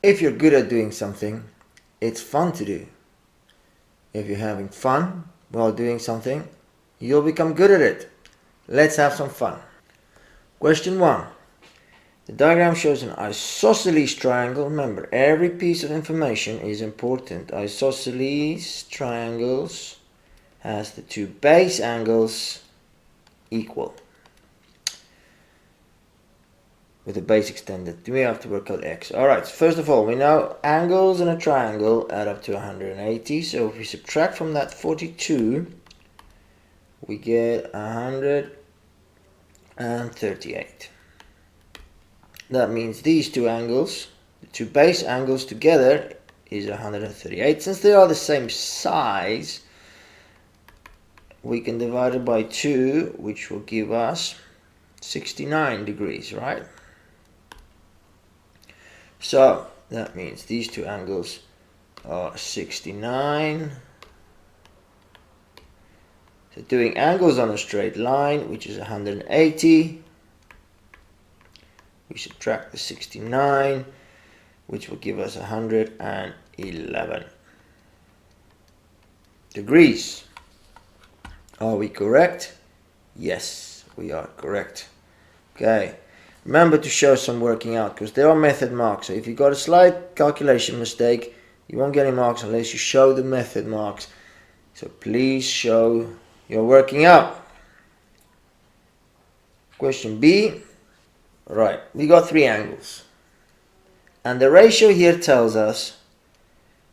If you're good at doing something, it's fun to do. If you're having fun while doing something, you'll become good at it. Let's have some fun. Question 1. The diagram shows an isosceles triangle. Remember, every piece of information is important. Isosceles triangles has the two base angles equal, with the base extended. We have to work out x. Alright, first of all, we know angles in a triangle add up to 180. So if we subtract from that 42, we get 138. That means these two angles, the two base angles together, is 138. Since they are the same size, we can divide it by 2, which will give us 69 degrees, right? So that means these two angles are 69. So doing angles on a straight line, which is 180, we subtract the 69, which will give us 111 degrees. Are we correct? Yes, we are correct. Okay. Remember to show some working out, because there are method marks. So if you've got a slight calculation mistake, you won't get any marks unless you show the method marks. So please show your working out. Question B. Right, we got 3 angles. And the ratio here tells us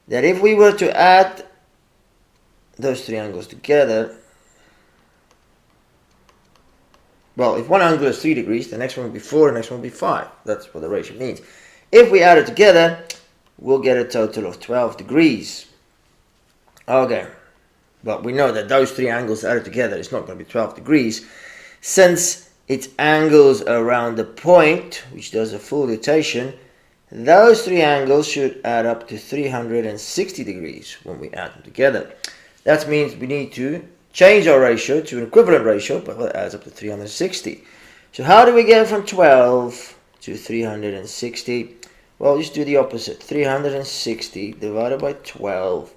that if we were to add those 3 angles together, well, if one angle is 3 degrees, the next one will be 4, the next one will be 5. That's what the ratio means. If we add it together, we'll get a total of 12 degrees. Okay, but we know that those 3 angles added together is not going to be 12 degrees. Since it's angles around the point, which does a full rotation, those 3 angles should add up to 360 degrees when we add them together. That means we need to change our ratio to an equivalent ratio, but that adds up to 360. So how do we get from 12 to 360? Well, just do the opposite. 360 divided by 12,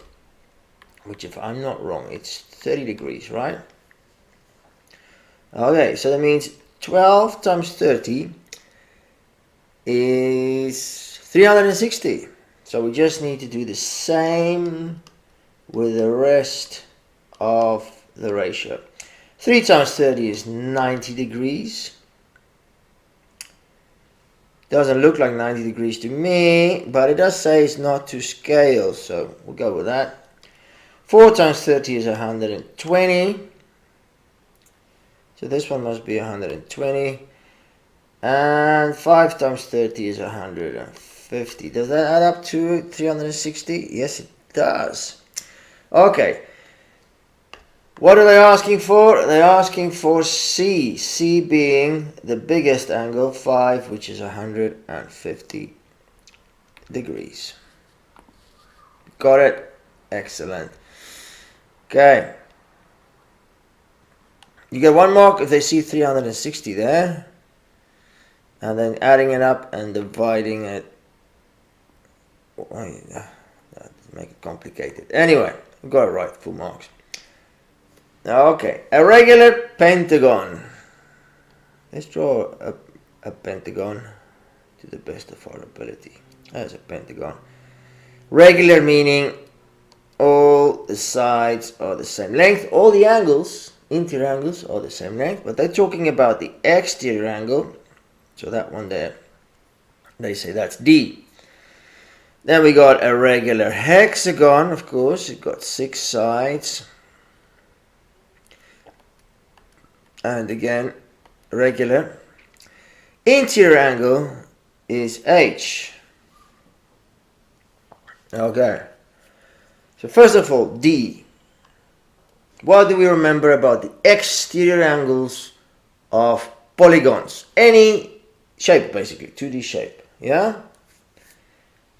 which, if I'm not wrong, it's 30 degrees, right? Okay, so that means 12 times 30 is 360. So we just need to do the same with the rest of the ratio. 3 times 30 is 90 degrees. Doesn't look like 90 degrees to me, but it does say it's not to scale, so we'll go with that. 4 times 30 is 120. So this one must be 120. And 5 times 30 is 150. Does that add up to 360? Yes, it does. Okay. What are they asking for? They're asking for C. C being the biggest angle, 5, which is 150 degrees. Got it? Excellent. Okay. You get 1 mark if they see 360 there. And then adding it up and dividing it. That doesn't make it complicated. Anyway, we got it right, full marks. Okay, a regular pentagon. Let's draw a pentagon to the best of our ability. That's a pentagon. Regular meaning all the sides are the same length. All the angles, interior angles, are the same length. But they're talking about the exterior angle. So that one there, they say that's D. Then we got a regular hexagon, of course. It got 6 sides. And again, regular. Interior angle is H. Okay. So first of all, D. What do we remember about the exterior angles of polygons? Any shape, basically, 2D shape. Yeah?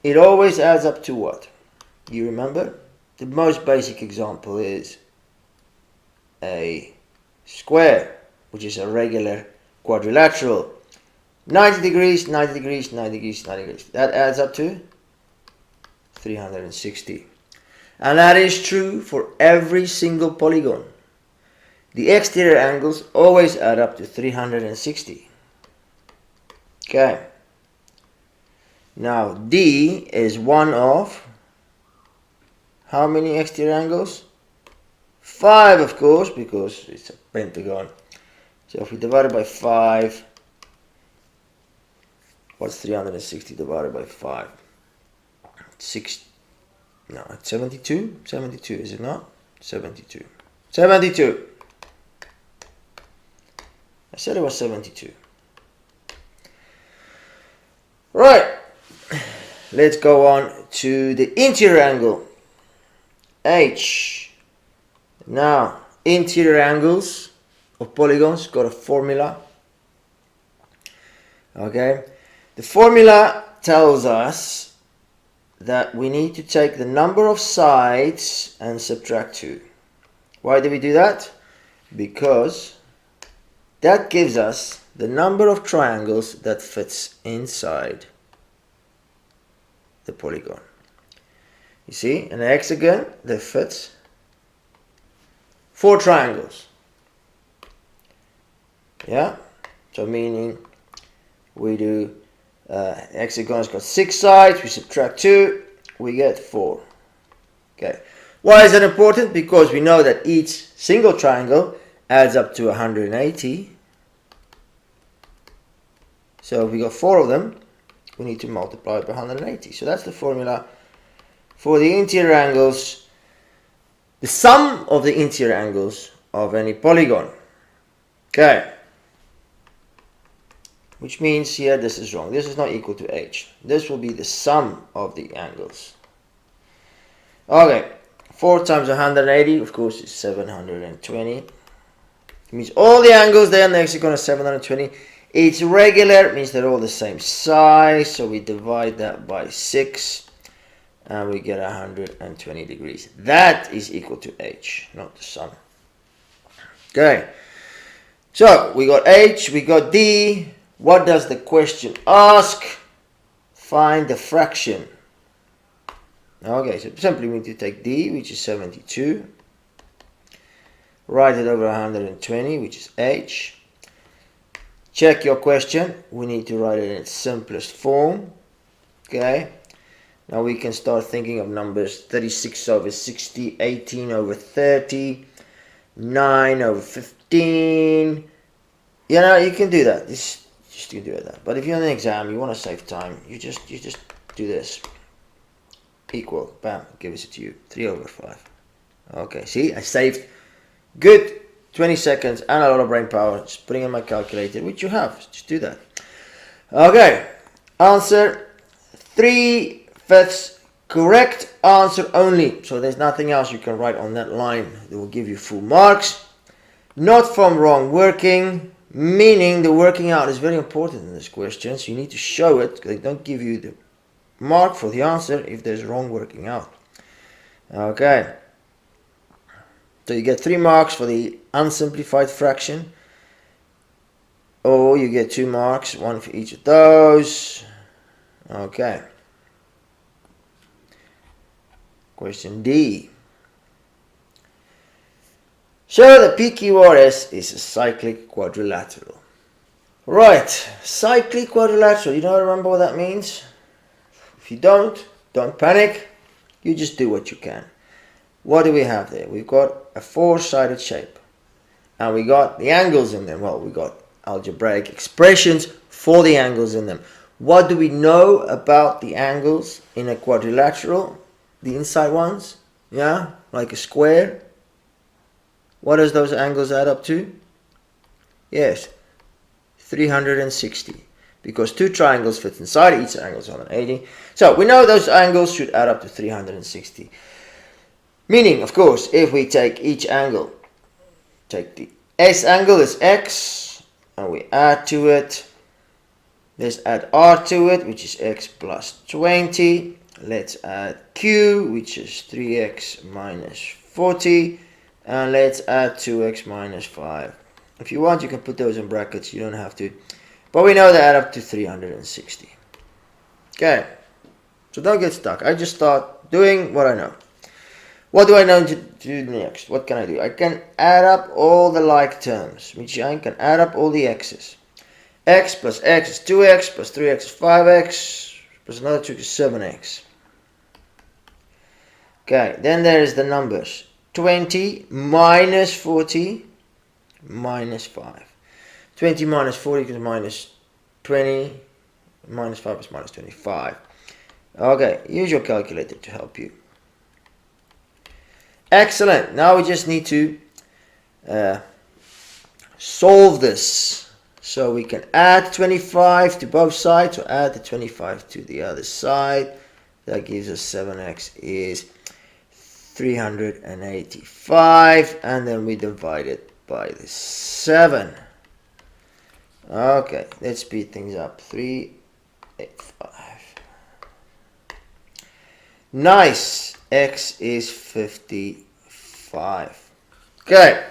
It always adds up to what? You remember? The most basic example is a square, which is a regular quadrilateral. 90 degrees, 90 degrees, 90 degrees, 90 degrees. That adds up to 360. And that is true for every single polygon. The exterior angles always add up to 360. Okay. Now D is one of how many exterior angles? 5, of course, because it's a pentagon. So if we divide it by 5, what's 360 divided by 5? 6. No, it's 72. 72, is it not? 72. 72. I said it was 72. Right. Let's go on to the interior angle. H. Now, interior angles of polygons got a formula. Okay. The formula tells us that we need to take the number of sides and subtract 2. Why do we do that? Because that gives us the number of triangles that fits inside the polygon. You see, in a hexagon there fits 4 triangles. Yeah, so meaning we do hexagon's got 6 sides, we subtract 2, we get 4. Okay, why is that important? Because we know that each single triangle adds up to 180. So if we got 4 of them, we need to multiply by 180. So that's the formula for the interior angles, the sum of the interior angles of any polygon. Okay. Which means here this is wrong. This is not equal to h. This will be the sum of the angles. Okay. 4 times 180, of course, is 720. It means all the angles there in the hexagon are 720. It's regular, it means they're all the same size, so we divide that by 6 and we get 120 degrees. That is equal to h, not the sum. Okay, so we got h, we got d. What does the question ask? Find the fraction. Okay, so simply we need to take d, which is 72, write it over 120, which is h. Check your question. We need to write it in its simplest form. Okay. Now we can start thinking of numbers 36 over 60, 18 over 30, 9 over 15. You know, you can do that. Just you do that. But if you're on an exam, you want to save time, you just do this. Equal. Bam. Gives it to you. 3 over 5. Okay. See, I saved good 20 seconds and a lot of brain power. Just putting in my calculator, which you have. Just do that. Okay. Answer 3/5 correct answer only. So there's nothing else you can write on that line that will give you full marks. Not from wrong working, meaning the working out is very important in this question. So you need to show it. They don't give you the mark for the answer if there's wrong working out. Okay. So you get 3 marks for the unsimplified fraction, or you get 2 marks, 1 for each of those. Okay. Question D. Show that PQRS is a cyclic quadrilateral. Right, cyclic quadrilateral. You don't remember what that means? If you don't panic. You just do what you can. What do we have there? We've got a 4-sided shape. And we got the angles in them. Well, we got algebraic expressions for the angles in them. What do we know about the angles in a quadrilateral? The inside ones? Yeah? Like a square? What does those angles add up to? Yes. 360. Because 2 triangles fit inside, each angle is 180. So we know those angles should add up to 360. Meaning, of course, if we take each angle, take the S angle is X, and we add to it, let's add R to it, which is X plus 20. Let's add Q, which is 3X minus 40. And let's add 2X minus 5. If you want, you can put those in brackets, you don't have to. But we know they add up to 360. Okay, so don't get stuck. I just thought doing what I know. What do I know to do next? What can I do? I can add up all the like terms, which I can add up all the x's. X plus x is 2x, plus 3x is 5x, plus another 2 is 7x. Okay, then there is the numbers. 20 minus 40 minus 5. 20 minus 40 is minus 20, minus 5 is minus 25. Okay, use your calculator to help you. Excellent. Now we just need to solve this. So we can add 25 to both sides, or add the 25 to the other side. That gives us 7x is 385, and then we divide it by the 7. Okay, let's speed things up. 385. Nice. X is 55. Okay,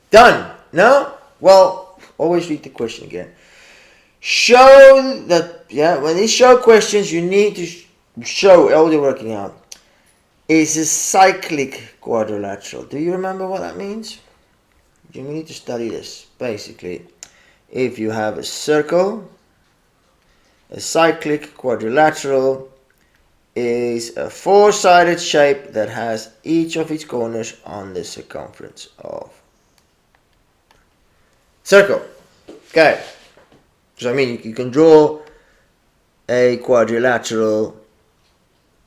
done. No? Well, always read the question again. Show that, when you show questions, you need to show all you're working out is a cyclic quadrilateral. Do you remember what that means? You need to study this. Basically, if you have a circle, a cyclic quadrilateral is a four-sided shape that has each of its corners on the circumference of circle. Okay, so I mean you can draw a quadrilateral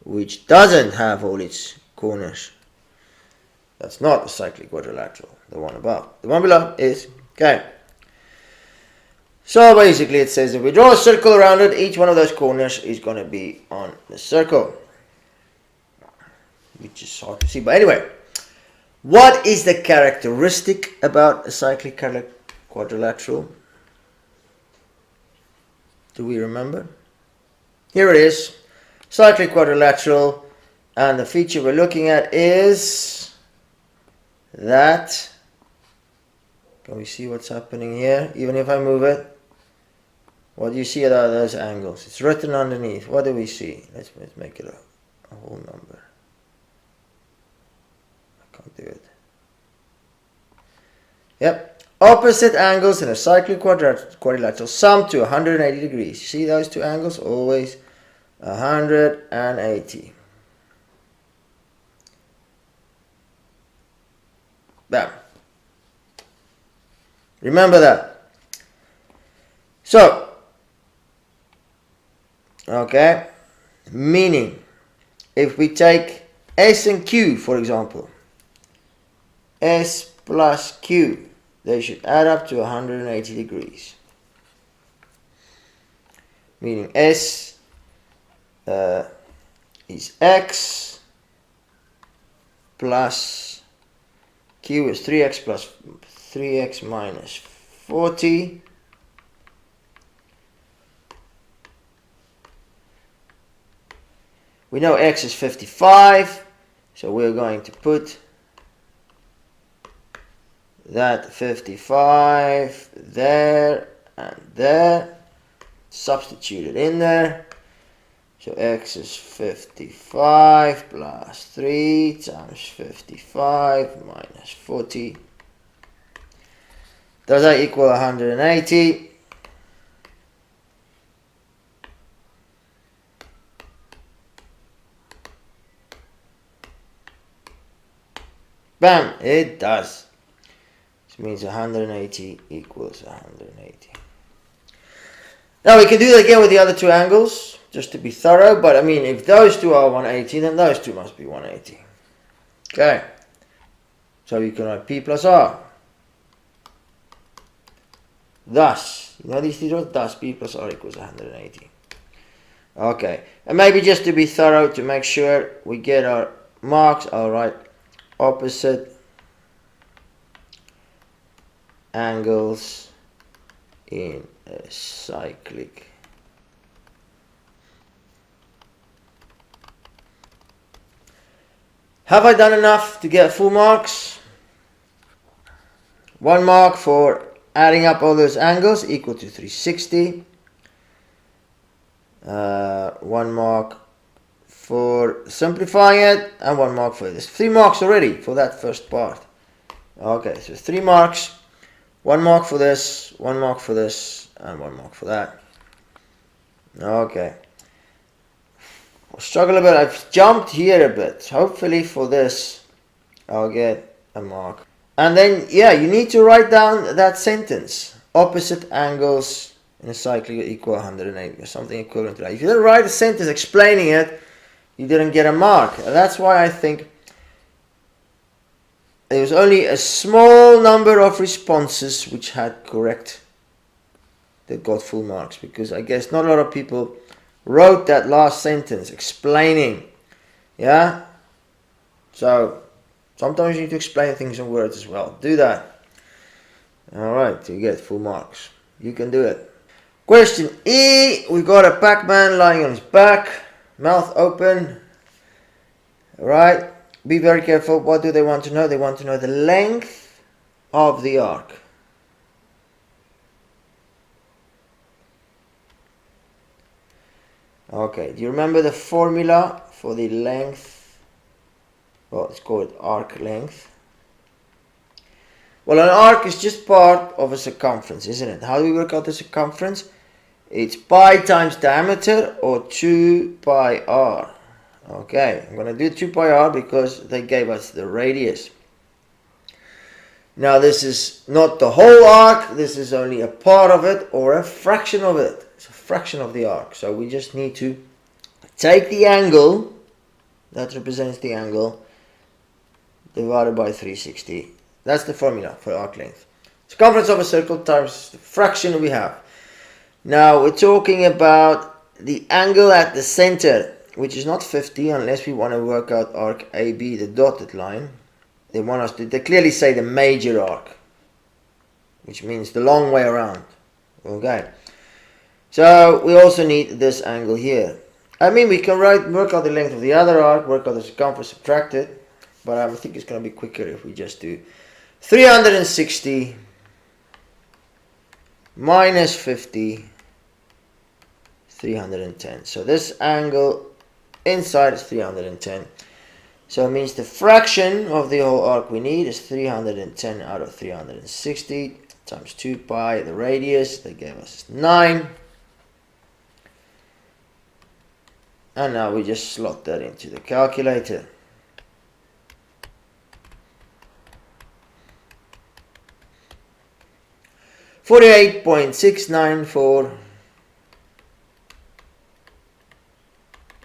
which doesn't have all its corners. That's not a cyclic quadrilateral, the one above. The one below is. Okay, so basically it says if we draw a circle around it, each one of those corners is going to be on the circle, which is hard to see. But anyway, what is the characteristic about a cyclic quadrilateral? Do we remember? Here it is. Cyclic quadrilateral, and the feature we're looking at is that, can we see what's happening here? Even if I move it, what do you see are those angles? It's written underneath. What do we see? Let's make it a whole number. I can't do it. Yep. Opposite angles in a cyclic quadrilateral sum to 180 degrees. You see those two angles? Always 180. Bam. Remember that. So, okay, meaning if we take S and Q, for example, S plus Q, they should add up to 180 degrees. Meaning S is X plus Q is 3x plus 3x minus 40. We know X is 55, so we're going to put that 55 there and there, substitute it in there. So X is 55 plus 3 times 55 minus 40. Does that equal 180? Bam! It does. This means 180 equals 180. Now we can do that again with the other two angles, just to be thorough, but I mean, if those two are 180, then those two must be 180. Okay. So you can write P plus R. Thus, you know these two, thus P plus R equals 180. Okay. And maybe just to be thorough, to make sure we get our marks, I'll write opposite angles in a cyclic Have I done enough to get full marks? 1 mark for adding up all those angles equal to 360. 1 mark for simplifying it, and 1 mark for this. 3 marks already for that first part. Okay, so 3 marks, 1 mark for this, 1 mark for this, and 1 mark for that. Okay. I'll struggle a bit. I've jumped here a bit. Hopefully for this, I'll get a mark. And then, yeah, you need to write down that sentence. Opposite angles in a cyclic equal 180 or something equivalent to that. If you didn't write a sentence explaining it, you didn't get a mark. And that's why I think there was only a small number of responses which had correct, that got full marks, because I guess not a lot of people wrote that last sentence explaining. Yeah, so sometimes you need to explain things in words as well. Do that. Alright, you get full marks. You can do it. Question E, we got a Pac-Man lying on his back, mouth open. Alright, be very careful. What do they want to know? They want to know the length of the arc. Okay, do you remember the formula for the length? Well, it's called arc length. Well, an arc is just part of a circumference, isn't it? How do we work out the circumference? It's pi times diameter, or 2 pi r. Okay, I'm going to do 2 pi r because they gave us the radius. Now this is not the whole arc, this is only a part of it or a fraction of it. It's a fraction of the arc. So we just need to take the angle, that represents the angle, divided by 360. That's the formula for arc length. Circumference of a circle times the fraction we have. Now we're talking about the angle at the center, which is not 50 unless we want to work out arc AB, the dotted line. They clearly say the major arc, which means the long way around. Okay. So we also need this angle here. I mean, we can work out the length of the other arc, work out the circumference, subtract it, but I think it's going to be quicker if we just do 360 minus 50, 310. So this angle inside is 310. So it means the fraction of the whole arc we need is 310 out of 360 times 2 pi, the radius, they gave us 9. And now we just slot that into the calculator. $48.694,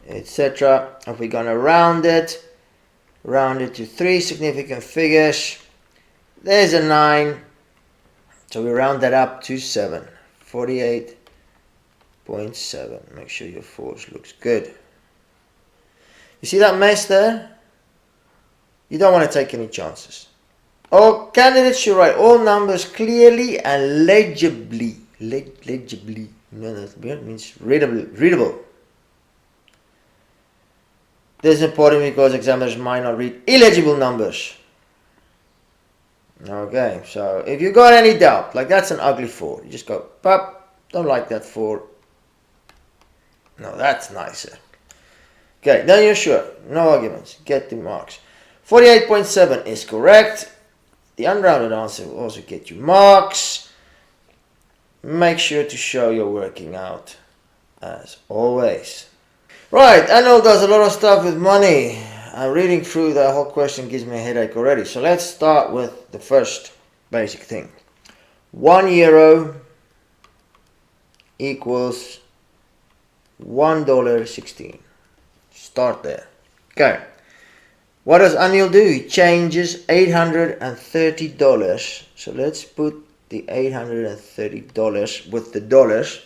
etc. If we're gonna round it to 3 significant figures, there's a 9, so we round that up to 7. 48.7. Make sure your force looks good. You see that mess there? You don't want to take any chances. All candidates should write all numbers clearly and legibly. Legibly. No, that means readable. This is important because examiners might not read illegible numbers. Okay, so if you got any doubt, like that's an ugly 4, you just go, pop, don't like that 4. No, that's nicer. Okay, then you're sure. No arguments. Get the marks. 48.7 is correct. The unrounded answer will also get you marks. Make sure to show you're working out as always. Right, Anil does a lot of stuff with money. And reading through that whole question gives me a headache already. So let's start with the first basic thing. €1 equals $1.16. Start there. Okay. What does Anil do? He changes $830. So let's put the $830 with the dollars.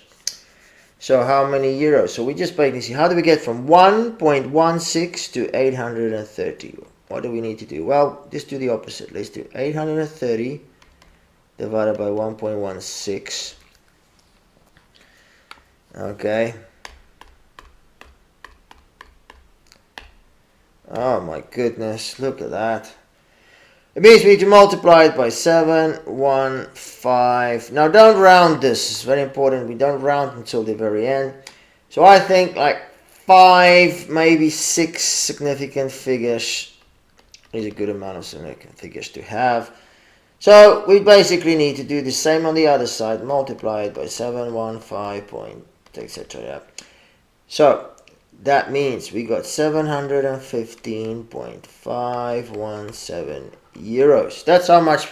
So how many euros? So we just basically see, how do we get from 1.16 to 830? What do we need to do? Well, just do the opposite. Let's do 830 divided by 1.16. Okay. Oh my goodness, look at that. It means we need to multiply it by 715. Now don't round this, it's very important. We don't round until the very end. So I think like 5, maybe 6 significant figures is a good amount of significant figures to have. So we basically need to do the same on the other side, multiply it by 715 point, etc. Yeah. So that means we got 715.517 euros. That's how much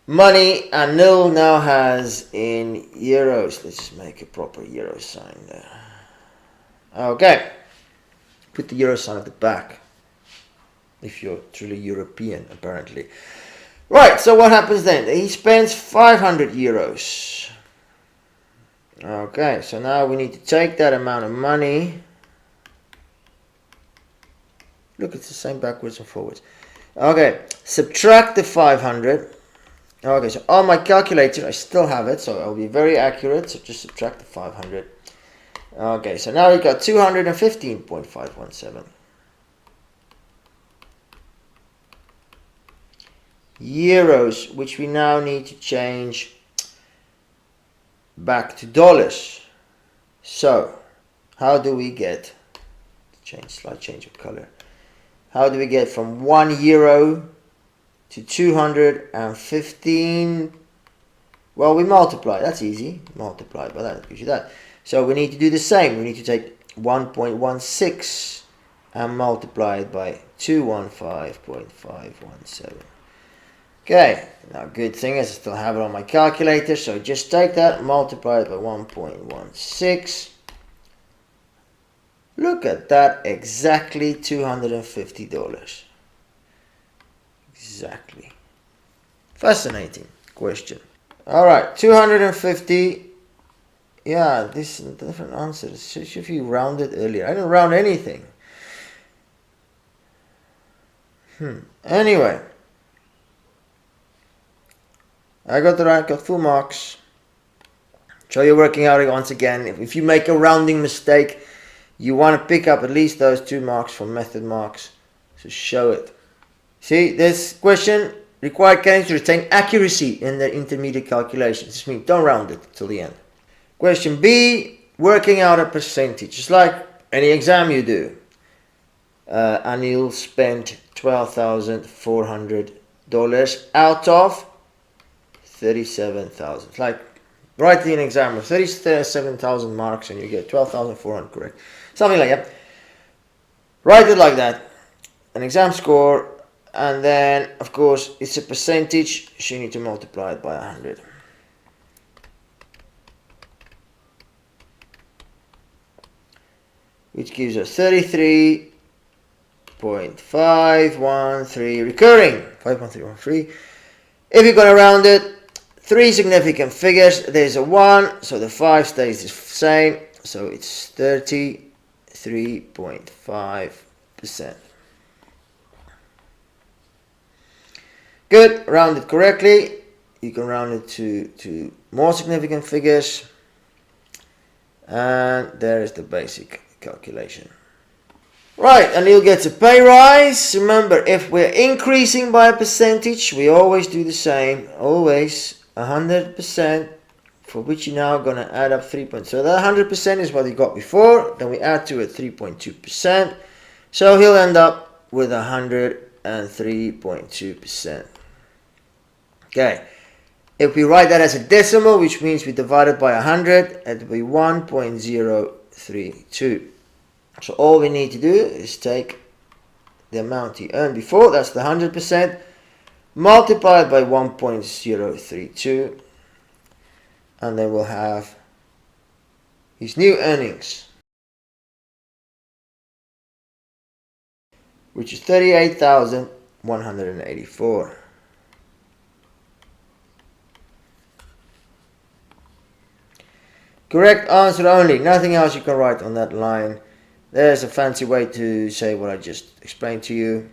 money Anil now has in euros. Let's just make a proper euro sign there. Okay. Put the euro sign at the back. If you're truly European, apparently. Right, so what happens then? He spends 500 euros. Okay, so now we need to take that amount of money. Look, it's the same backwards and forwards. Okay, subtract the 500. Okay, so on my calculator, I still have it, so I'll be very accurate. So just subtract the 500. Okay, so now we got 215.517 euros, which we now need to change back to dollars. So how do we get slight change of color? How do we get from 1 euro to 215? Well, we multiply. That's easy. Multiply by that gives you that. So we need to do the same. We need to take 1.16 and multiply it by 215.517. Okay, now good thing is I still have it on my calculator, so just take that, multiply it by 1.16. Look at that, exactly $250. Exactly. Fascinating question. Alright, 250. Yeah, this is a different answer. Should be rounded earlier. I didn't round anything. Anyway. I got the rank of full marks. So you're working out once again. If you make a rounding mistake, you want to pick up at least those 2 marks from method marks. So show it. See, this question required candidates to retain accuracy in their intermediate calculations. This means don't round it till the end. Question B, working out a percentage. Just like any exam you do. Anil spent $12,400 out of 37,000. It's like write an exam of 37,000 marks and you get 12,400 correct. Something like that. Write it like that. An exam score, and then of course it's a percentage, so you need to multiply it by 100. Which gives us 33.513 recurring. 51313. If you're going to round it, 3 significant figures, there's a 1, so the 5 stays the same, so it's 33.5%. Good, round it correctly. You can round it to more significant figures, and there is the basic calculation. Right, and you'll get a pay rise. Remember, if we're increasing by a percentage, we always do the same, always 100%, for which you're now going to add up 3 points. So that 100% is what he got before, then we add to it 3.2%. So he'll end up with 103.2%. Okay, if we write that as a decimal, which means we divide it by 100, it will be 1.032. So all we need to do is take the amount he earned before, that's the 100%, multiplied by 1.032, and then we'll have his new earnings, which is 38,184. Correct answer only, nothing else you can write on that line. There's a fancy way to say what I just explained to you.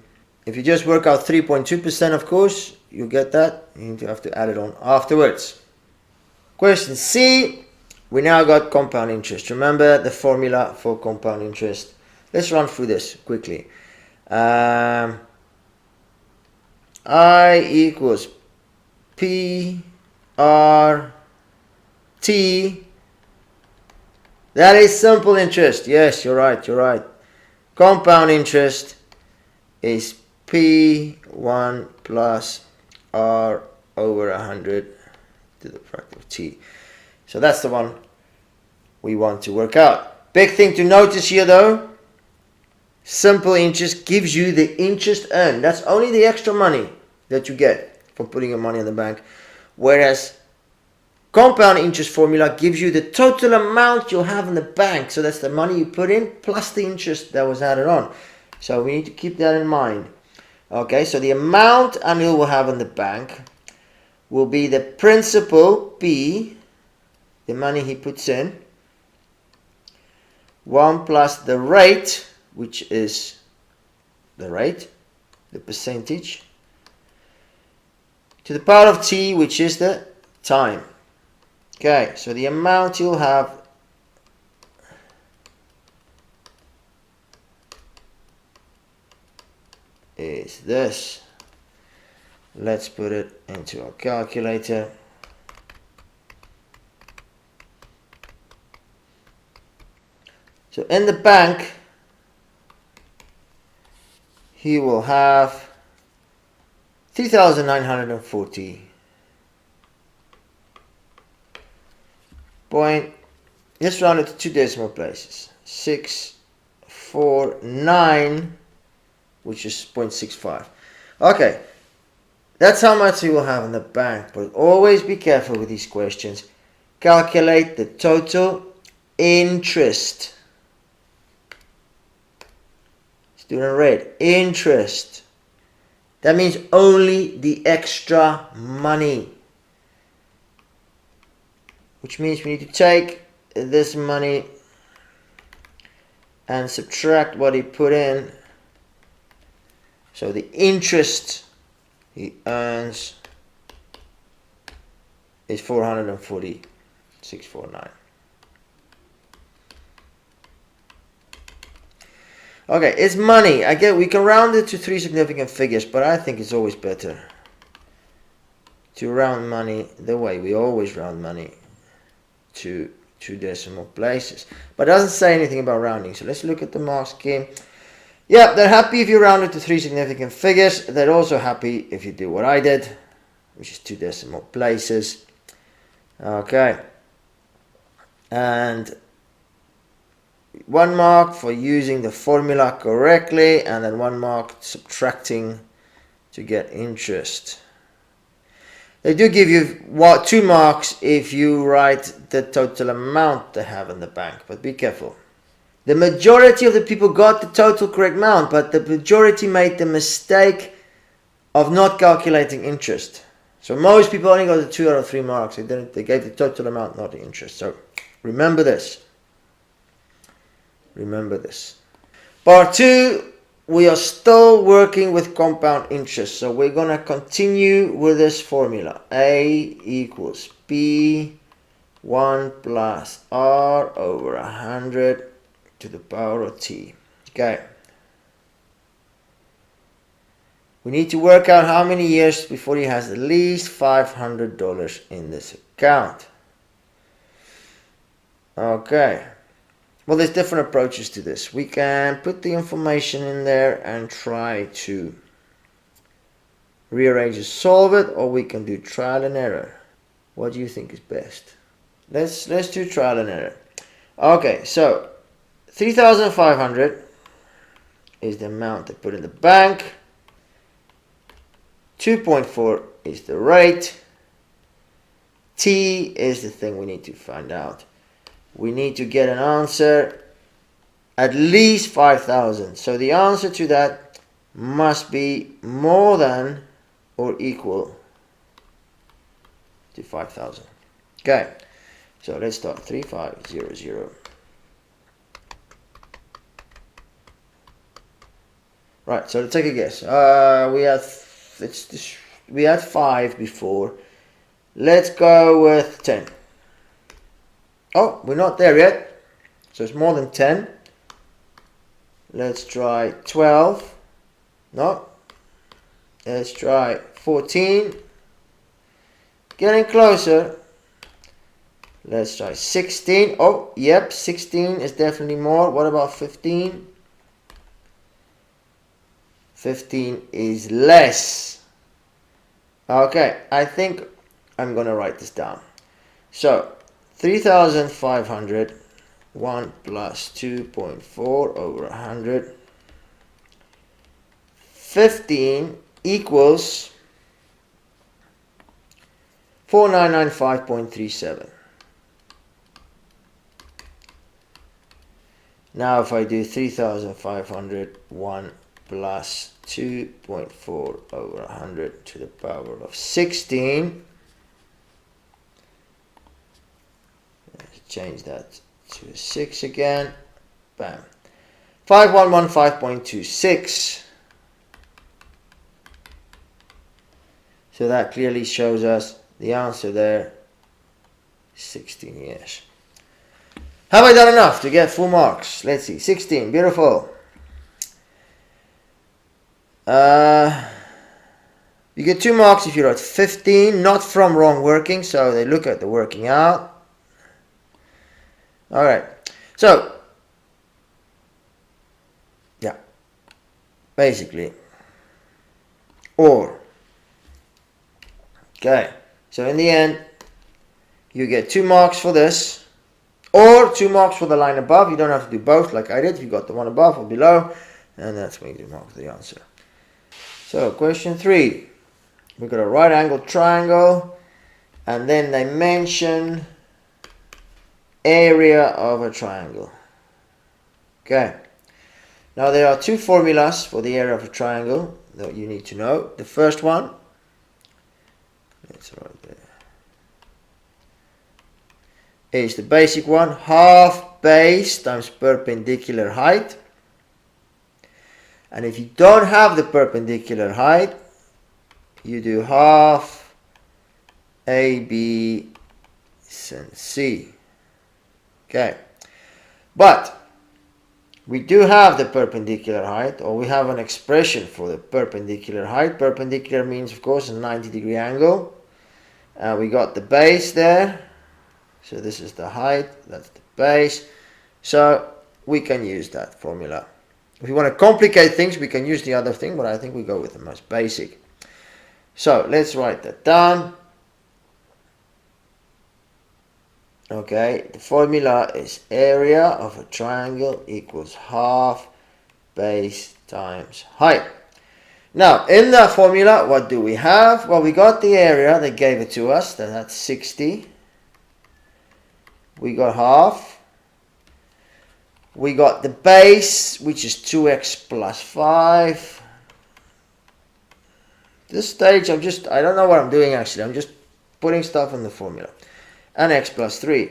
If you just work out 3.2%, of course, you'll get that. You have to add it on afterwards. Question C, we now got compound interest. Remember the formula for compound interest. Let's run through this quickly. I equals P R T That is simple interest. Yes, you're right, you're right. Compound interest is P1 plus R over 100 to the factor of T. So that's the one we want to work out. Big thing to notice here though, simple interest gives you the interest earned. That's only the extra money that you get from putting your money in the bank. Whereas compound interest formula gives you the total amount you'll have in the bank. So that's the money you put in plus the interest that was added on. So we need to keep that in mind. Okay, so the amount Anil will have in the bank will be the principal, B, the money he puts in, 1 plus the rate, which is the rate, the percentage, to the power of T, which is the time. Okay, so the amount you'll have is this. Let's put it into our calculator. So in the bank, he will have 3,940. Let's round it to 2 decimal places. 649, which is 0.65. Okay, that's how much you will have in the bank. But always be careful with these questions. Calculate the total interest. Student red, interest. That means only the extra money. Which means we need to take this money and subtract what he put in. So the interest he earns is 440,649. Okay, it's money. Again, we can round it to 3 significant figures, but I think it's always better to round money the way we always round money, to 2 decimal places. But it doesn't say anything about rounding. So let's look at the mark scheme. Yeah, they're happy if you round it to 3 significant figures. They're also happy if you do what I did, which is 2 decimal places. Okay. And 1 mark for using the formula correctly, and then 1 mark subtracting to get interest. They do give you 2 marks if you write the total amount they have in the bank, but be careful. The majority of the people got the total correct amount, but the majority made the mistake of not calculating interest. So most people only got the 2 out of 3 marks. They gave the total amount, not the interest. So remember this. Remember this. Part 2. We are still working with compound interest, so we're going to continue with this formula. A equals B1 plus R over 100 to the power of T. Okay. We need to work out how many years before he has at least $500 in this account. Okay. Well, there's different approaches to this. We can put the information in there and try to rearrange and solve it, or we can do trial and error. What do you think is best? Let's do trial and error. Okay, so 3,500 is the amount they put in the bank. 2.4 is the rate. T is the thing we need to find out. We need to get an answer at least 5,000. So the answer to that must be more than or equal to 5,000. Okay, so let's start 3500. Right, so let's take a guess. We had 5 before. Let's go with 10. Oh, we're not there yet. So it's more than 10. Let's try 12. No. Let's try 14. Getting closer. Let's try 16. Oh, yep, 16 is definitely more. What about 15? 15 is less. Okay, I think I'm going to write this down. So, 3,500, 1 plus 2.4 over 100. 15 equals 4995.37. Now if I do 3,500, 1 plus 2.4 over 100 to the power of 16. Let's change that to a 6 again. Bam. 5115.26. So that clearly shows us the answer there, 16 years. Have I done enough to get full marks? Let's see, 16, beautiful. You get 2 marks if you wrote 15, not from wrong working, so they look at the working out. Alright, so, yeah, basically, or, okay, so in the end, you get 2 marks for this, or 2 marks for the line above. You don't have to do both like I did. You got the one above or below, and that's when you mark the answer. So question 3, we've got a right angled triangle, and then they mention area of a triangle. Okay, now there are 2 formulas for the area of a triangle that you need to know. The first one, let's write there, is the basic one, half base times perpendicular height. And if you don't have the perpendicular height, you do half A, B, and C. Okay, but we do have the perpendicular height, or we have an expression for the perpendicular height. Perpendicular means, of course, a 90-degree angle. We got the base there. So this is the height, that's the base. So we can use that formula. If you want to complicate things, we can use the other thing, but I think we go with the most basic. So let's write that down. Okay, the formula is area of a triangle equals half base times height. Now, in that formula, what do we have? Well, we got the area, they gave it to us, that's 60. We got half. We got the base, which is 2x plus 5. This stage, I don't know what I'm doing actually. I'm just putting stuff in the formula. And x plus 3.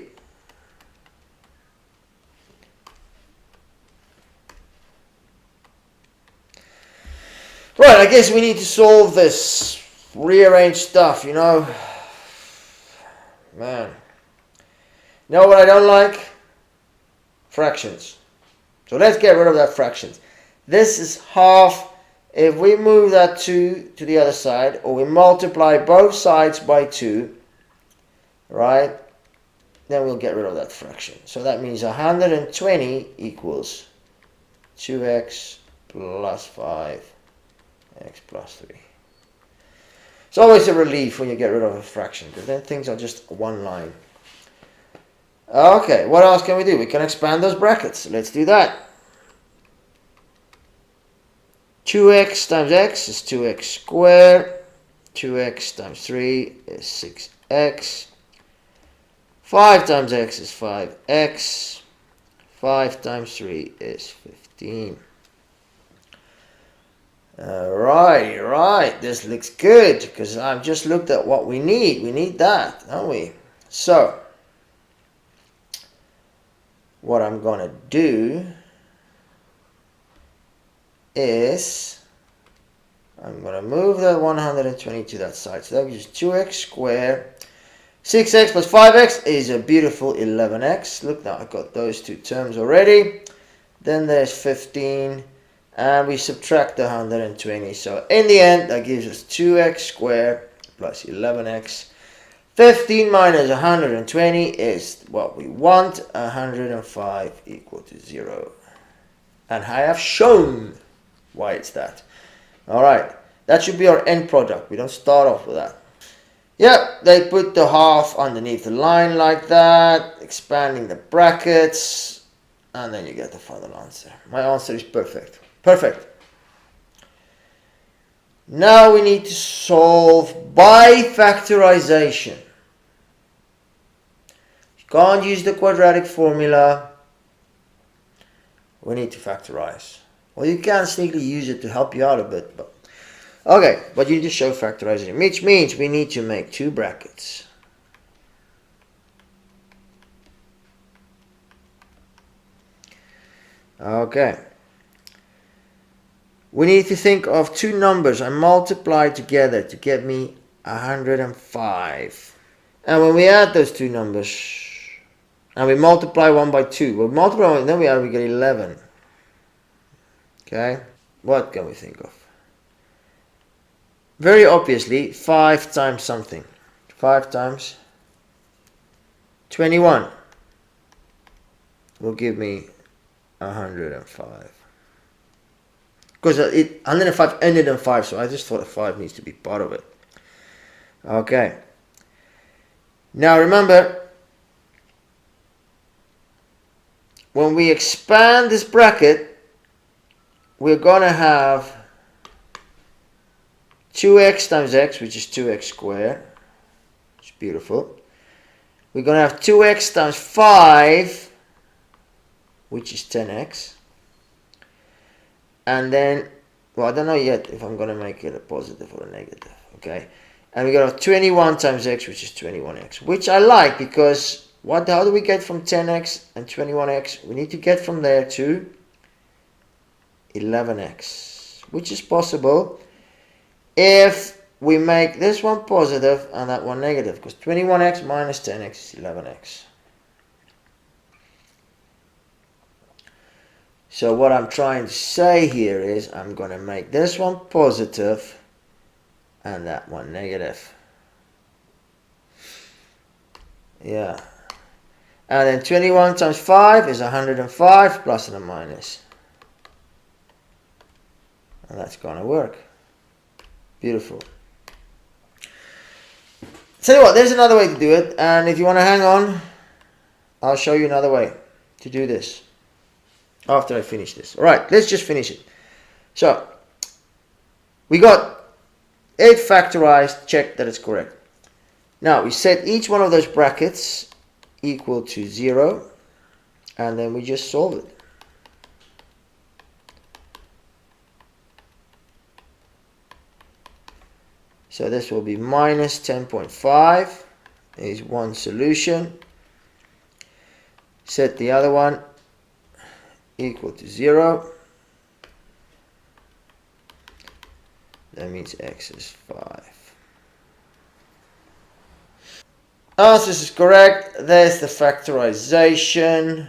Right, I guess we need to solve this. Rearrange stuff, you know. Man. You know what I don't like? Fractions. So let's get rid of that fractions. This is half. If we move that 2 to the other side, or we multiply both sides by 2, right, then we'll get rid of that fraction. So that means 120 equals 2x plus 5, x plus 3. It's always a relief when you get rid of a fraction, because then things are just one line. Okay, what else can we do? We can expand those brackets. Let's do that. 2x times x is 2x squared. 2x times 3 is 6x. 5 times x is 5x. 5 times 3 is 15. Right. This looks good, because I've just looked at what we need. We need that, don't we? So, what I'm going to do is I'm going to move that 120 to that side. So that gives 2x squared. 6x plus 5x is a beautiful 11x. Look, now I've got those two terms already. Then there's 15. And we subtract the 120. So in the end, that gives us 2x squared plus 11x. 15 minus 120 is what we want. 105 equal to 0. And I have shown why it's that. Alright, that should be our end product. We don't start off with that. Yep, they put the half underneath the line like that, expanding the brackets, and then you get the final answer. My answer is perfect. Perfect. Now we need to solve by factorization. You can't use the quadratic formula. We need to factorize. Well, you can sneakily use it to help you out a bit, but okay, but you need to show factorization, which means we need to make two brackets. Okay. We need to think of two numbers I multiply together to get me 105. And when we add those two numbers, and we multiply one by 2, we'll multiply one, then we get 11. Okay, what can we think of? Very obviously, 5 times something. 5 times 21 will give me 105. Because 105 ended in 5, so I just thought a 5 needs to be part of it. Okay. Now remember, when we expand this bracket, we're going to have 2x times x, which is 2x squared. It's beautiful. We're going to have 2x times 5, which is 10x. And then, well, I don't know yet if I'm going to make it a positive or a negative. Okay. And we're going to have 21 times x, which is 21x. Which I like because how do we get from 10x and 21x? We need to get from there to 11x. Which is possible if we make this one positive and that one negative, because 21x minus 10x is 11x. So what I'm trying to say here is I'm going to make this one positive and that one negative. Yeah. And then 21 times 5 is 105 plus and a minus. And that's going to work. Beautiful. Tell you what, there's another way to do it, and if you want to hang on, I'll show you another way to do this after I finish this. Alright, let's just finish it. So, we got 8 factorized, check that it's correct. Now, we set each one of those brackets equal to 0, and then we just solve it. So this will be minus 10.5 is one solution. Set the other one equal to 0. That means x is 5. Answer is correct. There's the factorization.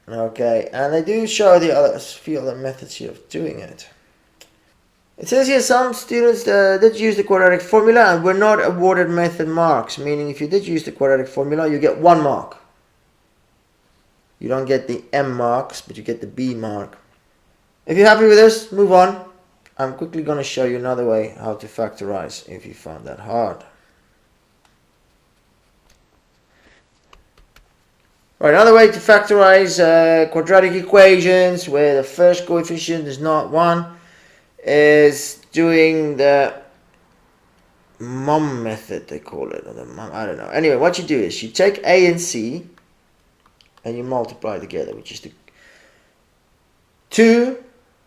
Okay, and they do show a few other methods here of doing it. It says here some students did use the quadratic formula and were not awarded method marks, meaning if you did use the quadratic formula, you get 1 mark. You don't get the M marks, but you get the B mark. If you're happy with this, move on. I'm quickly going to show you another way how to factorize if you found that hard. Right, another way to factorize quadratic equations where the first coefficient is not 1 is doing the mum method, they call it, or the mum, I don't know. Anyway, what you do is you take A and C and you multiply together, which is the 2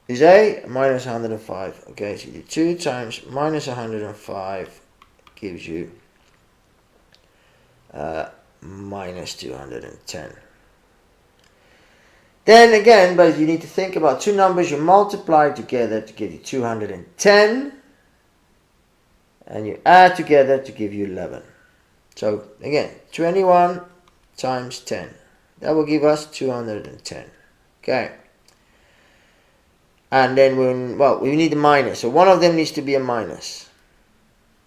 is A minus 105. Okay, so you do 2 times minus 105 gives you minus 210. Then again, but you need to think about two numbers you multiply together to give you 210, and you add together to give you 11. So again, 21 times 10. That will give us 210. Okay. And then we need the minus. So one of them needs to be a minus.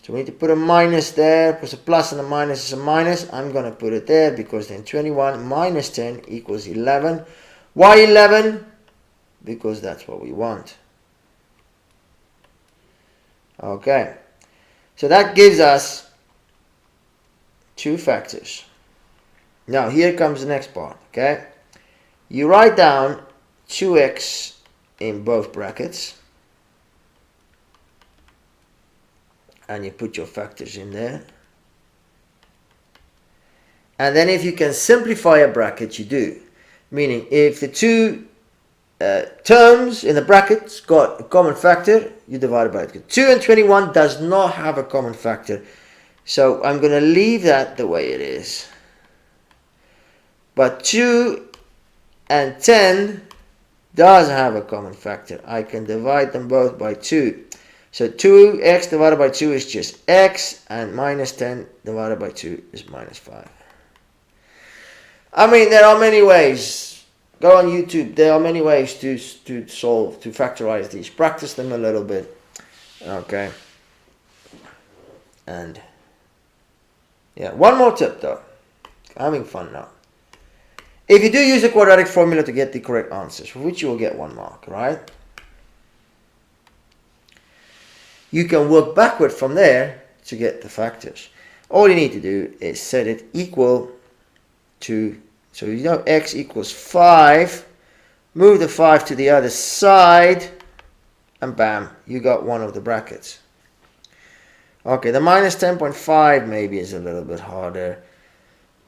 So we need to put a minus there, because a plus and a minus is a minus. I'm going to put it there because then 21 minus 10 equals 11. Why 11? Because that's what we want. Okay, so that gives us two factors. Now here comes the next part, okay? You write down 2x in both brackets and you put your factors in there. And then if you can simplify a bracket, you do. Meaning if the two terms in the brackets got a common factor, you divide it by it. 2 and 21 does not have a common factor. So I'm going to leave that the way it is. But 2 and 10 does have a common factor. I can divide them both by 2. So 2x divided by 2 is just x, and minus 10 divided by 2 is minus 5. I mean, there are many ways. Go on YouTube. There are many ways to factorize these. Practice them a little bit. Okay. And yeah, one more tip though. Having fun now. If you do use a quadratic formula to get the correct answers, for which you will get 1 mark, right? You can work backward from there to get the factors. All you need to do is set it equal to, so you know x equals 5, move the 5 to the other side, and bam, you got one of the brackets. Okay, the minus 10.5 maybe is a little bit harder.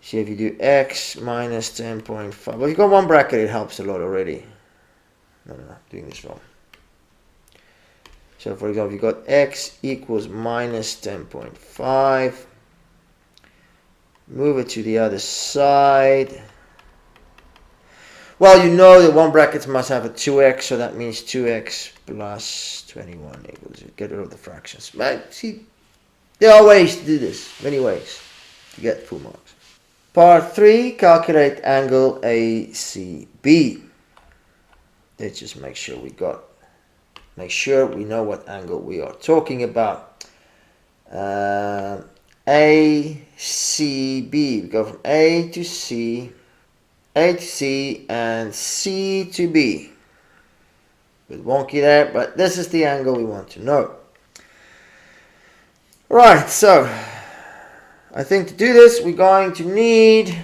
See, if you do x minus 10.5, well, if you got one bracket, it helps a lot already. No, doing this wrong. So for example, you got x equals minus 10.5. Move it to the other side. Well, you know that one bracket must have a 2x, so that means 2x plus 21 equals, get rid of the fractions. But see, there are ways to do this, many ways to get full marks. Part 3, calculate angle ACB. Let's just make sure we know what angle we are talking about. ACB, we go from A to C, and C to B. A bit wonky there, but this is the angle we want to know. Right, so I think to do this, we're going to need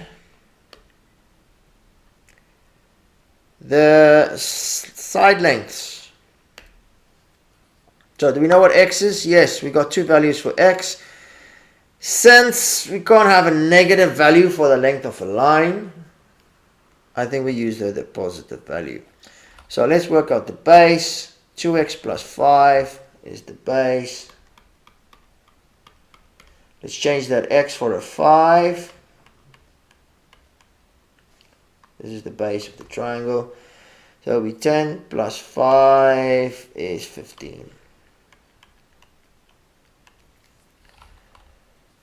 the side lengths. So do we know what x is? Yes, we got two values for x. Since we can't have a negative value for the length of a line, I think we use the positive value. So let's work out the base. 2x plus 5 is the base. Let's change that x for a 5. This is the base of the triangle. So it'll be 10 plus 5 is 15.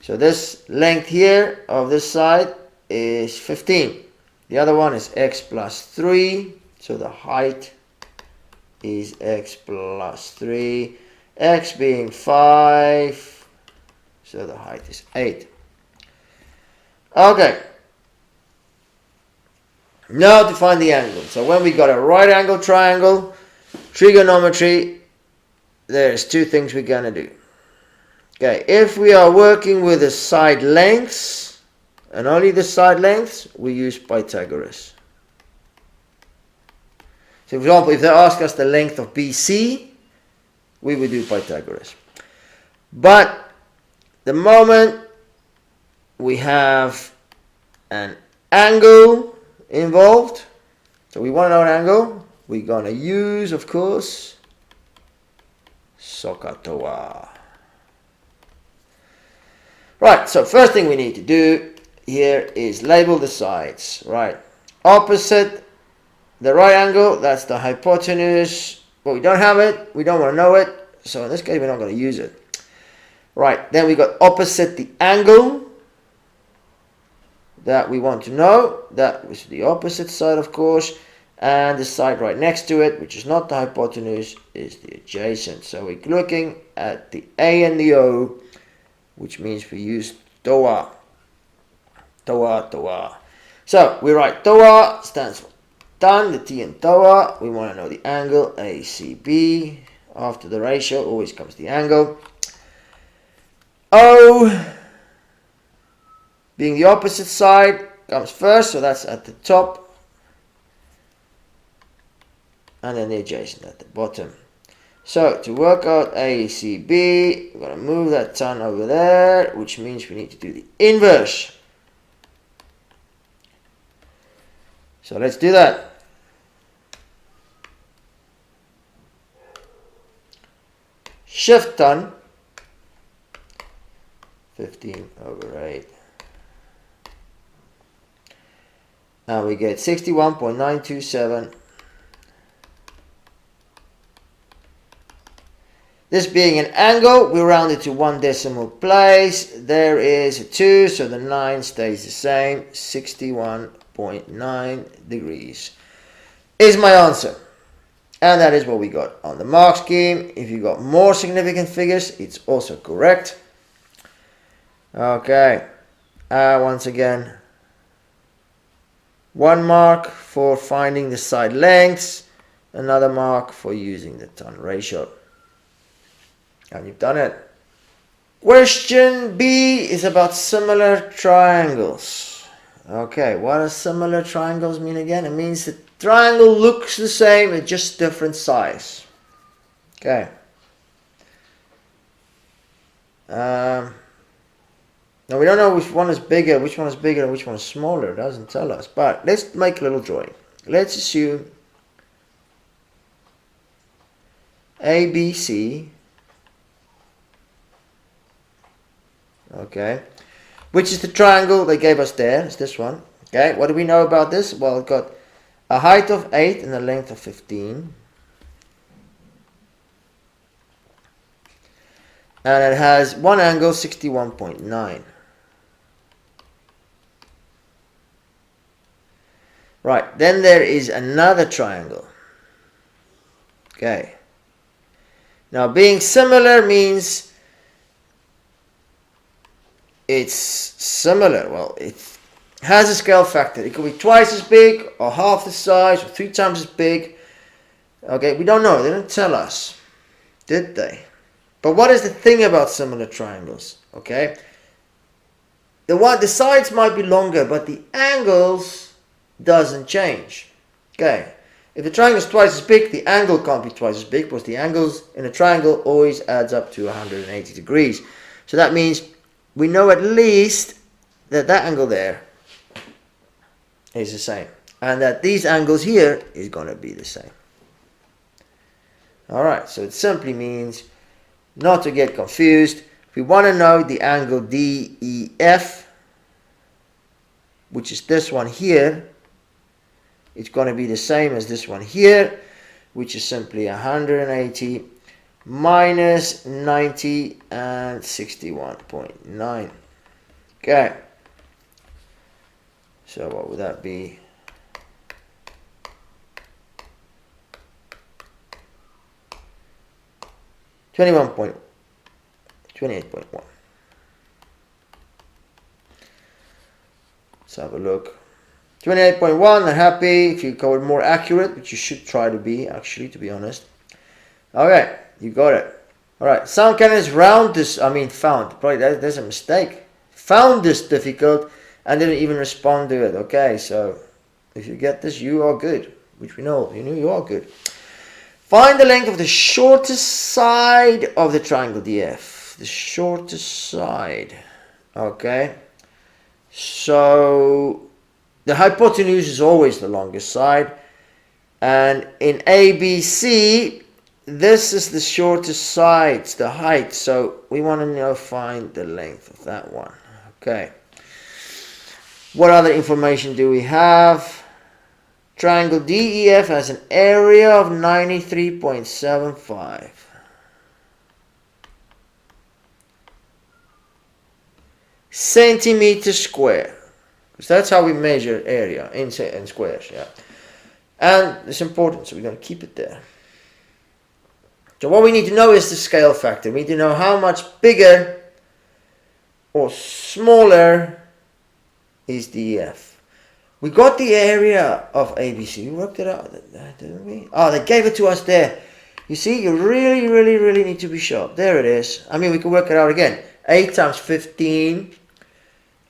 So this length here of this side is 15. The other one is x plus 3. So the height is x plus 3. X being 5. So the height is 8. Okay. Now to find the angle. So when we got a right angle triangle, trigonometry, there's two things we're going to do. Okay, if we are working with the side lengths, and only the side lengths, we use Pythagoras. So for example, if they ask us the length of BC, we would do Pythagoras. But the moment we have an angle involved, so we want to know an angle, we're going to use, of course, SOHCAHTOA. Right, so first thing we need to do here is label the sides. Right, opposite the right angle, that's the hypotenuse, but we don't have it, we don't want to know it, so in this case we're not going to use it. Right, then we got opposite the angle that we want to know. That is the opposite side, of course. And the side right next to it, which is not the hypotenuse, is the adjacent. So we're looking at the A and the O which means we use TOA. TOA. So we write TOA stands for tan, the T in TOA. We want to know the angle ACB. After the ratio always comes the angle. O, being the opposite side, comes first, so that's at the top. And then the adjacent at the bottom. So to work out ACB, we're going to move that tan over there, which means we need to do the inverse. So let's do that. Shift tan, 15 over 8. And we get 61.927. This being an angle, we round it to 1 decimal place. There is a 2, so the 9 stays the same. 61.9 degrees is my answer. And that is what we got on the mark scheme. If you got more significant figures, it's also correct. Okay. Once again, 1 mark for finding the side lengths, another mark for using the tan ratio. And you've done it. Question B is about similar triangles. Okay, what does similar triangles mean again? It means the triangle looks the same, it's just different size. Okay. Now we don't know which one is bigger, and which one is smaller. It doesn't tell us. But let's make a little drawing. Let's assume ABC. Okay, which is the triangle they gave us there. It's this one. Okay, what do we know about this? Well, it's got a height of 8 and a length of 15. And it has one angle, 61.9. Right, then there is another triangle. Okay. Now, being similar means it's similar. Well, it has a scale factor. It could be twice as big, or half the size, or 3 times as big. Okay, we don't know. They didn't tell us, did they? But what is the thing about similar triangles? Okay, the sides might be longer, but the angles doesn't change. Okay, if the triangle is twice as big, the angle can't be twice as big, because the angles in a triangle always adds up to 180 degrees. So that means we know at least that that angle there is the same, and that these angles here is going to be the same. Alright, so it simply means, not to get confused, if we want to know the angle DEF, which is this one here, it's going to be the same as this one here, which is simply 180 minus 90 and 61.9. Okay, so what would that be? .28.1. Let's have a look. 28.1. I'm happy. If you go more accurate, which you should try to be, actually, to be honest. Okay, you got it. Alright, some candidates found probably there's a mistake. Found this difficult and didn't even respond to it. Okay, so if you get this, you are good. Which we know, you are good. Find the length of the shortest side of the triangle DF. The shortest side. Okay. So the hypotenuse is always the longest side. And in ABC, this is the shortest side, it's the height. So we want to find the length of that one. Okay. What other information do we have? Triangle DEF has an area of 93.75. Centimeters square. Because that's how we measure area in squares. Yeah. And it's important, so we're going to keep it there. So what we need to know is the scale factor. We need to know how much bigger or smaller is DEF. We got the area of ABC. We worked it out, didn't we? Oh, they gave it to us there. You see, you really need to be sharp. There it is. I mean, we can work it out again. 8 times 15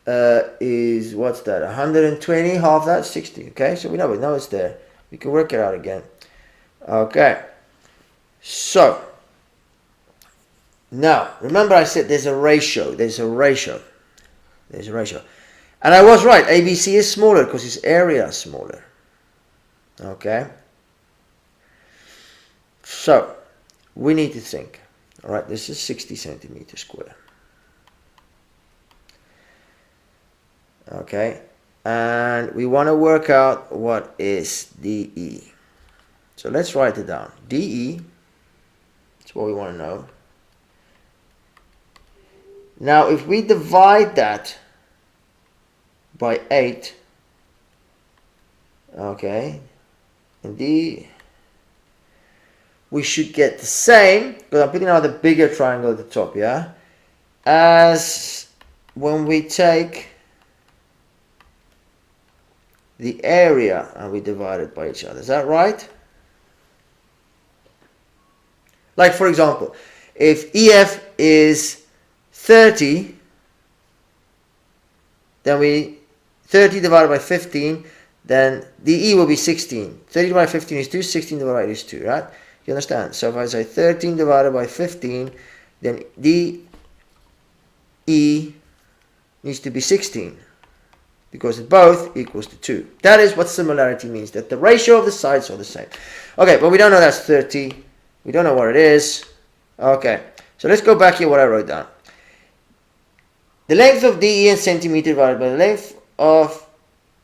is, what's that? 120, half that, 60. Okay, so we know it's there. We can work it out again. Okay. So, now, remember I said there's a ratio. There's a ratio. And I was right. ABC is smaller because its area is smaller. Okay. So, we need to think. All right, this is 60 centimeters square. Okay. And we want to work out what is DE. So let's write it down. DE, that's what we want to know. Now, if we divide that by 8, okay, and we should get the same, because I'm putting out the bigger triangle at the top, yeah, as when we take the area and we divide it by each other. Is that right? Like, for example, if EF is 30, then 30 divided by 15, then DE will be 16. 30 divided by 15 is 2, 16 divided by 8 is 2, right? You understand? So if I say 13 divided by 15, then DE needs to be 16, because it both equals to 2. That is what similarity means, that the ratio of the sides are the same. Okay, but we don't know that's 30. We don't know what it is. Okay, so let's go back here what I wrote down. The length of DE in centimeter divided by the length of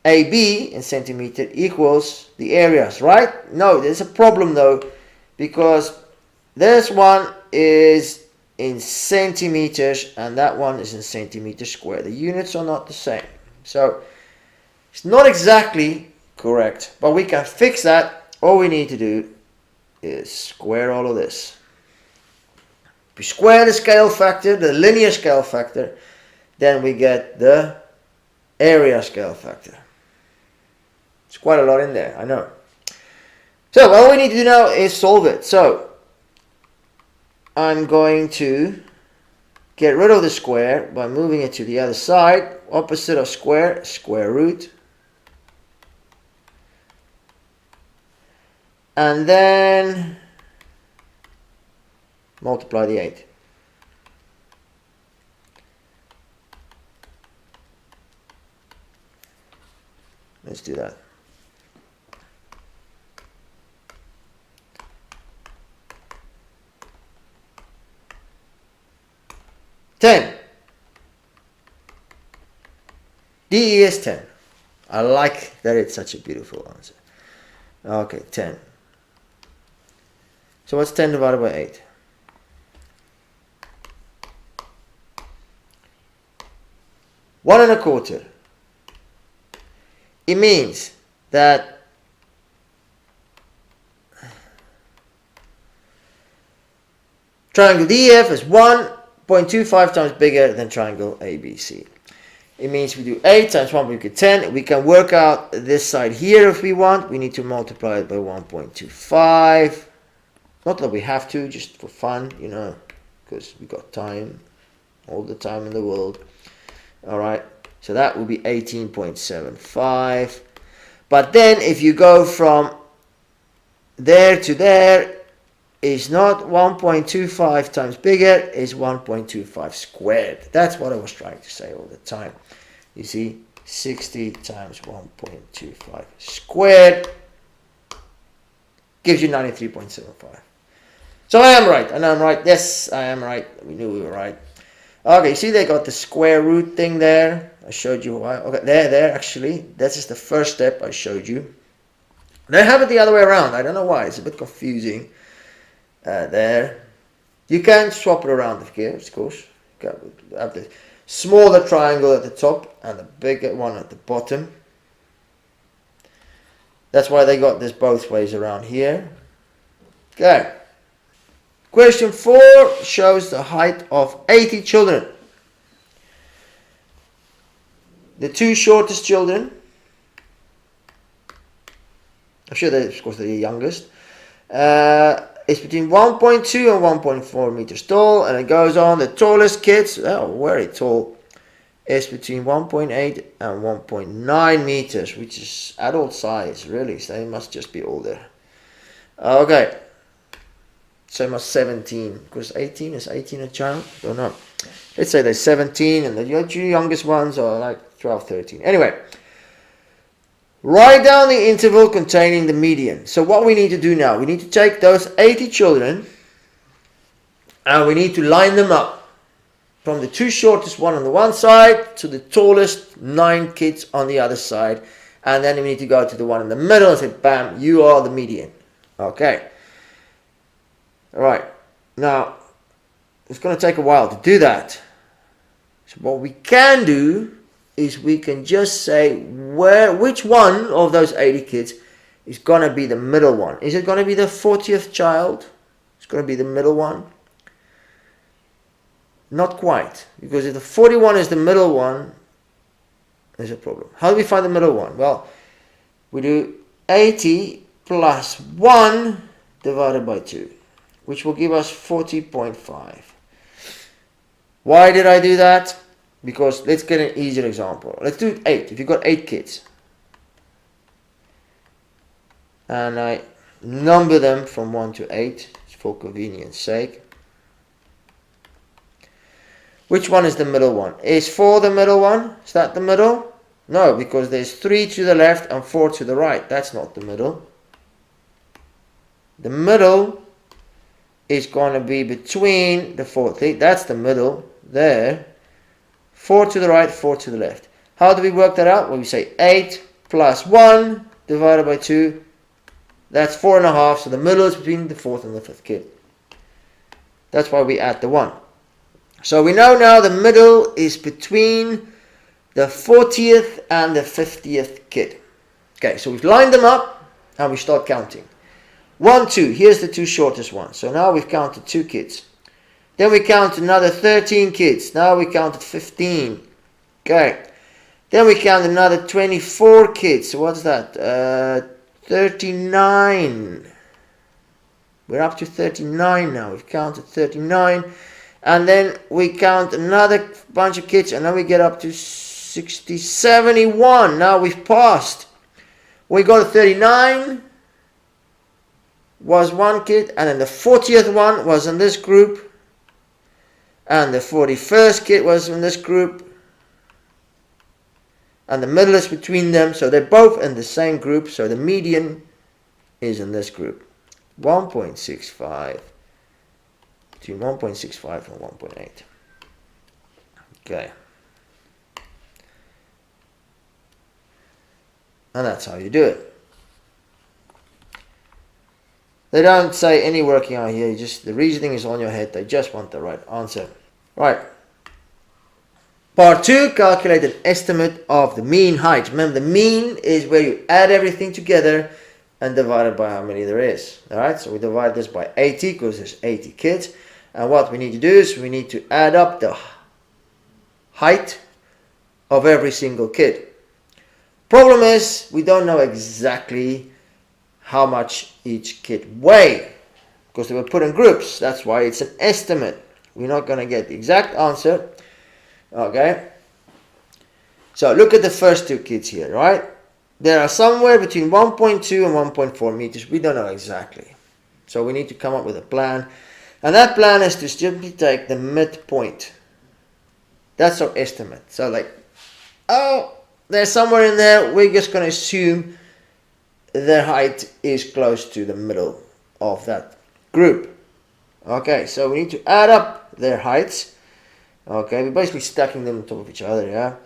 AB in centimeter equals the areas, right? No, there's a problem though, because this one is in centimeters and that one is in centimeters squared. The units are not the same. So it's not exactly correct, but we can fix that. All we need to do is square all of this. If we square the scale factor, the linear scale factor, then we get the area scale factor. It's quite a lot in there, I know. So all we need to do now is solve it. So I'm going to get rid of the square by moving it to the other side. Opposite of square, square root. And then multiply the 8. Let's do that. DE is 10. I like that it's such a beautiful answer. Okay, 10. So what's 10 divided by 8? One and a quarter. It means that triangle DEF is 1.25 times bigger than triangle ABC. It means we do 8 times 1, we get 10. We can work out this side here if we want. We need to multiply it by 1.25. Not that we have to, just for fun, you know, because we got time, all the time in the world. Alright, so that will be 18.75. But then if you go from there to there, it's not 1.25 times bigger, it's 1.25 squared. That's what I was trying to say all the time. You see, 60 times 1.25 squared gives you 93.75. So I am right, and I'm right. Yes, I am right. We knew we were right. Okay, see they got the square root thing there. I showed you why. Okay, there actually. This is the first step I showed you. They have it the other way around. I don't know why. It's a bit confusing. There. You can swap it around, of course. You have the smaller triangle at the top and the bigger one at the bottom. That's why they got this both ways around here. Okay. Question 4 shows the height of 80 children. the two shortest children, I'm sure that, of course, they're the youngest, is between 1.2 and 1.4 meters tall, and it goes on. The tallest kids, oh, very tall, is between 1.8 and 1.9 meters, which is adult size, really, so they must just be older. Okay, so must 17, because 18 is 18 a child, don't know. Let's say they're 17, and the youngest ones are like 12, 13. Anyway, write down the interval containing the median. So what we need to do now, we need to take those 80 children, and we need to line them up from the two shortest one on the one side to the tallest 9 kids on the other side. And then we need to go to the one in the middle and say, bam, you are the median. Okay. All right. Now, it's going to take a while to do that. So what we can do is we can just say which one of those 80 kids is going to be the middle one. Is it going to be the 40th child? It's going to be the middle one. Not quite, because if the 41 is the middle one, there's a problem. How do we find the middle one? Well, we do 80 plus 1 divided by 2, which will give us 40.5. Why did I do that? Because let's get an easier example. Let's do 8. If you've got 8 kids, and I number them from 1 to 8, for convenience sake. Which one is the middle one? Is 4 the middle one? Is that the middle? No, because there's 3 to the left and 4 to the right. That's not the middle. The middle is going to be between the 4. That's the middle there. 4 to the right, 4 to the left. How do we work that out? Well, we say 8 plus 1 divided by 2. That's 4.5. So the middle is between the 4th and the 5th kid. That's why we add the 1. So we know now the middle is between the 40th and the 50th kid. Okay, so we've lined them up and we start counting. 1, 2, here's the two shortest ones. So now we've counted 2 kids. Then we count another 13 kids. Now we counted 15. Okay. Then we count another 24 kids. So what's that? 39. We're up to 39 now. We've counted 39. And then we count another bunch of kids, and then we get up to 60, 71. Now we've passed. We go to 39, was 1 kid, and then the 40th one was in this group, and the 41st kid was in this group, and the middle is between them, so they're both in the same group, so the median is in this group. 1.65. Between 1.65 and 1.8. Okay. And that's how you do it. They don't say any working out here, the reasoning is on your head, they just want the right answer. Right. Part 2, calculate an estimate of the mean height. Remember, the mean is where you add everything together and divide it by how many there is. Alright, so we divide this by 80 because there's 80 kids. And what we need to do is we need to add up the height of every single kid. Problem is, we don't know exactly how much each kid weigh, because they were put in groups. That's why it's an estimate. We're not going to get the exact answer. Okay. So look at the first 2 kids here, right? They are somewhere between 1.2 and 1.4 meters. We don't know exactly. So we need to come up with a plan. And that plan is to simply take the midpoint. That's our estimate. So like, oh, they're somewhere in there. We're just going to assume their height is close to the middle of that group. Okay, so we need to add up their heights. Okay, we're basically stacking them on top of each other, yeah.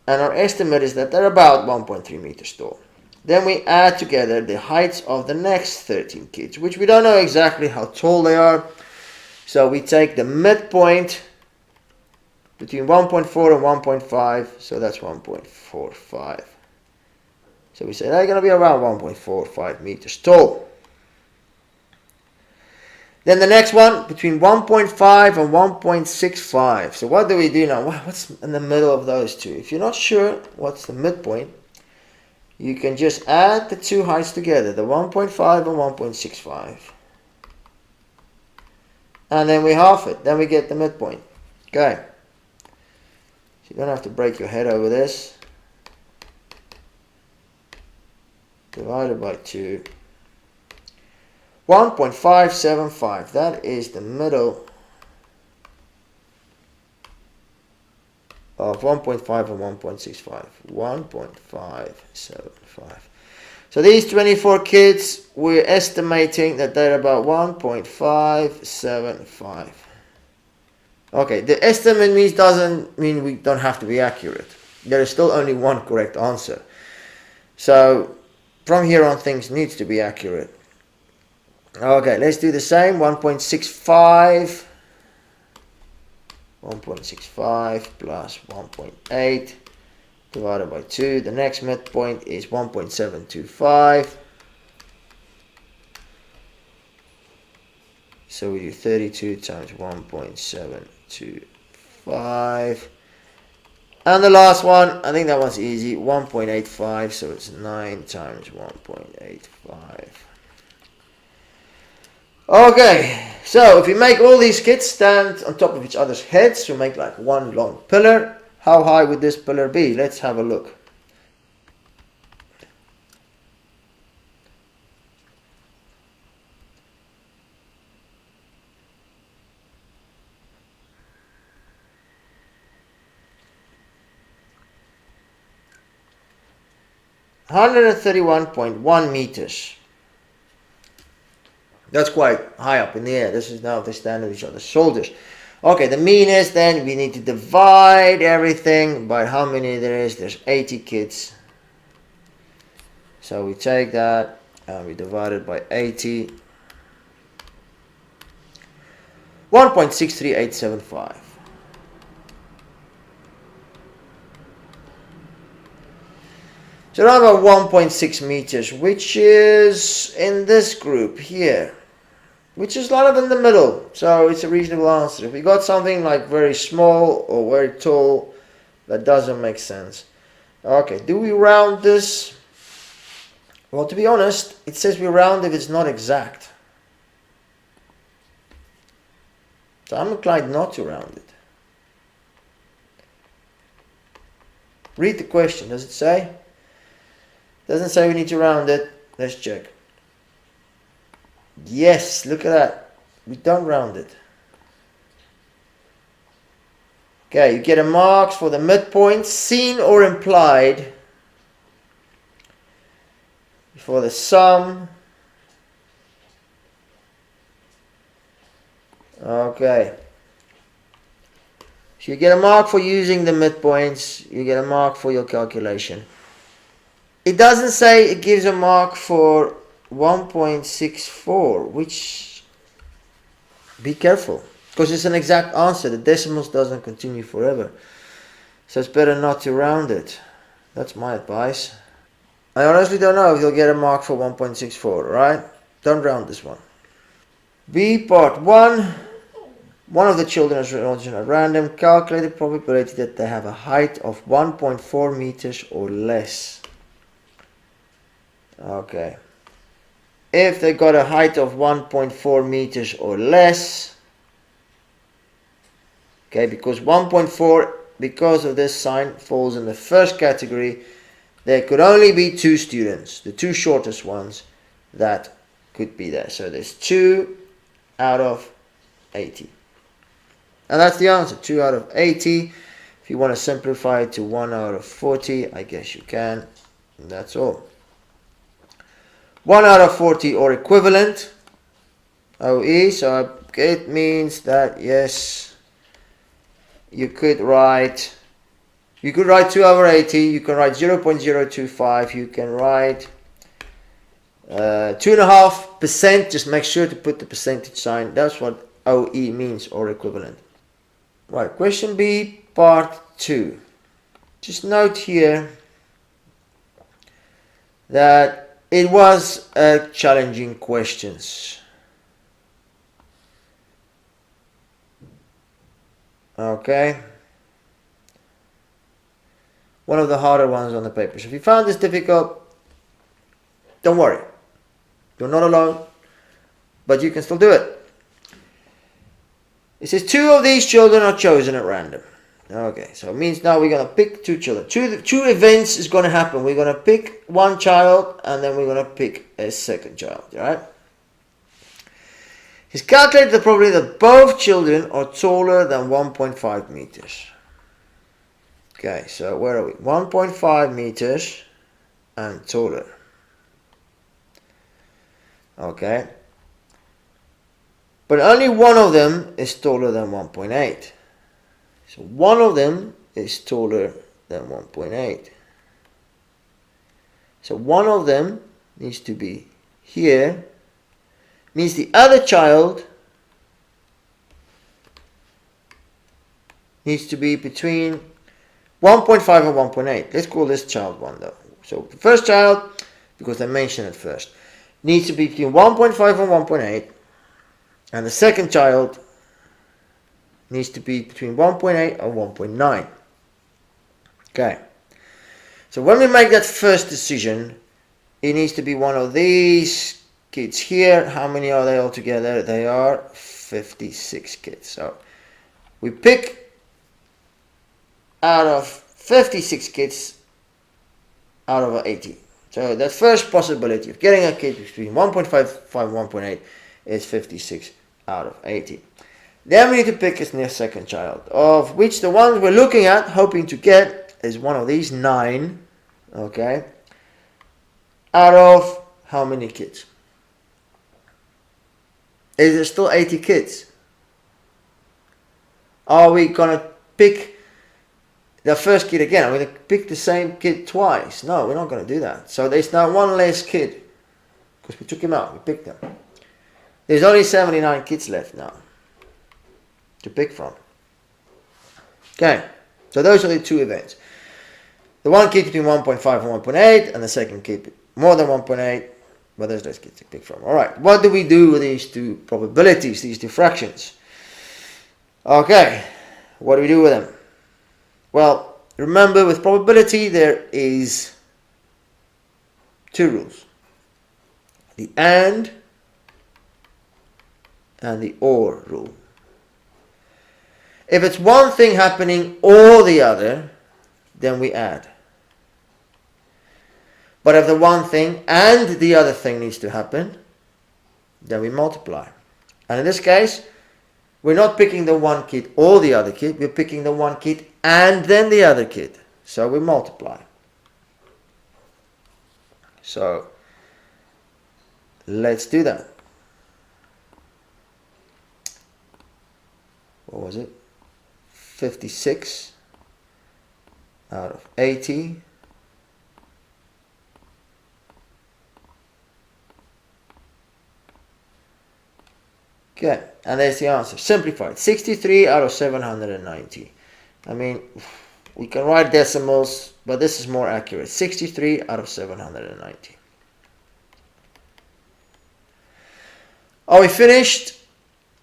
And our estimate is that they're about 1.3 meters tall. Then we add together the heights of the next 13 kids, which we don't know exactly how tall they are. So we take the midpoint between 1.4 and 1.5, so that's 1.45. So we say they're going to be around 1.45 meters tall. Then the next one, between 1.5 and 1.65. So what do we do now? What's in the middle of those two? If you're not sure what's the midpoint, you can just add the two heights together, the 1.5 and 1.65. And then we half it, then we get the midpoint. Okay. So you don't have to break your head over this. Divided by 2. 1.575, that is the middle of 1.5 and 1.65. 1.575. So these 24 kids, we're estimating that they're about 1.575. Okay, the estimate doesn't mean we don't have to be accurate. There is still only one correct answer. So from here on, things need to be accurate. Okay, let's do the same. 1.65 plus 1.8 divided by 2. The next midpoint is 1.725. So we do 32 times 1.725. And the last one, I think that one's easy, 1.85. So it's 9 times 1.85. Okay, so if you make all these kids stand on top of each other's heads to make like one long pillar, how high would this pillar be? Let's have a look. (131.1 meters). That's quite high up in the air. This is now if they stand on each other's shoulders. Okay, the mean is then we need to divide everything by how many there is. There's 80 kids. So we take that and we divide it by 80. 1.63875. So around about 1.6 meters, which is in this group here, which is kind of in the middle. So it's a reasonable answer. If we got something like very small or very tall, that doesn't make sense. Okay, do we round this? Well, to be honest, it says we round if it's not exact. So I'm inclined not to round it. Read the question, does it say? Doesn't say we need to round it. Let's check. Yes, look at that. We don't round it. Okay, you get a marks for the midpoint, seen or implied, for the sum. Okay. So you get a mark for using the midpoints. You get a mark for your calculation. It doesn't say it gives a mark for 1.64, which, be careful, because it's an exact answer. The decimals doesn't continue forever. So it's better not to round it. That's my advice. I honestly don't know if you'll get a mark for 1.64, right? Don't round this one. B part 1. One of the children is chosen at random. Calculate the probability that they have a height of 1.4 meters or less. Okay. If they got a height of 1.4 meters or less, okay, because 1.4, because of this sign, falls in the first category, there could only be 2 students, the 2 shortest ones that could be there. So there's 2 out of 80. And that's the answer, 2 out of 80. If you want to simplify it to 1 out of 40, I guess you can. And that's all. 1 out of 40 or equivalent, OE, so it means that, yes, you could write 2 over 80, you can write 0.025, you can write 2.5%, just make sure to put the percentage sign. That's what OE means, or equivalent. Right, question B, part 2. Just note here that it was a challenging questions. Okay. One of the harder ones on the paper. So if you found this difficult, don't worry. You're not alone, but you can still do it. It says 2 of these children are chosen at random. Okay, so it means now we're going to pick 2 children. Two events is going to happen. We're going to pick one child and then we're going to pick a second child, right? He's calculated the probability that both children are taller than 1.5 meters. Okay, so where are we? 1.5 meters and taller. Okay. But only one of them is taller than 1.8. So one of them is taller than 1.8. So one of them needs to be here. Means the other child needs to be between 1.5 and 1.8. Let's call this child 1 though. So the first child, because I mentioned it first, needs to be between 1.5 and 1.8. And the second child needs to be between 1.8 and 1.9. Okay. So when we make that first decision, it needs to be one of these kids here. How many are they all together? They are 56 kids. So we pick out of 56 kids out of 80. So that first possibility of getting a kid between 1.5 and 1.8 is 56 out of 80. Then we need to pick a second child, of which the ones we're looking at, hoping to get, is one of these 9, okay, out of how many kids? Is there still 80 kids? Are we going to pick the first kid again? Are we going to pick the same kid twice? No, we're not going to do that. So there's now one less kid, because we took him out, we picked him. There's only 79 kids left now to pick from. Okay, so those are the 2 events. The one kid between 1.5 and 1.8, and the second kid more than 1.8, but there's less kids to pick from. Alright, what do we do with these 2 probabilities, these 2 fractions? Okay, what do we do with them? Well, remember with probability there is 2 rules. The and the or rule. If it's one thing happening or the other, then we add. But if the one thing and the other thing needs to happen, then we multiply. And in this case, we're not picking the one kid or the other kid, we're picking the one kid and then the other kid. So we multiply. So let's do that. What was it? 56 out of 80. Okay, and there's the answer. Simplified. 63 out of 790. I mean, we can write decimals, but this is more accurate. 63 out of 790. Are we finished?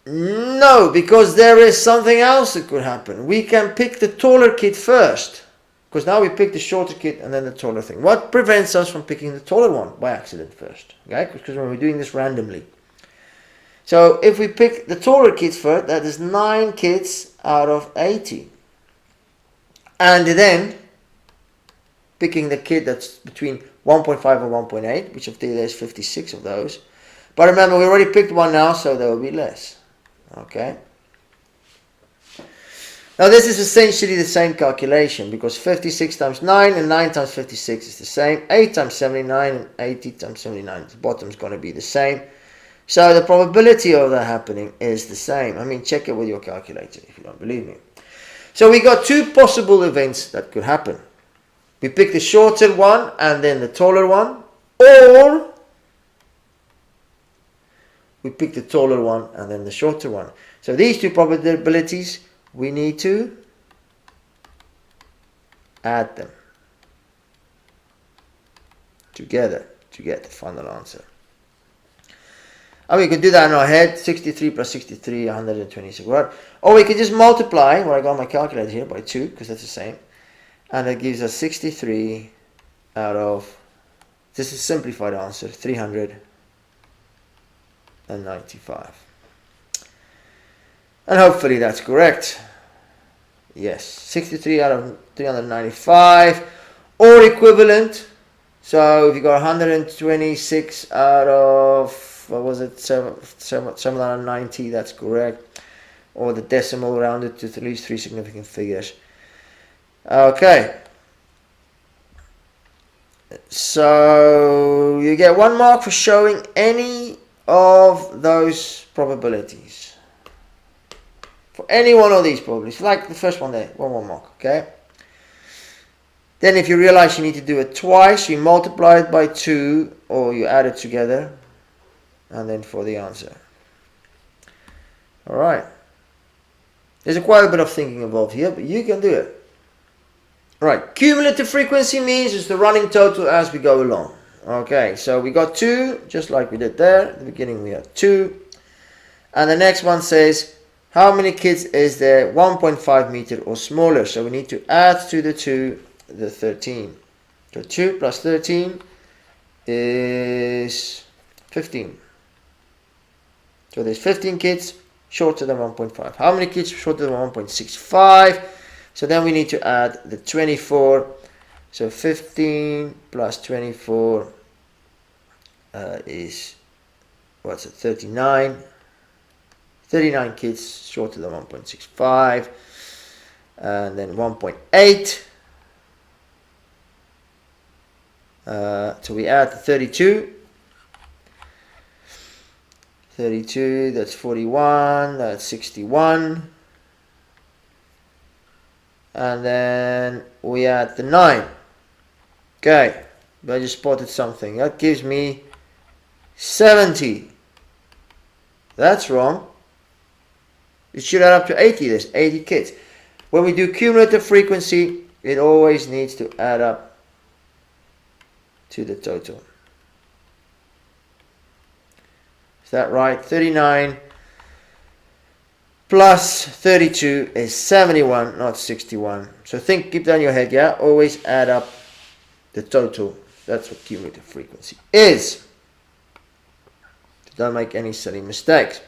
No, because there is something else that could happen. We can pick the taller kid first, because now we pick the shorter kid and then the taller thing. What prevents us from picking the taller one by accident first? Okay, because when we're doing this randomly. So if we pick the taller kids first, that is 9 kids out of 80. And then picking the kid that's between 1.5 and 1.8, which of there's 56 of those. But remember, we already picked one now, so there will be less. Okay. Now this is essentially the same calculation, because 56 times 9 and 9 times 56 is the same. 8 times 79 and 80 times 79. The bottom is going to be the same. So the probability of that happening is the same. I mean, check it with your calculator if you don't believe me. So we got 2 possible events that could happen. We pick the shorter one and then the taller one, or we pick the taller one and then the shorter one. So these 2 probabilities, we need to add them together to get the final answer. we could do that in our head. 63 plus 63, 126. Right? Or we could just multiply, what I got on my calculator here, by 2, because that's the same. And it gives us 63 out of, this is a simplified answer, 395. And hopefully that's correct. Yes, 63 out of 395, or equivalent. So if you got 126 out of, what was it, 790, that's correct. Or the decimal rounded to at least 3 significant figures. Okay. So you get 1 mark for showing any of those probabilities. For any one of these probabilities, like the first one there, 1 mark, okay? Then if you realize you need to do it twice, you multiply it by 2, or you add it together, and then for the answer. Alright. There's quite a bit of thinking involved here, but you can do it. Right, cumulative frequency means it's the running total as we go along. Okay, so we got 2, just like we did there. At the beginning we had 2. And the next one says, how many kids is there 1.5 meter or smaller? So we need to add to the 2 the 13. So 2 plus 13 is 15. So there's 15 kids shorter than 1.5. How many kids shorter than 1.65? So then we need to add the 24. So 15 plus 24 is, what's it, 39. 39 kids shorter than 1.65. And then 1.8. So we add 32. 32, that's 41, that's 61. And then we add the 9. Okay, but I just spotted something. That gives me 70. That's wrong. It should add up to 80. There's 80 kids. When we do cumulative frequency, it always needs to add up to the total. Is that right? 39 plus 32 is 71, not 61. So keep that in your head, yeah? Always add up the total. That's what cumulative frequency is. Don't make any silly mistakes.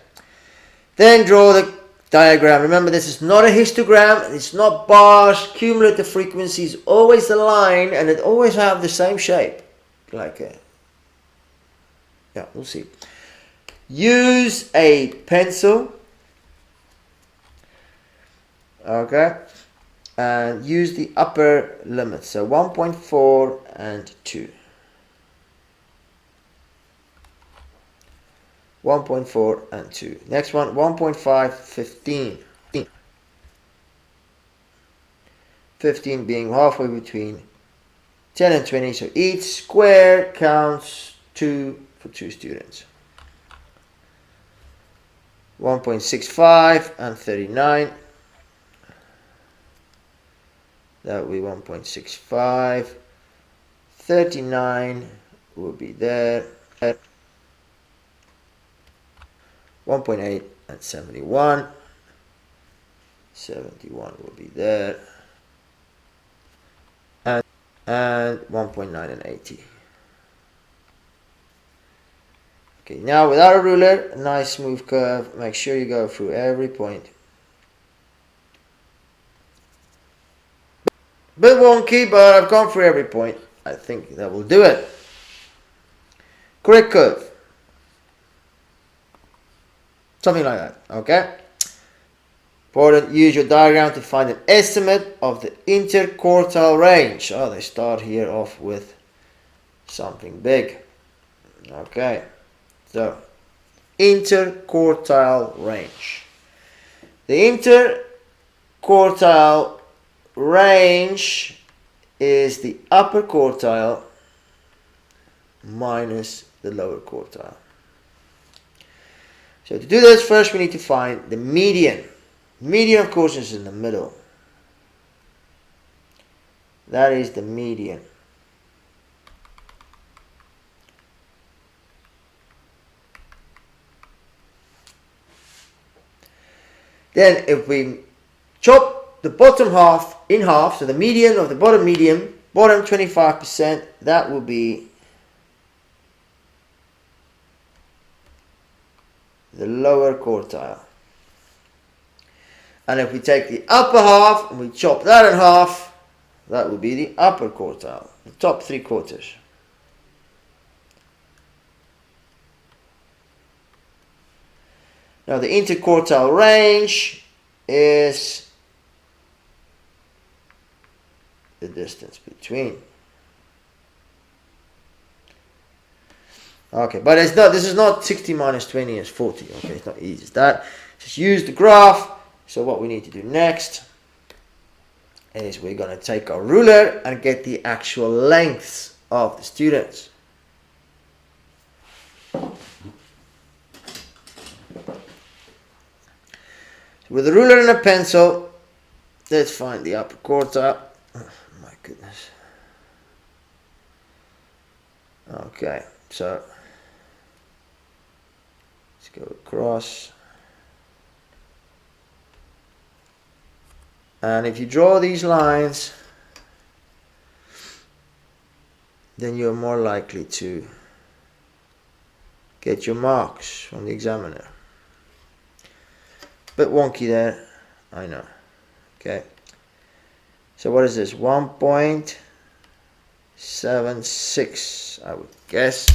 Then draw the diagram. Remember, this is not a histogram. It's not bars. Cumulative frequency is always a line, and it always have the same shape. Like a, yeah, we'll see. Use a pencil. Okay. And use the upper limit. So 1.4 and 2. 1.4 and 2. Next one, 1.5, 15. 15 being halfway between 10 and 20. So each square counts 2 for 2 students. 1.65 and 39. That will be 1.65. 39 will be there. 1.8 and 71. 71 will be there. And 1.9 and 80. Okay, now without a ruler, a nice smooth curve. Make sure you go through every point. Bit wonky, but I've gone through every point. I think that will do it. Correct curve. Something like that, okay? Important, use your diagram to find an estimate of the interquartile range. Oh, they start here off with something big. Okay, so interquartile range. The interquartile range is the upper quartile minus the lower quartile. So to do this, first we need to find the median. Median, of course, is in the middle. That is the median. Then if we chop the bottom half in half, so the median of the bottom median, bottom 25%, that will be the lower quartile. And if we take the upper half and we chop that in half, that will be the upper quartile, the top 3/4. Now the interquartile range is the distance between. Okay, but it's not. This is not 60 minus 20 is 40. Okay, it's not easy as that. Just use the graph. So what we need to do next is we're going to take our ruler and get the actual lengths of the students. With a ruler and a pencil, let's find the upper quartile. Oh, my goodness. Okay, so let's go across. And if you draw these lines, then you're more likely to get your marks from the examiner. Bit wonky there, I know. Okay. So what is this? 1.76, I would guess.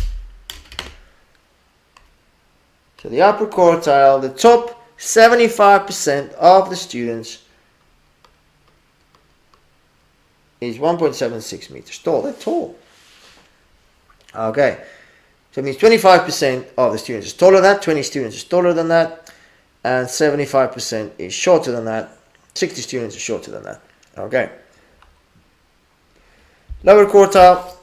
So the upper quartile, the top 75% of the students is 1.76 meters tall. They're tall. Okay. So it means 25% of the students is taller than that, 20 students is taller than that, and 75% is shorter than that. 60 students is shorter than that. Okay. Lower quartile.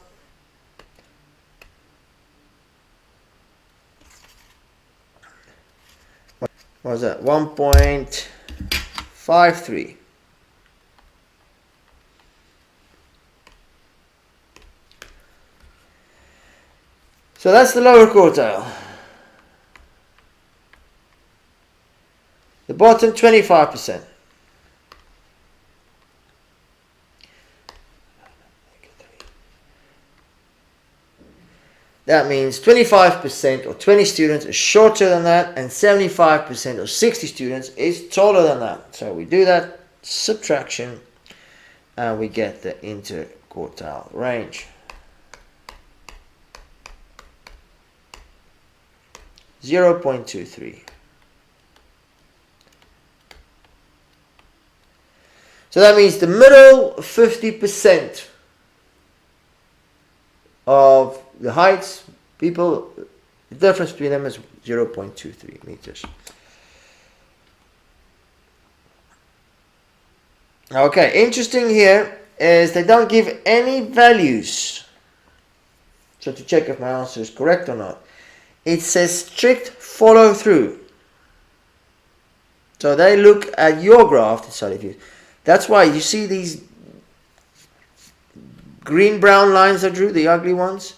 What was that? 1.53. So that's the lower quartile. The bottom 25%. That means 25% or 20 students is shorter than that, and 75% or 60 students is taller than that. So we do that subtraction and we get the interquartile range. 0.23. So that means the middle 50% of the heights, people, the difference between them is 0.23 meters. Okay, interesting here is they don't give any values. So to check if my answer is correct or not, it says strict follow through. So they look at your graph to decide if you. That's why you see these green-brown lines I drew, the ugly ones.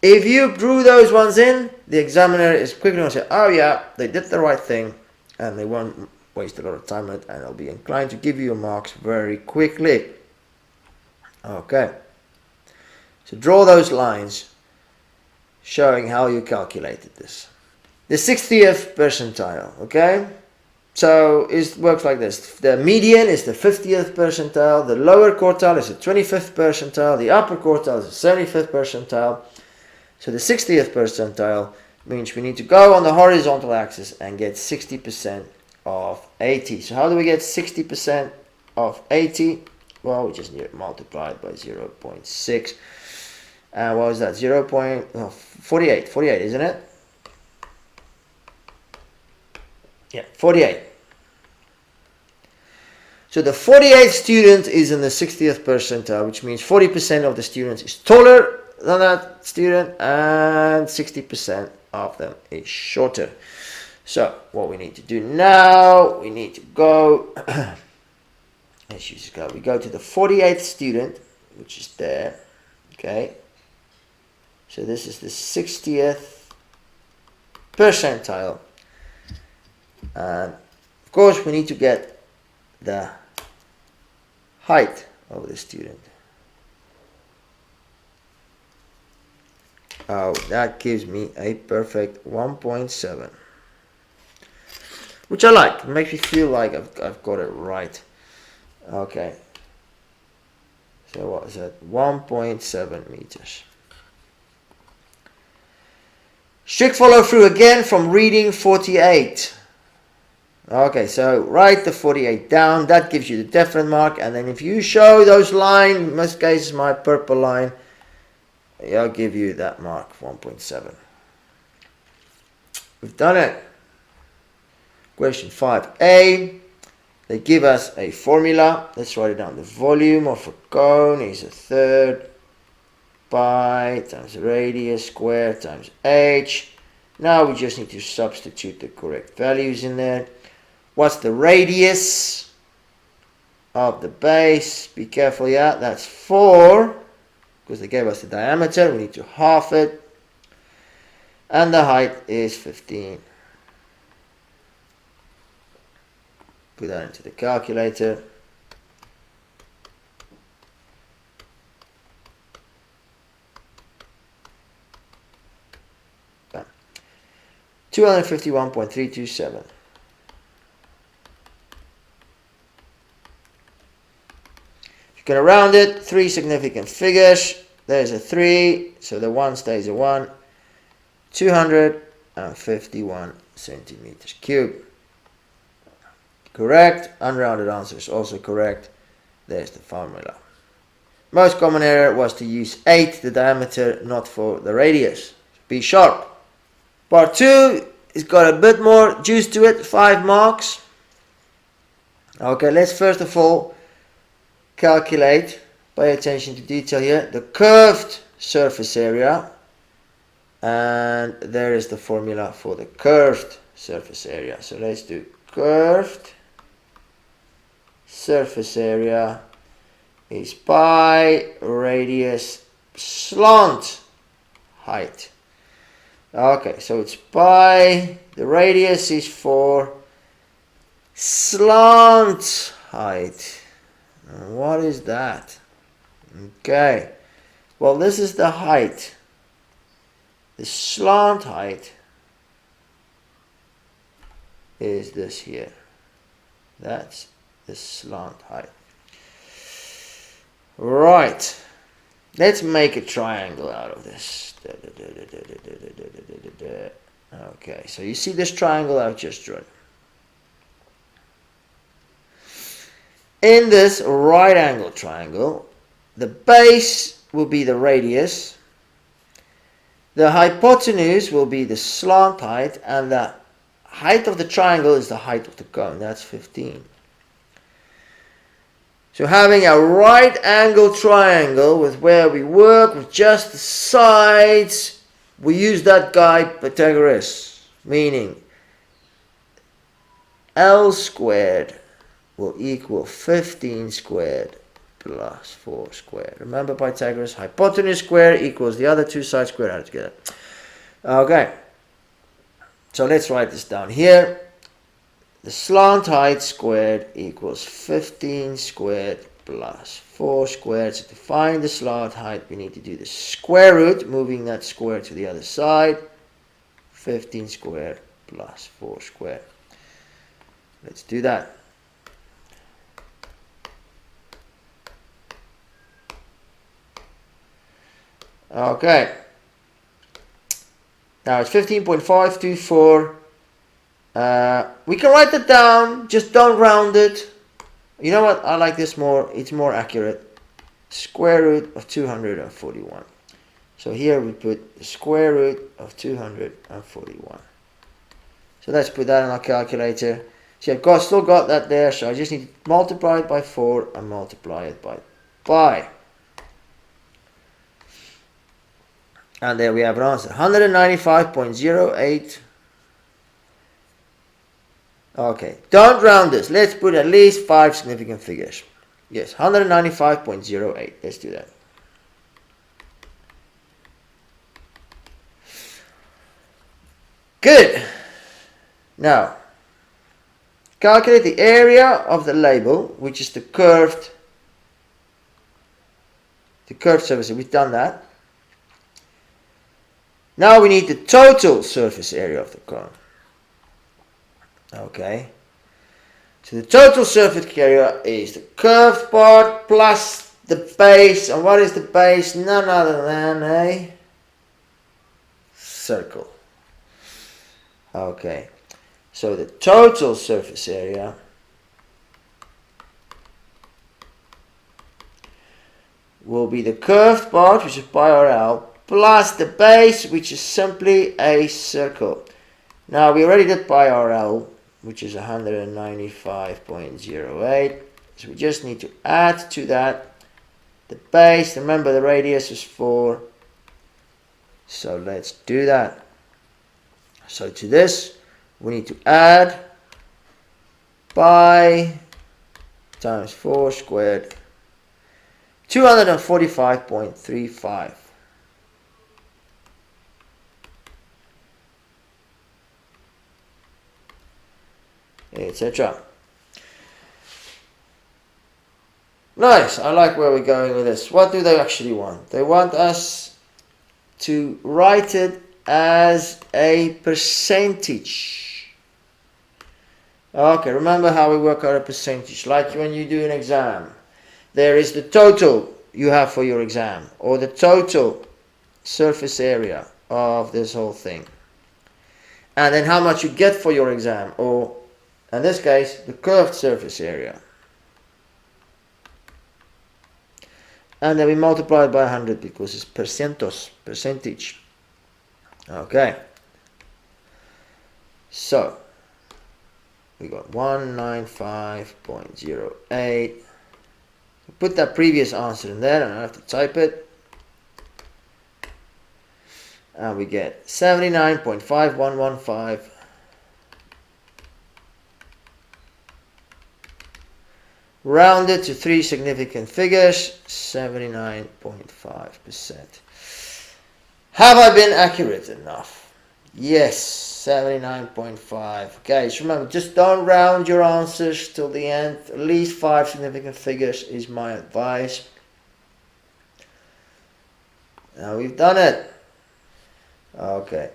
If you drew those ones in, the examiner is quickly going to say, oh yeah, they did the right thing, and they won't waste a lot of time on it, and they'll be inclined to give you your marks very quickly. Okay. So draw those lines showing how you calculated this. The 60th percentile, okay? So it works like this. The median is the 50th percentile, the lower quartile is the 25th percentile, the upper quartile is the 75th percentile. So the 60th percentile means we need to go on the horizontal axis and get 60% of 80. So how do we get 60% of 80? Well, we just need to multiply it by 0.6. And what was that? 48, isn't it? Yeah, 48. So the 48th student is in the 60th percentile, which means 40% of the students is taller than that student and 60% of them is shorter. So what we need to do now, we need to go, let's just go, we go to the 48th student, which is there, okay. So this is the 60th percentile. And of course, we need to get the height of the student. Oh, that gives me a perfect 1.7. Which I like. It makes me feel like I've got it right. Okay. So what is that? 1.7 meters. Strict follow through again from reading 48. Okay, so write the 48 down. That gives you the definite mark. And then if you show those lines, in most cases my purple line, I'll give you that mark, 1.7. We've done it. Question 5a. They give us a formula. Let's write it down. The volume of a cone is a third pi times the radius squared times h. Now we just need to substitute the correct values in there. What's the radius of the base? Be careful, yeah, that's 4, because they gave us the diameter. We need to half it. And the height is 15. Put that into the calculator. Bam. 251.327. You're going to round it. 3 significant figures. There's a 3, so the 1 stays a 1. 251 centimeters cubed. Correct. Unrounded answer is also correct. There's the formula. Most common error was to use 8, the diameter, not for the radius. Be sharp. Part 2 has got a bit more juice to it, 5 marks. Okay, let's first of all calculate, pay attention to detail here, the curved surface area. And there is the formula for the curved surface area. So let's do curved surface area is pi radius slant height. Okay, so it's pi, the radius is 4, slant height. And what is that? Okay, well, this is the height. The slant height is this here. That's the slant height. Right. Let's make a triangle out of this. Okay, so you see this triangle I've just drawn. In this right angle triangle, the base will be the radius, the hypotenuse will be the slant height, and the height of the triangle is the height of the cone. That's 15. So having a right angle triangle with where we work with just the sides, we use that guy Pythagoras, meaning L squared will equal 15 squared plus 4 squared. Remember Pythagoras, hypotenuse squared equals the other two sides squared added together. Okay, so let's write this down here. The slant height squared equals 15 squared plus 4 squared. So to find the slant height, we need to do the square root, moving that square to the other side. 15 squared plus 4 squared. Let's do that. Okay. Now it's 15.524. We can write it down, just don't round it. You know what, I like this more, it's more accurate. Square root of 241. So here we put the square root of 241. So let's put that in our calculator. See, I've still got that there, so I just need to multiply it by 4 and multiply it by pi. And there we have an answer, 195.08. Okay, don't round this. Let's put at least 5 significant figures. Yes, 195.08. Let's do that. Good. Now, calculate the area of the label, which is the curved surface. We've done that. Now we need the total surface area of the cone. Okay. So the total surface area is the curved part plus the base. And what is the base? None other than a circle. Okay. So the total surface area will be the curved part, which is pi r L, plus the base, which is simply a circle. Now we already did pi r L, which is 195.08. So we just need to add to that the base. Remember the radius is 4. So let's do that. So to this, we need to add pi times 4 squared, 245.35. Etc. Nice, I like where we're going with this. What do they actually want? They want us to write it as a percentage. Okay, remember how we work out a percentage, like when you do an exam. There is the total you have for your exam, or the total surface area of this whole thing. And then how much you get for your exam, or in this case, the curved surface area. And then we multiply it by 100 because it's percentage. Okay. So, we got 195.08. Put that previous answer in there and I have to type it. And we get 79.5115. Rounded to 3 significant figures, 79.5%. Have I been accurate enough? Yes, 79.5. Okay, so remember, just don't round your answers till the end. At least 5 significant figures is my advice. Now we've done it. Okay.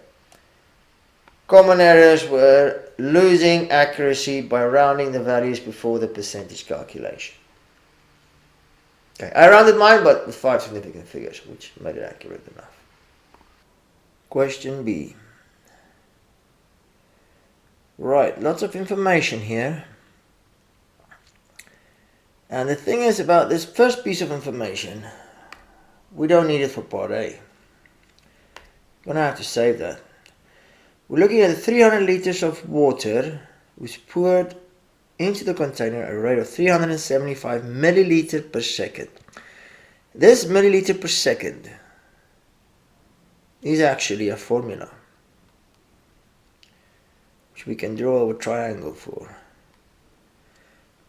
Common errors were losing accuracy by rounding the values before the percentage calculation. Okay, I rounded mine, but with 5 significant figures, which made it accurate enough. Question B. Right, lots of information here. And the thing is about this first piece of information, we don't need it for part A. I'm going to have to save that. We're looking at 300 liters of water was poured into the container at a rate of 375 milliliter per second. This milliliter per second is actually a formula which we can draw a triangle for.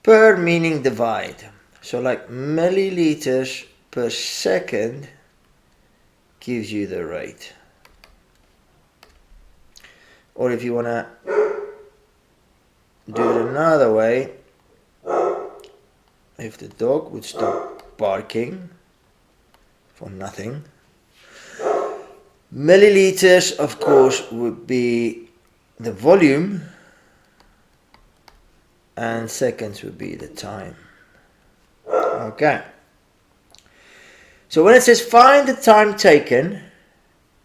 Per meaning divide. So like milliliters per second gives you the rate. Or if you want to do it another way, if the dog would stop barking for nothing, milliliters of course would be the volume and seconds would be the time. Okay. So when it says find the time taken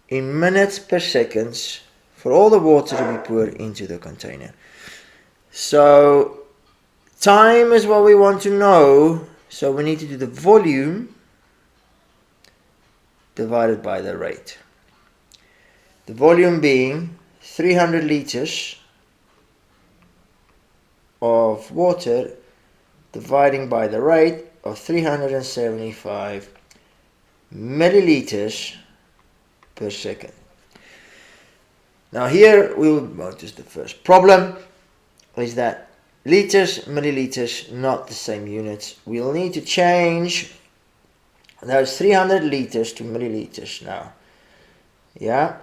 in minutes per seconds for all the water to be poured into the container. So time is what we want to know, so we need to do the volume divided by the rate. The volume being 300 liters of water dividing by the rate of 375 milliliters per second. Now here we will notice the first problem is that liters, milliliters, not the same units. We'll need to change those 300 liters to milliliters now. Yeah,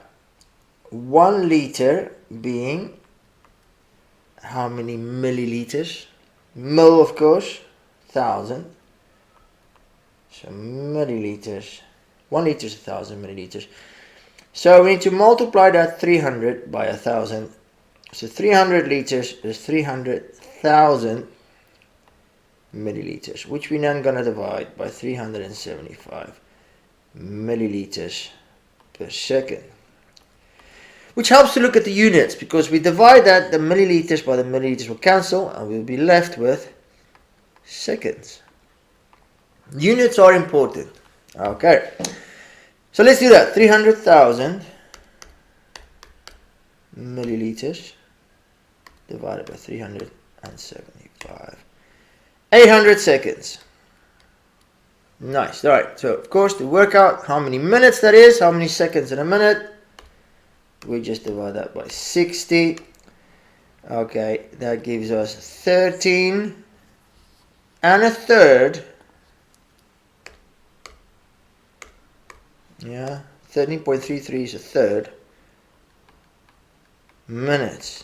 1 liter being how many milliliters. Mole, of course, 1000. So milliliters. 1 liter is 1000 milliliters. So we need to multiply that 300 by 1000. So 300 liters is 300,000 milliliters, which we're then going to divide by 375 milliliters per second. Which helps to look at the units, because we divide that, the milliliters by the milliliters will cancel, and we'll be left with seconds. Units are important. Okay. So let's do that. 300,000 milliliters divided by 375. 800 seconds. Nice. Alright, so of course to work out how many minutes that is, how many seconds in a minute, we just divide that by 60. Okay, that gives us 13 and a third. Yeah, 13.33 is a third minutes.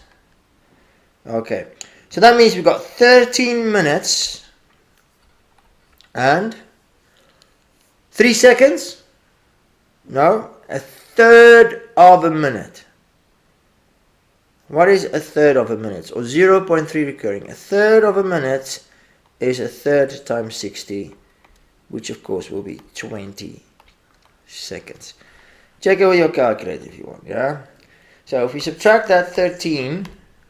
Okay, so that means we've got 13 minutes and 3 seconds? No, a third of a minute. What is a third of a minute? Or 0.3 recurring. A third of a minute is a third times 60, which of course will be 20 seconds. Check it with your calculator if you want, yeah? So if we subtract that 13,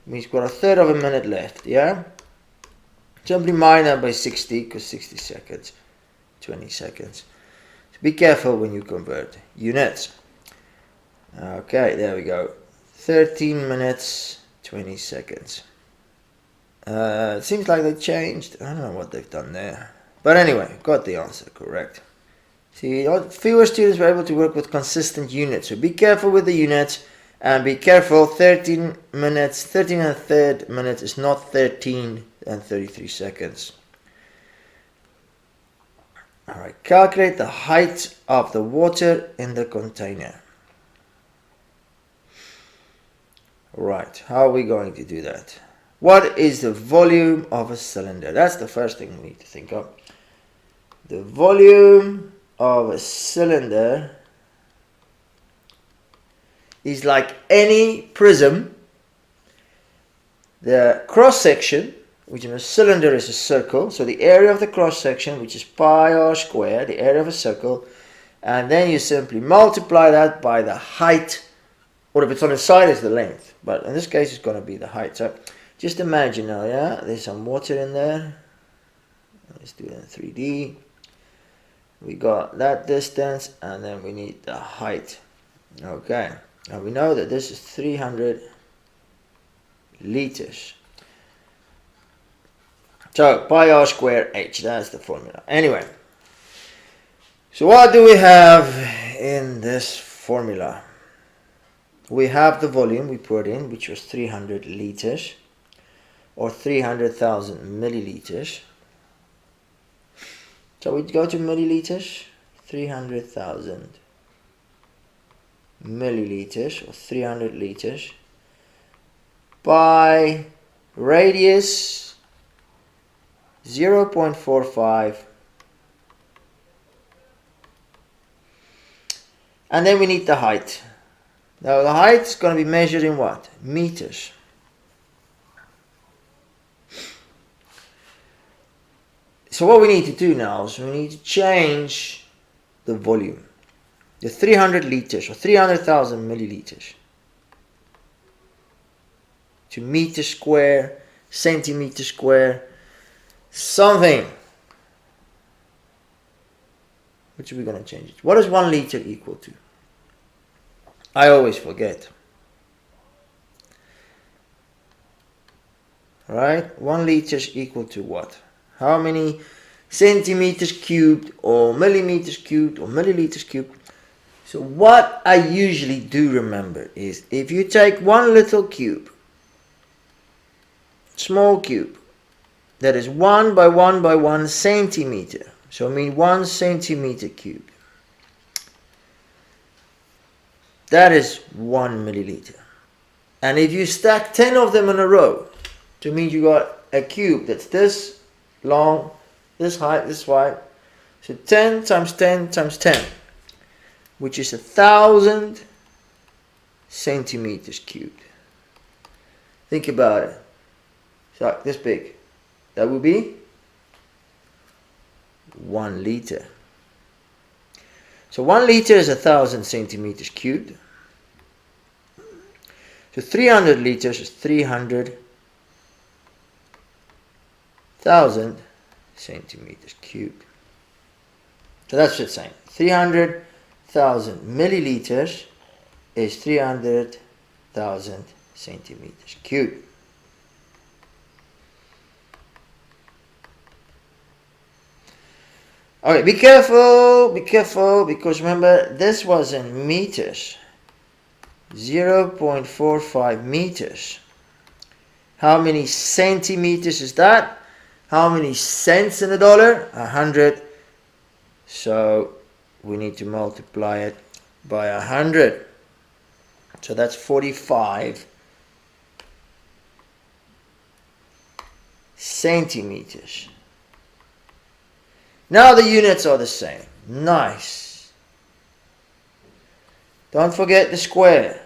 means we've got a third of a minute left, yeah? Simply minus that by 60, because 60 seconds, 20 seconds. So be careful when you convert units. Okay, there we go. 13 minutes, 20 seconds. It seems like they changed. I don't know what they've done there. But anyway, got the answer correct. See, fewer students were able to work with consistent units. So be careful with the units. And be careful, 13 minutes, 13 and a third minutes is not 13 and 33 seconds. Alright, calculate the height of the water in the container. Right, how are we going to do that? What is the volume of a cylinder? That's the first thing we need to think of. The volume of a cylinder is like any prism. The cross section, which in a cylinder is a circle, so the area of the cross section, which is pi r squared, the area of a circle, and then you simply multiply that by the height, or if it's on the side, it's the length, but in this case it's going to be the height. So just imagine now, yeah, there's some water in there. Let's do it in 3D. We got that distance, and then we need the height. Okay. Now we know that this is 300 liters. So pi r squared h, that's the formula. Anyway, so what do we have in this formula? We have the volume we put in, which was 300 liters, or 300,000 milliliters. So we go to milliliters, 300,000 milliliters, or 300 liters, by radius 0.45, and then we need the height. Now the height is going to be measured in what? Meters. So what we need to do now is we need to change the volume. The 300 liters or 300,000 milliliters to meter square, centimeter square, something. Which are we going to change it? What is 1 liter equal to? I always forget. Right? 1 liter is equal to what? How many centimeters cubed or millimeters cubed or milliliters cubed? So what I usually do remember is if you take one little cube, small cube, that is 1 by 1 by 1 centimeter, so I mean 1 centimeter cubed, that is 1 milliliter. And if you stack 10 of them in a row, So it means you got a cube that's this long, this height, this wide. So 10 times 10 times 10, which is 1,000 centimeters cubed. Think about it. It's like this big. That would be 1 liter. So 1 liter is 1,000 centimeters cubed. So 300 liters is 300,000 centimeters cubed. So that's just saying 300,000 milliliters is 300,000 centimeters cubed. Okay, be careful, because remember this was in meters. 0.45 meters. How many centimeters is that? How many cents in a dollar? 100. So we need to multiply it by 100. So that's 45 centimeters. Now the units are the same. Nice. Don't forget the square.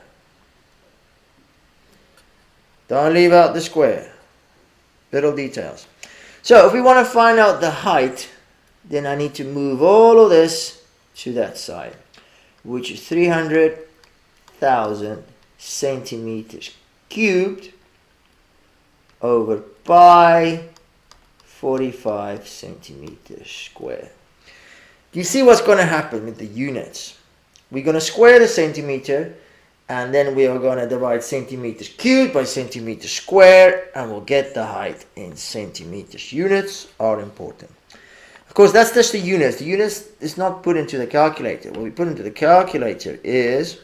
Don't leave out the square. Little details. So if we want to find out the height, then I need to move all of this to that side, which is 300,000 centimeters cubed over pi 45 centimeters square. Do you see what's going to happen with the units? We're going to square the centimeter, and then we are going to divide centimeters cubed by centimeters square, and we'll get the height in centimeters. Units are important. Of course, that's just the units. The units is not put into the calculator. What we put into the calculator is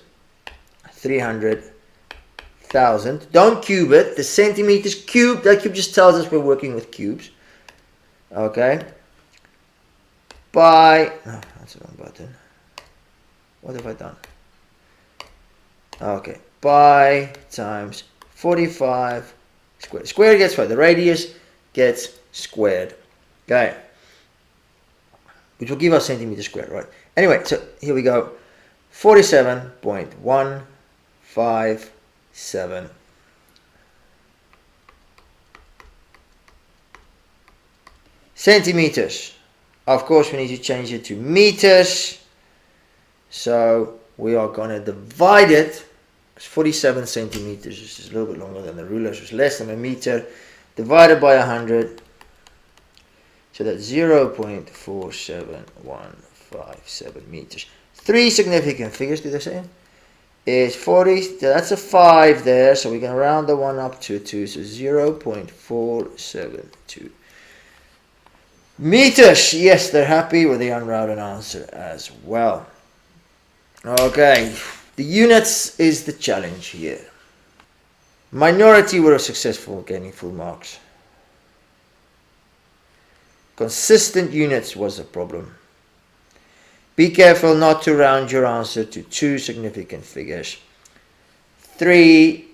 300,000. Don't cube it. The centimeters cubed, that cube just tells us we're working with cubes. Okay. By, oh, that's the wrong button. What have I done? Okay. Pi times 45 squared. Square gets what? The radius gets squared. Okay. Which will give us centimeters squared, right? Anyway, so here we go. 47.157 centimeters. Of course, we need to change it to meters. So we are going to divide it. 47 centimeters is just a little bit longer than the ruler, so it's less than a meter. Divided by 100. So that's 0.47157 meters. 3 significant figures, did I say? Is 40, that's a 5 there, so we can round the 1 up to a 2, so 0.472 meters. Yes, they're happy with the unrounded answer as well. Okay, the units is the challenge here. Minority were successful gaining full marks. Consistent units was a problem. Be careful not to round your answer to 2 significant figures. 3,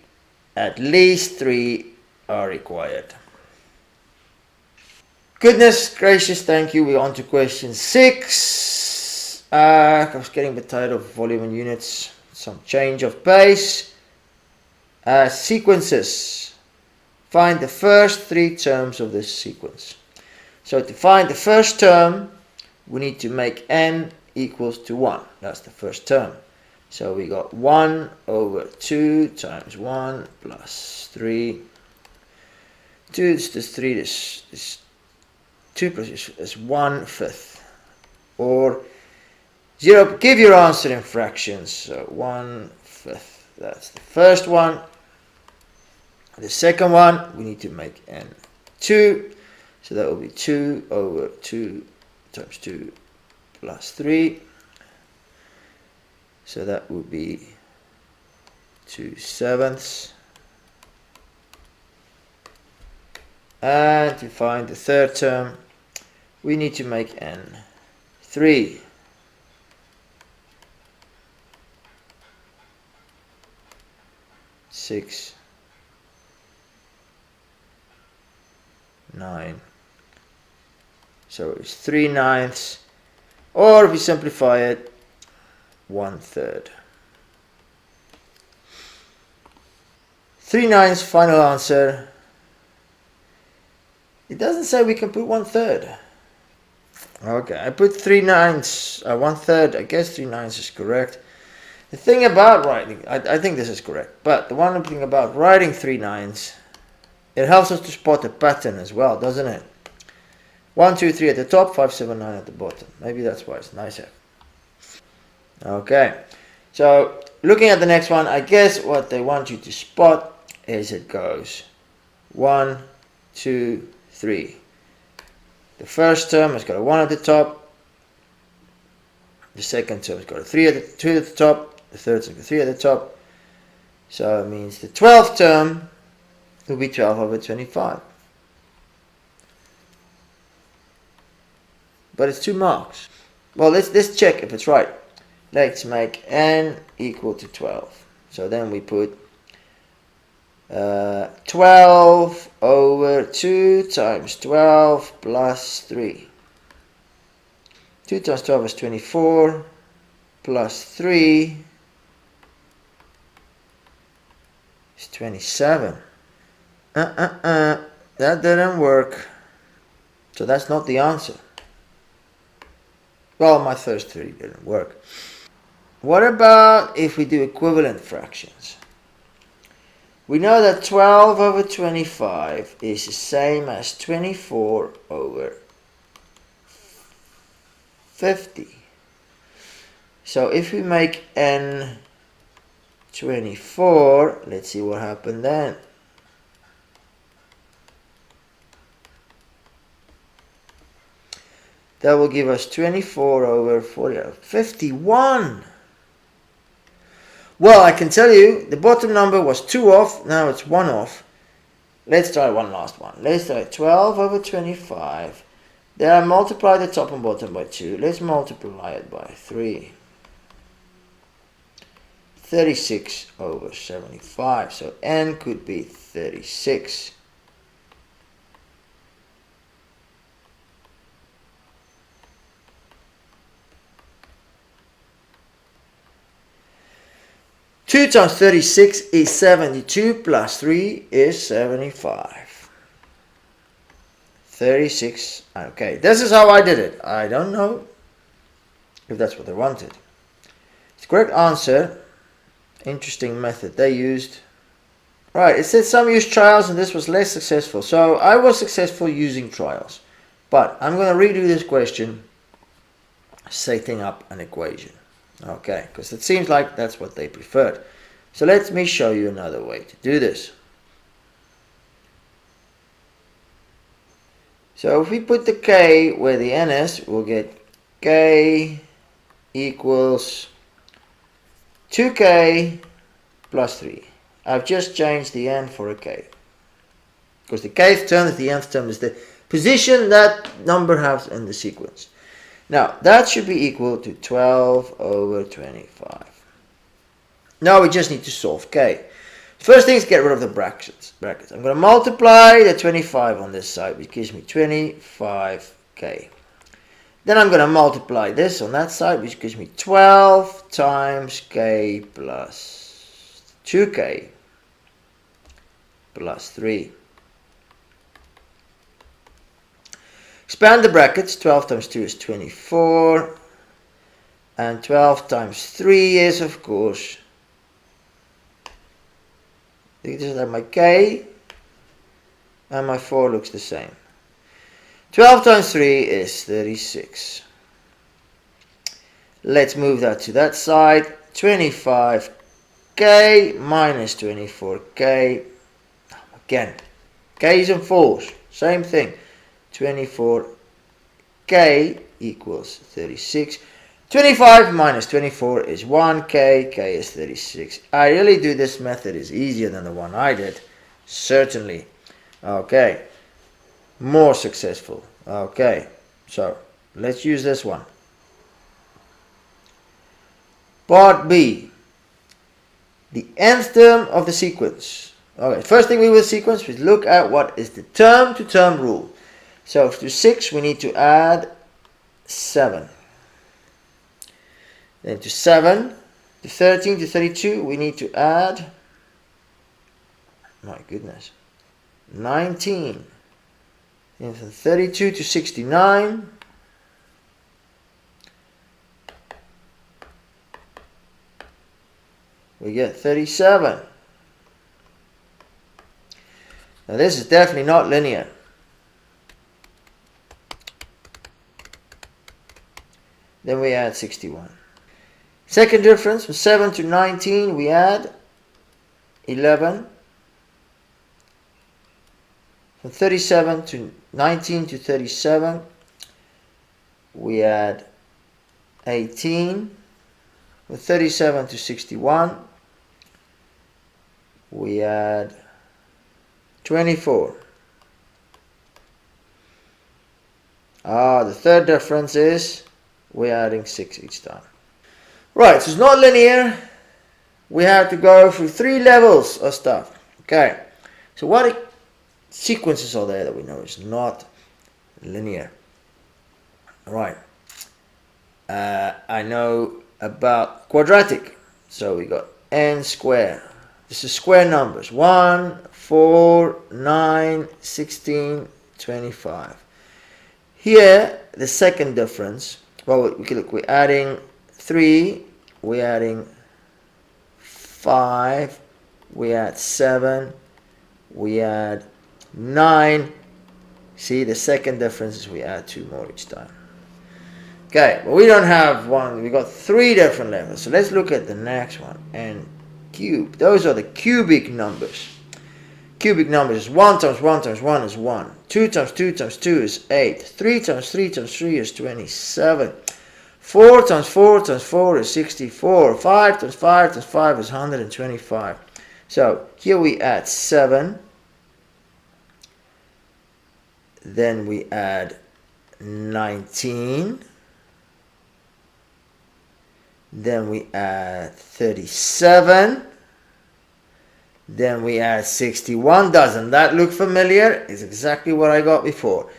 at least 3 are required. Goodness gracious, thank you. We're on to question 6. I was getting a bit tired of volume and units. Some change of pace. Sequences. Find the first 3 terms of this sequence. So to find the first term, we need to make n equals to 1. That's the first term. So we got 1 over 2 times 1 plus 3. 2 is this 3, this 2 plus is 1/5. Or 0, give your answer in fractions. So 1/5. That's the first one. The second one, we need to make n 2. So that will be 2 over 2 times 2 plus 3. So that would be 2/7. And to find the third term, we need to make n 3. 9. So it's 3/9, or if we simplify it, 1/3. 3/9, final answer. It doesn't say we can put 1/3. Okay, I put 3/9, 1/3. I guess 3/9 is correct. The thing about writing, I think this is correct, but the one thing about writing 3/9, it helps us to spot a pattern as well, doesn't it? 1, 2, 3 at the top, 5, 7, 9 at the bottom. Maybe that's why it's nicer. Okay, so looking at the next one, I guess what they want you to spot is it goes 1, 2, 3. The first term has got a 1 at the top. The second term has got a 2 at the top. The third term has got 3 at the top. So it means the 12th term will be 12 over 25. But it's 2 marks. Well, let's check if it's right. Let's make n equal to 12. So then we put 12 over 2 times 12 plus 3. 2 times 12 is 24 plus 3 is 27. That didn't work. So that's not the answer. Well, my first 3 didn't work. What about if we do equivalent fractions? We know that 12 over 25 is the same as 24 over 50. So if we make n 24, let's see what happened then. That will give us 24 over 40, 51. Well, I can tell you, the bottom number was 2 off, now it's 1 off. Let's try one last one. Let's try 12 over 25. Then I multiply the top and bottom by 2. Let's multiply it by 3. 36 over 75. So n could be 36. Two times 36 is 72 plus 3 is 75. 36. Okay, this is how I did it. I don't know if that's what they wanted. It's the correct answer. Interesting method they used. Right, it said some used trials and this was less successful. So I was successful using trials. But I'm going to redo this question, setting up an equation. Okay, because it seems like that's what they preferred. So let me show you another way to do this. So if we put the k where the n is, we'll get k equals 2k plus 3. I've just changed the n for a k. Because the kth term is the nth term is the position that number has in the sequence. Now, that should be equal to 12 over 25. Now we just need to solve k. First thing is get rid of the brackets. I'm going to multiply the 25 on this side, which gives me 25k. Then I'm going to multiply this on that side, which gives me 12 times k plus 2k plus 3. Expand the brackets. 12 times 2 is 24. And 12 times 3 is, of course, this is my k. And my 4 looks the same. 12 times 3 is 36. Let's move that to that side. 25k minus 24k. Again, k's and 4's. Same thing. 24k equals 36. 25 minus 24 is 1k. K is 36. I really do this method is easier than the one I did. Certainly. Okay. More successful. Okay. So, let's use this one. Part B. The nth term of the sequence Okay, first thing we will sequence is look at what is the term to term rule. So to 6 we need to add 7. Then to 7, to 13, to 32 we need to add, my goodness, 19. And from 32 to 69, we get 37. Now this is definitely not linear. Then we add 61. Second difference, from 7 to 19 we add 11. From 37 to 19 to 37 we add 18. From 37 to 61 we add 24. The third difference is we're adding 6 each time. Right, so it's not linear. We have to go through 3 levels of stuff. Okay, so what sequences are there that we know is not linear? Right, I know about quadratic. So we got n squared. This is square numbers. 1, 4, 9, 16, 25. Here, the second difference, well, we can look, we're adding 3, we're adding 5, we add 7, we add 9. See, the second difference is we add 2 more each time. Okay, but we don't have one, we got 3 different levels. So let's look at the next one. And cube, those are the cubic numbers. Cubic numbers is 1 times 1 times 1 is 1. 2 times 2 times 2 is 8. 3 times 3 times 3 is 27. 4 times 4 times 4 is 64. 5 times 5 times 5 is 125. So here we add 7. Then we add 19. Then we add 37. Then we add 61. Doesn't that look familiar? It's exactly what I got before.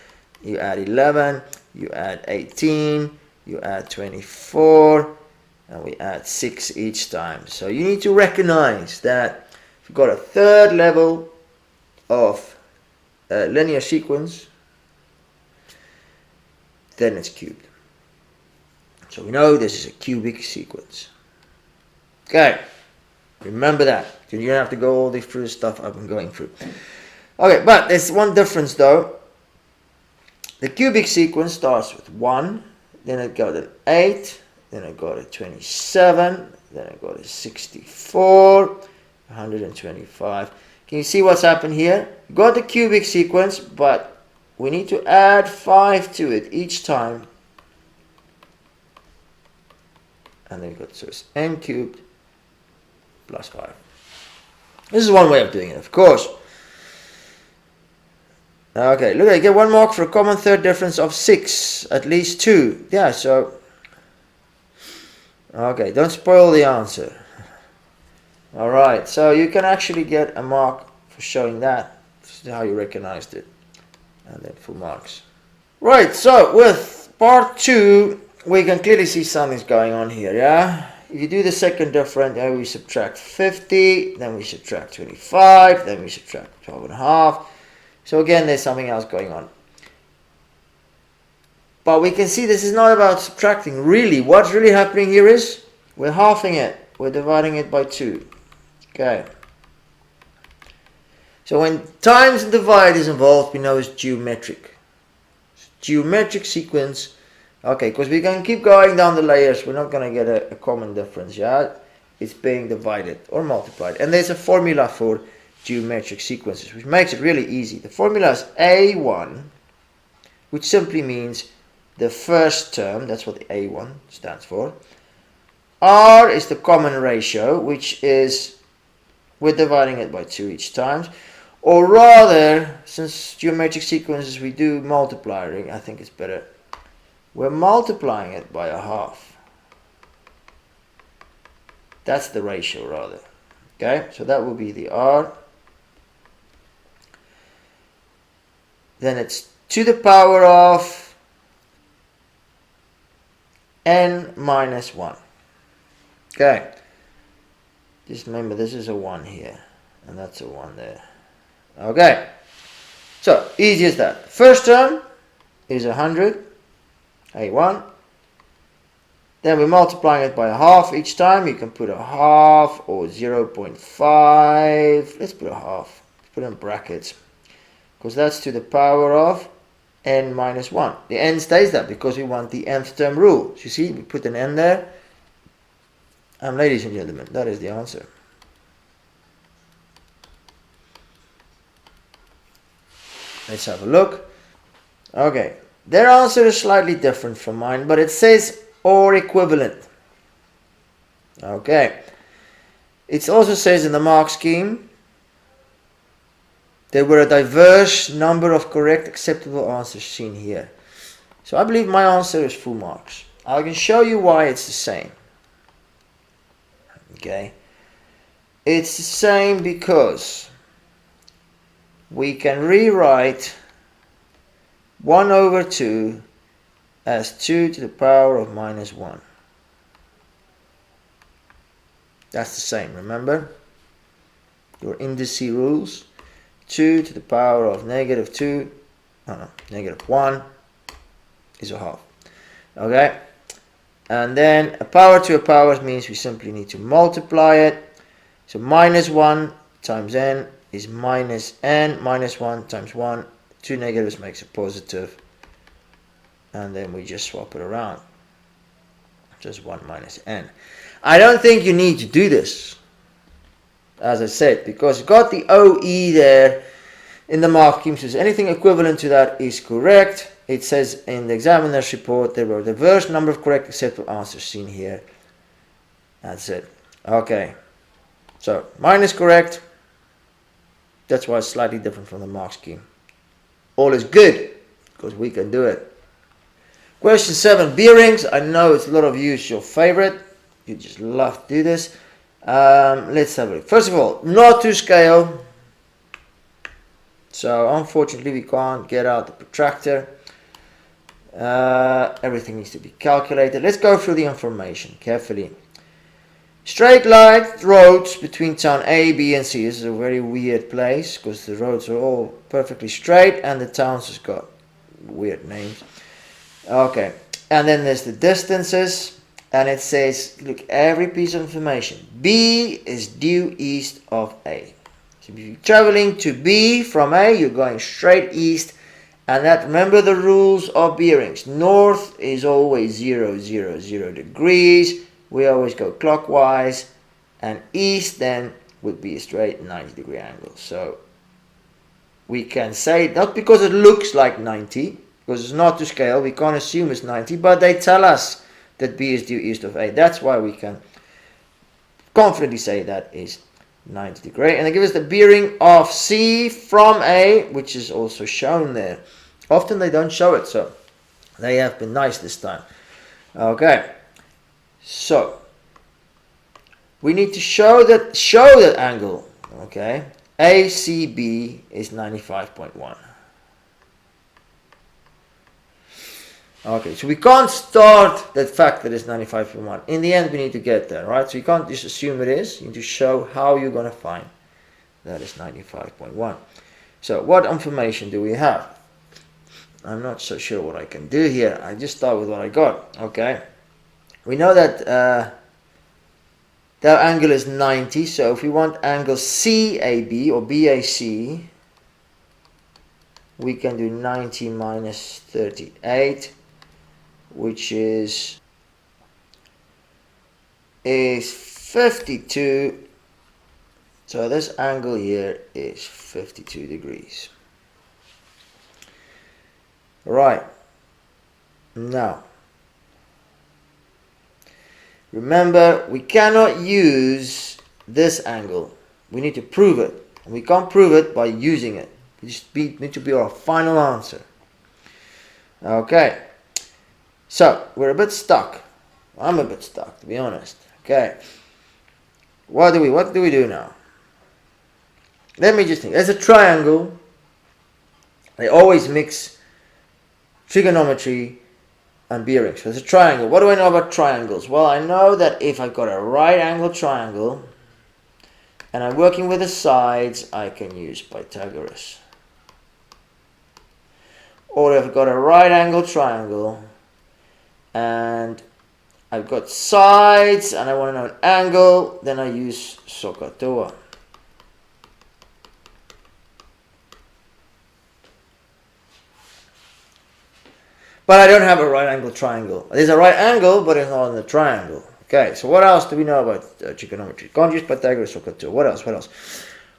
You add 11, you add 18, you add 24, and we add 6 each time. So you need to recognize that if you've got a third level of linear sequence, then it's cubed. So we know this is a cubic sequence. Okay, remember that. You don't have to go all through the stuff I've been going through. Okay, but there's one difference though. The cubic sequence starts with 1, then it got an 8, then I got a 27, then I got a 64, 125. Can you see what's happened here? Got the cubic sequence, but we need to add 5 to it each time. And then we got, so it's n cubed plus 5. This is one way of doing it, of course. Okay, look, I get 1 mark for a common third difference of 6, at least 2. Yeah, so, okay, don't spoil the answer. Alright, so you can actually get a mark for showing that. This is how you recognized it. And then full marks. Right, so with part 2, we can clearly see something's going on here, yeah? If you do the second difference, then we subtract 50, then we subtract 25, then we subtract 12 and a half. So again, there's something else going on. But we can see this is not about subtracting. Really, what's really happening here is we're halving it. We're dividing it by 2. Okay. So when times and divide is involved, we know it's geometric. Geometric sequence. Okay, because we can keep going down the layers, we're not going to get a common difference, yeah? It's being divided or multiplied. And there's a formula for geometric sequences, which makes it really easy. The formula is A1, which simply means the first term, that's what the A1 stands for. R is the common ratio, which is, we're dividing it by 2 each time. Or rather, since geometric sequences we do multiplying, I think it's better. We're multiplying it by a half. That's the ratio rather. Okay, so that will be the R then it's to the power of n minus 1. Okay, just remember this is a 1 here, and that's a 1 there. Okay, so easy as that. First term is 100, A1. Then we're multiplying it by a half each time. You can put a half or 0.5. Let's put a half. Put in brackets, because that's to the power of n minus 1. The n stays there because we want the nth term rule. So you see, we put an n there. And ladies and gentlemen, that is the answer. Let's have a look. Okay, their answer is slightly different from mine, but it says or equivalent. Okay, it also says in the mark scheme there were a diverse number of correct acceptable answers seen here. So I believe my answer is full marks. I can show you why it's the same. Okay, it's the same because we can rewrite 1 over 2 as 2 to the power of minus 1. That's the same, remember? Your indices rules. 2 to the power of negative 2, negative 1 is a half. Okay? And then a power to a power means we simply need to multiply it. So minus 1 times n is minus n, minus 1 times 1. 2 negatives makes a positive. And then we just swap it around. Just 1 minus n. I don't think you need to do this, as I said, because you've got the OE there in the mark scheme. So anything equivalent to that is correct. It says in the examiner's report there were a diverse number of correct acceptable answers seen here. That's it. Okay. So mine is correct. That's why it's slightly different from the mark scheme. All is good because we can do it. Question 7, bearings. I know it's a lot of you, it's your favorite. You just love to do this. Let's have a look. First of all, not to scale. So unfortunately we can't get out the protractor. Everything needs to be calculated. Let's go through the information carefully. Straight line roads between town A, B and C. This is a very weird place because the roads are all perfectly straight and the towns has got weird names. Okay, and then there's the distances, and it says, look, every piece of information. B is due east of A. So if you're traveling to B from A, you're going straight east, and that, remember the rules of bearings. North is always 0, 0, 0 degrees. We always go clockwise, and east then would be a straight 90-degree angle. So we can say, not because it looks like 90, because it's not to scale, we can't assume it's 90, but they tell us that B is due east of A. That's why we can confidently say that is 90 degree. And they give us the bearing of C from A, which is also shown there. Often they don't show it, so they have been nice this time. Okay, so we need to show that angle. Okay, ACB is 95.1. Okay, so we can't start that fact that it's 95.1. In the end, we need to get there, right? So you can't just assume it is. You need to show how you're going to find that is 95.1. So what information do we have? I'm not so sure what I can do here. I just start with what I got. Okay, we know that that angle is 90. So if we want angle CAB or BAC, we can do 90 minus 38. Which is 52. So this angle here is 52 degrees. Right. Now, remember, we cannot use this angle. We need to prove it. And we can't prove it by using it. We just need to be our final answer. Okay. So, we're a bit stuck. I'm a bit stuck, to be honest. Okay. What do we do now? Let me just think. There's a triangle. They always mix trigonometry and bearings. So it's a triangle. What do I know about triangles? Well, I know that if I've got a right angle triangle and I'm working with the sides, I can use Pythagoras. Or if I've got a right angle triangle and I've got sides and I want to know an angle, then I use SOHCAHTOA. But I don't have a right angle triangle. There's a right angle, but it's not in the triangle. Okay, so what else do we know about trigonometry? Can't use Pythagoras, SOHCAHTOA. What else? What else?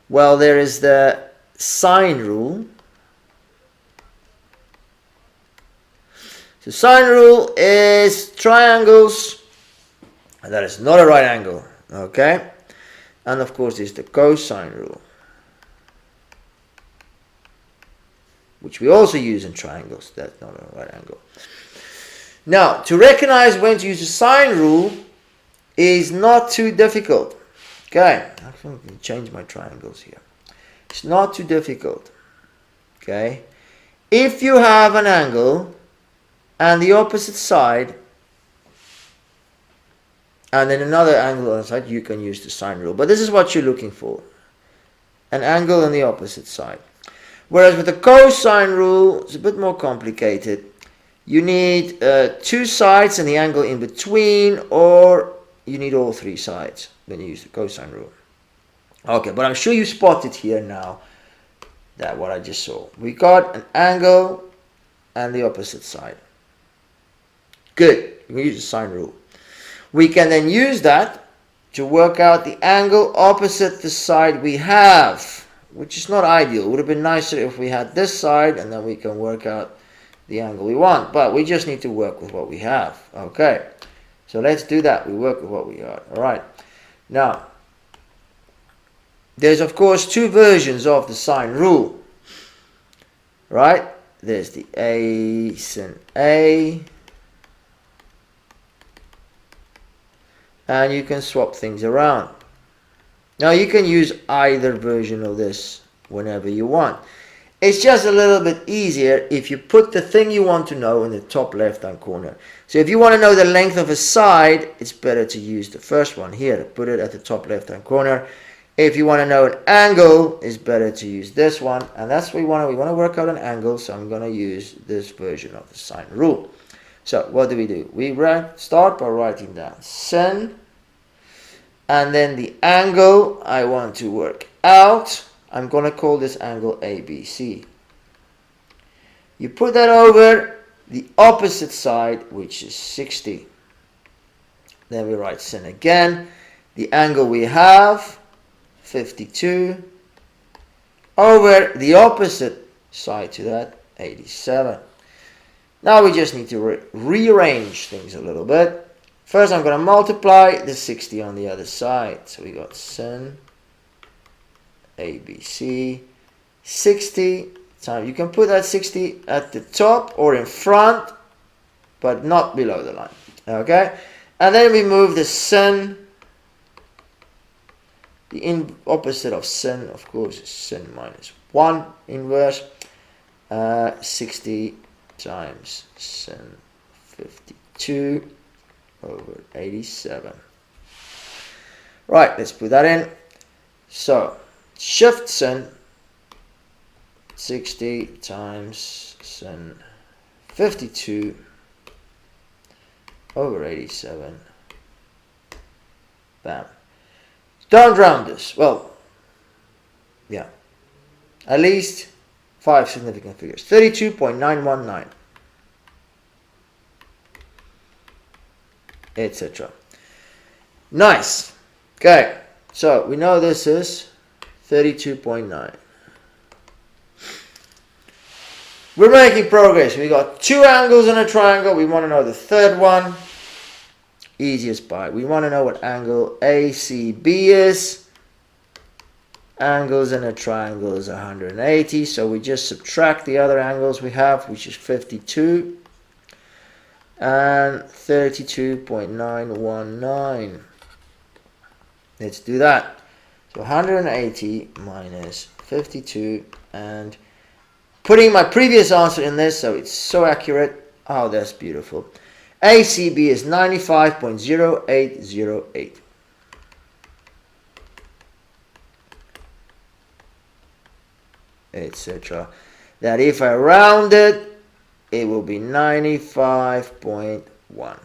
Well, there is the sine rule. So sine rule is triangles, and that is not a right angle. Okay, and of course there's the cosine rule, which we also use in triangles. That's not a right angle. Now, to recognize when to use the sine rule is not too difficult. Okay, I'm going to change my triangles here. It's not too difficult. Okay, if you have an angle and the opposite side, and then another angle on the side, you can use the sine rule. But this is what you're looking for, an angle on the opposite side. Whereas with the cosine rule, it's a bit more complicated. You need two sides and the angle in between, or you need all three sides when you use the cosine rule. Okay, but I'm sure you spotted here now that what I just saw. We got an angle and the opposite side. Good, we can use the sine rule. We can then use that to work out the angle opposite the side we have, which is not ideal. It would have been nicer if we had this side and then we can work out the angle we want, but we just need to work with what we have. Okay, so let's do that. We work with what we got. All right, now there's of course two versions of the sine rule, right? There's the a sin a, and you can swap things around. Now you can use either version of this whenever you want. It's just a little bit easier if you put the thing you want to know in the top left hand corner. So if you want to know the length of a side, it's better to use the first one here. Put it at the top left hand corner. If you want to know an angle, it's better to use this one. And that's what we want to work out an angle, so I'm going to use this version of the sine rule. So what do? We start by writing down sin, and then the angle I want to work out, I'm going to call this angle ABC. You put that over the opposite side, which is 60. Then we write sin again. The angle we have, 52, over the opposite side to that, 87. Now we just need to rearrange things a little bit. First I'm going to multiply the 60 on the other side. So we got sin ABC 60 times. You can put that 60 at the top or in front, but not below the line. Okay? And then we move the sin. The opposite of sin, of course, is sin minus 1 inverse. 60 times sin 52 over 87. Right, let's put that in. So shift sin 60 times sin 52 over 87. Bam. Don't round this. Well, yeah, at least 5 significant figures. 32.919, etc. Nice. Okay, so we know this is 32.9. We're making progress. We got two angles in a triangle. We want to know the third one. Easiest part. We want to know what angle ACB is. Angles in a triangle is 180, so we just subtract the other angles we have, which is 52 and 32.919. Let's do that. So 180 minus 52 and putting my previous answer in this, so it's so accurate. Oh, that's beautiful. ACB is 95.0808. Etc. That if I round it, it will be 95.1.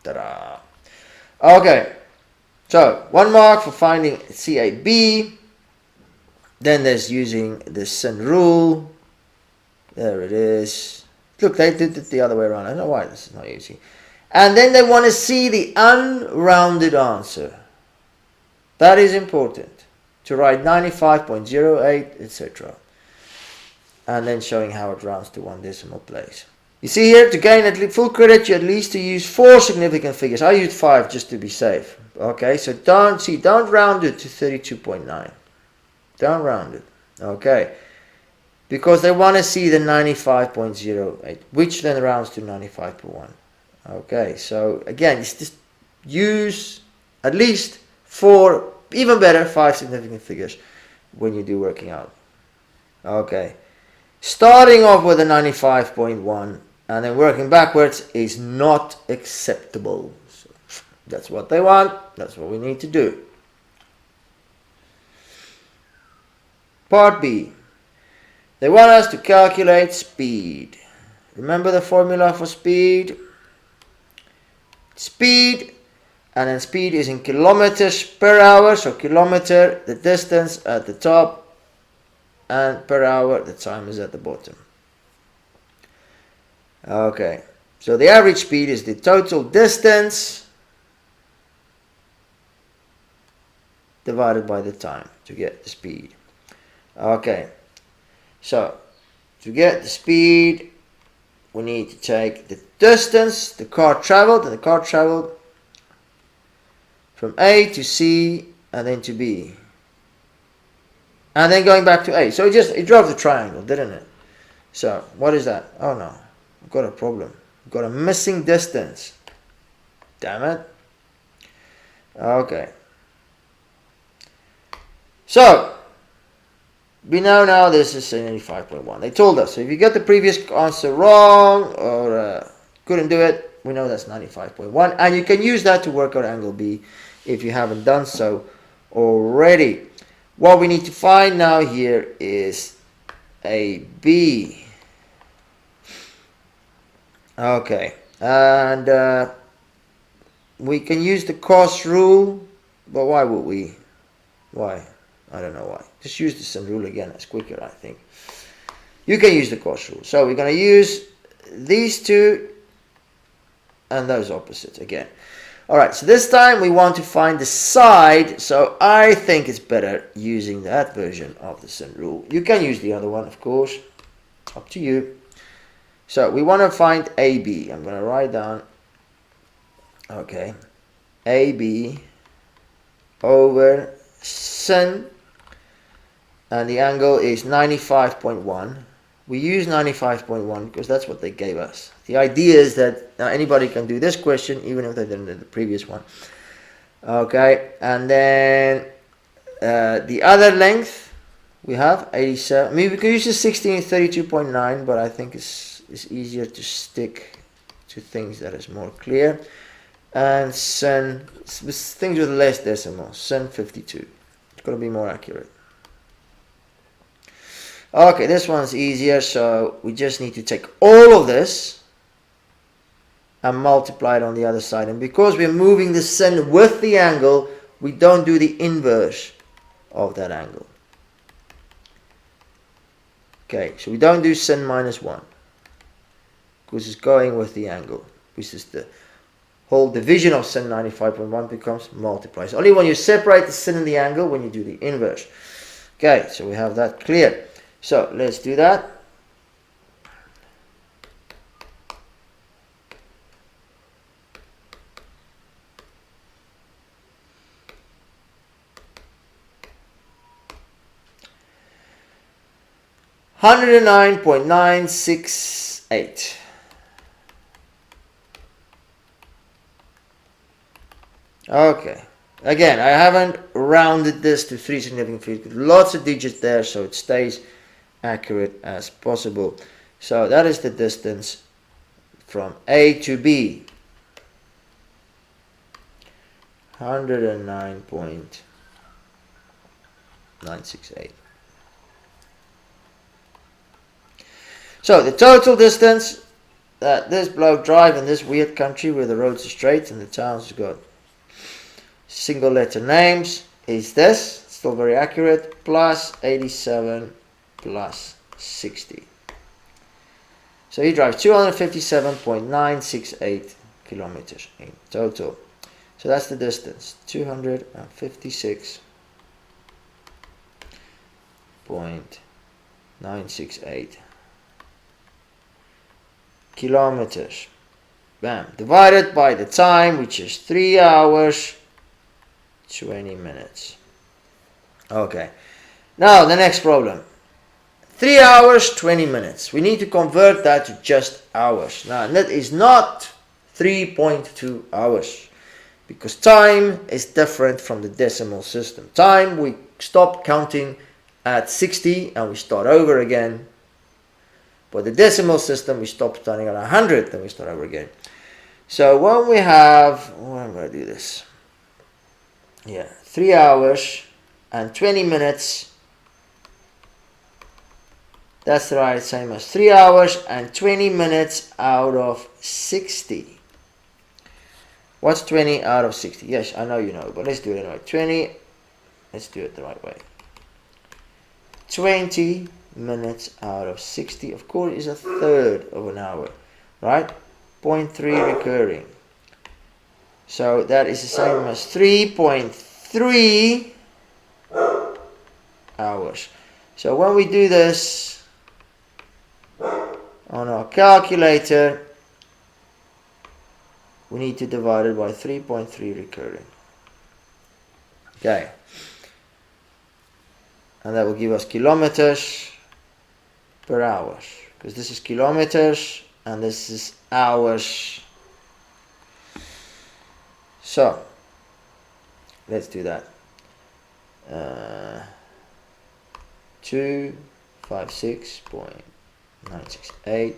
Ta-da! Okay, so 1 mark for finding CAB. Then there's using the sin rule. There it is. Look, they did it the other way around. I don't know why this is not easy. And then they want to see the unrounded answer. That is important. To write 95.08, etc. And then showing how it rounds to 1 decimal place. You see here, to gain at least full credit, you at least to use 4 significant figures. I used 5 just to be safe. Okay, so don't round it to 32.9. Don't round it. Okay. Because they want to see the 95.08, which then rounds to 95.1. Okay, so again, just use at least 4, even better, 5 significant figures when you do working out. Okay. Starting off with a 95.1 and then working backwards is not acceptable. So that's what they want. That's what we need to do. Part B. They want us to calculate speed. Remember the formula for speed? Speed, and then speed is in kilometers per hour. So kilometer, the distance at the top, and per hour, the time is at the bottom. Okay, so the average speed is the total distance divided by the time to get the speed. Okay, so to get the speed, we need to take the distance the car traveled, and the car traveled from A to C and then to B. And then going back to A. So it drove the triangle, didn't it? So what is that? Oh no, I've got a problem. I've got a missing distance. Damn it. Okay. So we know now this is 85.1. They told us. So if you get the previous answer wrong or couldn't do it, we know that's 95.1. And you can use that to work out angle B if you haven't done so already. What we need to find now here is AB. Okay, and we can use the cos rule, but why would we? Why? I don't know why. Just use the sin rule again, that's quicker, I think. You can use the cos rule. So we're going to use these two and those opposites again. Alright, so this time we want to find the side, so I think it's better using that version of the sin rule. You can use the other one, of course, up to you. So we want to find AB. I'm going to write down, okay, AB over sin, and the angle is 95.1. We use 95.1 because that's what they gave us. The idea is that now anybody can do this question even if they didn't do the previous one. Okay, and then the other length we have 87. I mean, we can use the 1632.9, but I think it's easier to stick to things that is more clear. And sin, things with less decimals, sin 52. It's going to be more accurate. Okay, this one's easier, so we just need to take all of this and multiply it on the other side. And because we're moving the sin with the angle, we don't do the inverse of that angle. Okay, so we don't do sin minus 1 because it's going with the angle, which is the whole division of sin 95.1 becomes multiply. So only when you separate the sin and the angle when you do the inverse. Okay, so we have that clear. So let's do that. $109.968. Okay. Again, I haven't rounded this to 3 significant figures. Lots of digits there, so it stays accurate as possible. So that is the distance from A to B. 109.968. So the total distance that this bloke drive in this weird country where the roads are straight and the towns have got single letter names is this, still very accurate, plus 87 plus 60. So he drives 257.968 kilometers in total. So that's the distance, 256.968 kilometers. Bam. Divided by the time, which is 3 hours 20 minutes. Okay. Now the next problem. 3 hours 20 minutes. We need to convert that to just hours. Now that is not 3.2 hours, because time is different from the decimal system. Time, we stop counting at 60 and we start over again. But the decimal system, we stop starting at 100 and we start over again. So when we have, I'm going to do this. Yeah, 3 hours and 20 minutes. That's the right, same as 3 hours and 20 minutes out of 60. What's 20 out of 60? Yes, I know you know, but let's do it anyway. 20, let's do it the right way. 20 minutes out of 60, of course, is a third of an hour, right? 0.3 recurring. So that is the same as 3.3 hours. So when we do this on our calculator, we need to divide it by 3.3 recurring. Okay. And that will give us kilometers per hour, because this is kilometers and this is hours. So let's do that. 256.968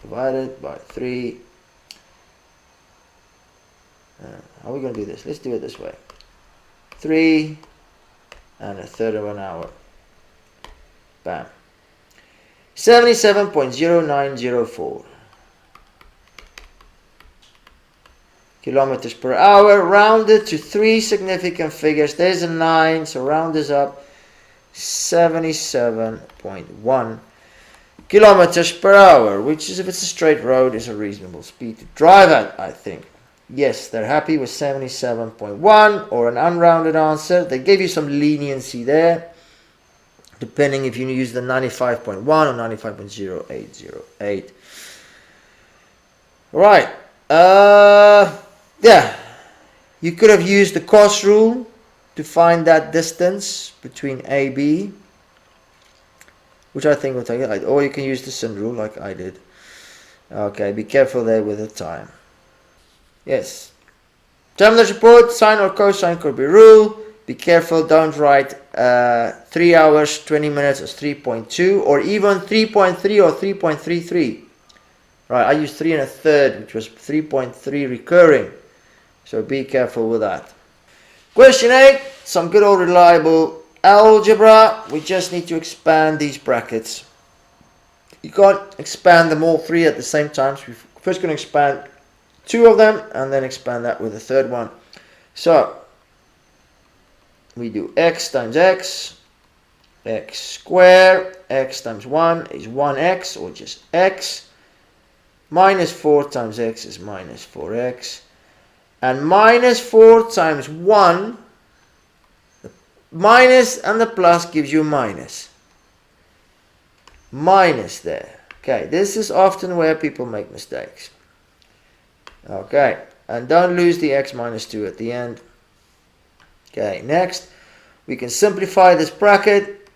divided by 3. How are we going to do this? Let's do it this way. 3 and a third of an hour. Bam. 77.0904 kilometers per hour, rounded to 3 significant figures. There's a 9, so round this up. 77.1 kilometers per hour, which is, if it's a straight road, is a reasonable speed to drive at, I think. Yes, they're happy with 77.1 or an unrounded answer. They gave you some leniency there, depending if you use the 95.1 or 95.0808. Right. Yeah. You could have used the cos rule to find that distance between A, B, which I think will take it. Or you can use the sin rule like I did. Okay, be careful there with the time. Yes. Terminal report, sine or cosine could be rule. Be careful, don't write 3 hours, 20 minutes as 3.2 or even 3.3 or 3.33. Right, I used 3 1/3, which was 3.3 recurring. So be careful with that. Question 8, some good old reliable algebra. We just need to expand these brackets. You can't expand them all 3 at the same time. So we're first going to expand 2 of them and then expand that with a third one. So we do x times x, x squared, x times 1 is 1x or just x, minus 4 times x is minus 4x, and minus 4 times 1, the minus and the plus gives you minus. Minus there. Okay, this is often where people make mistakes. Okay, and don't lose the x minus 2 at the end. Okay, next, we can simplify this bracket.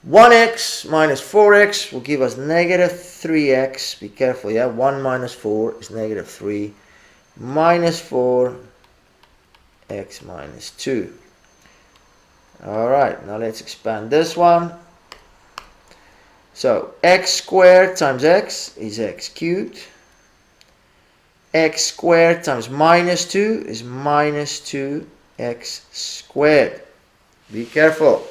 1x minus 4x will give us negative 3x. Be careful, yeah, 1 minus 4 is negative 3. Minus 4, x minus 2. Alright, now let's expand this one. So x squared times x is x cubed. X squared times minus 2 is minus 2x squared. Be careful.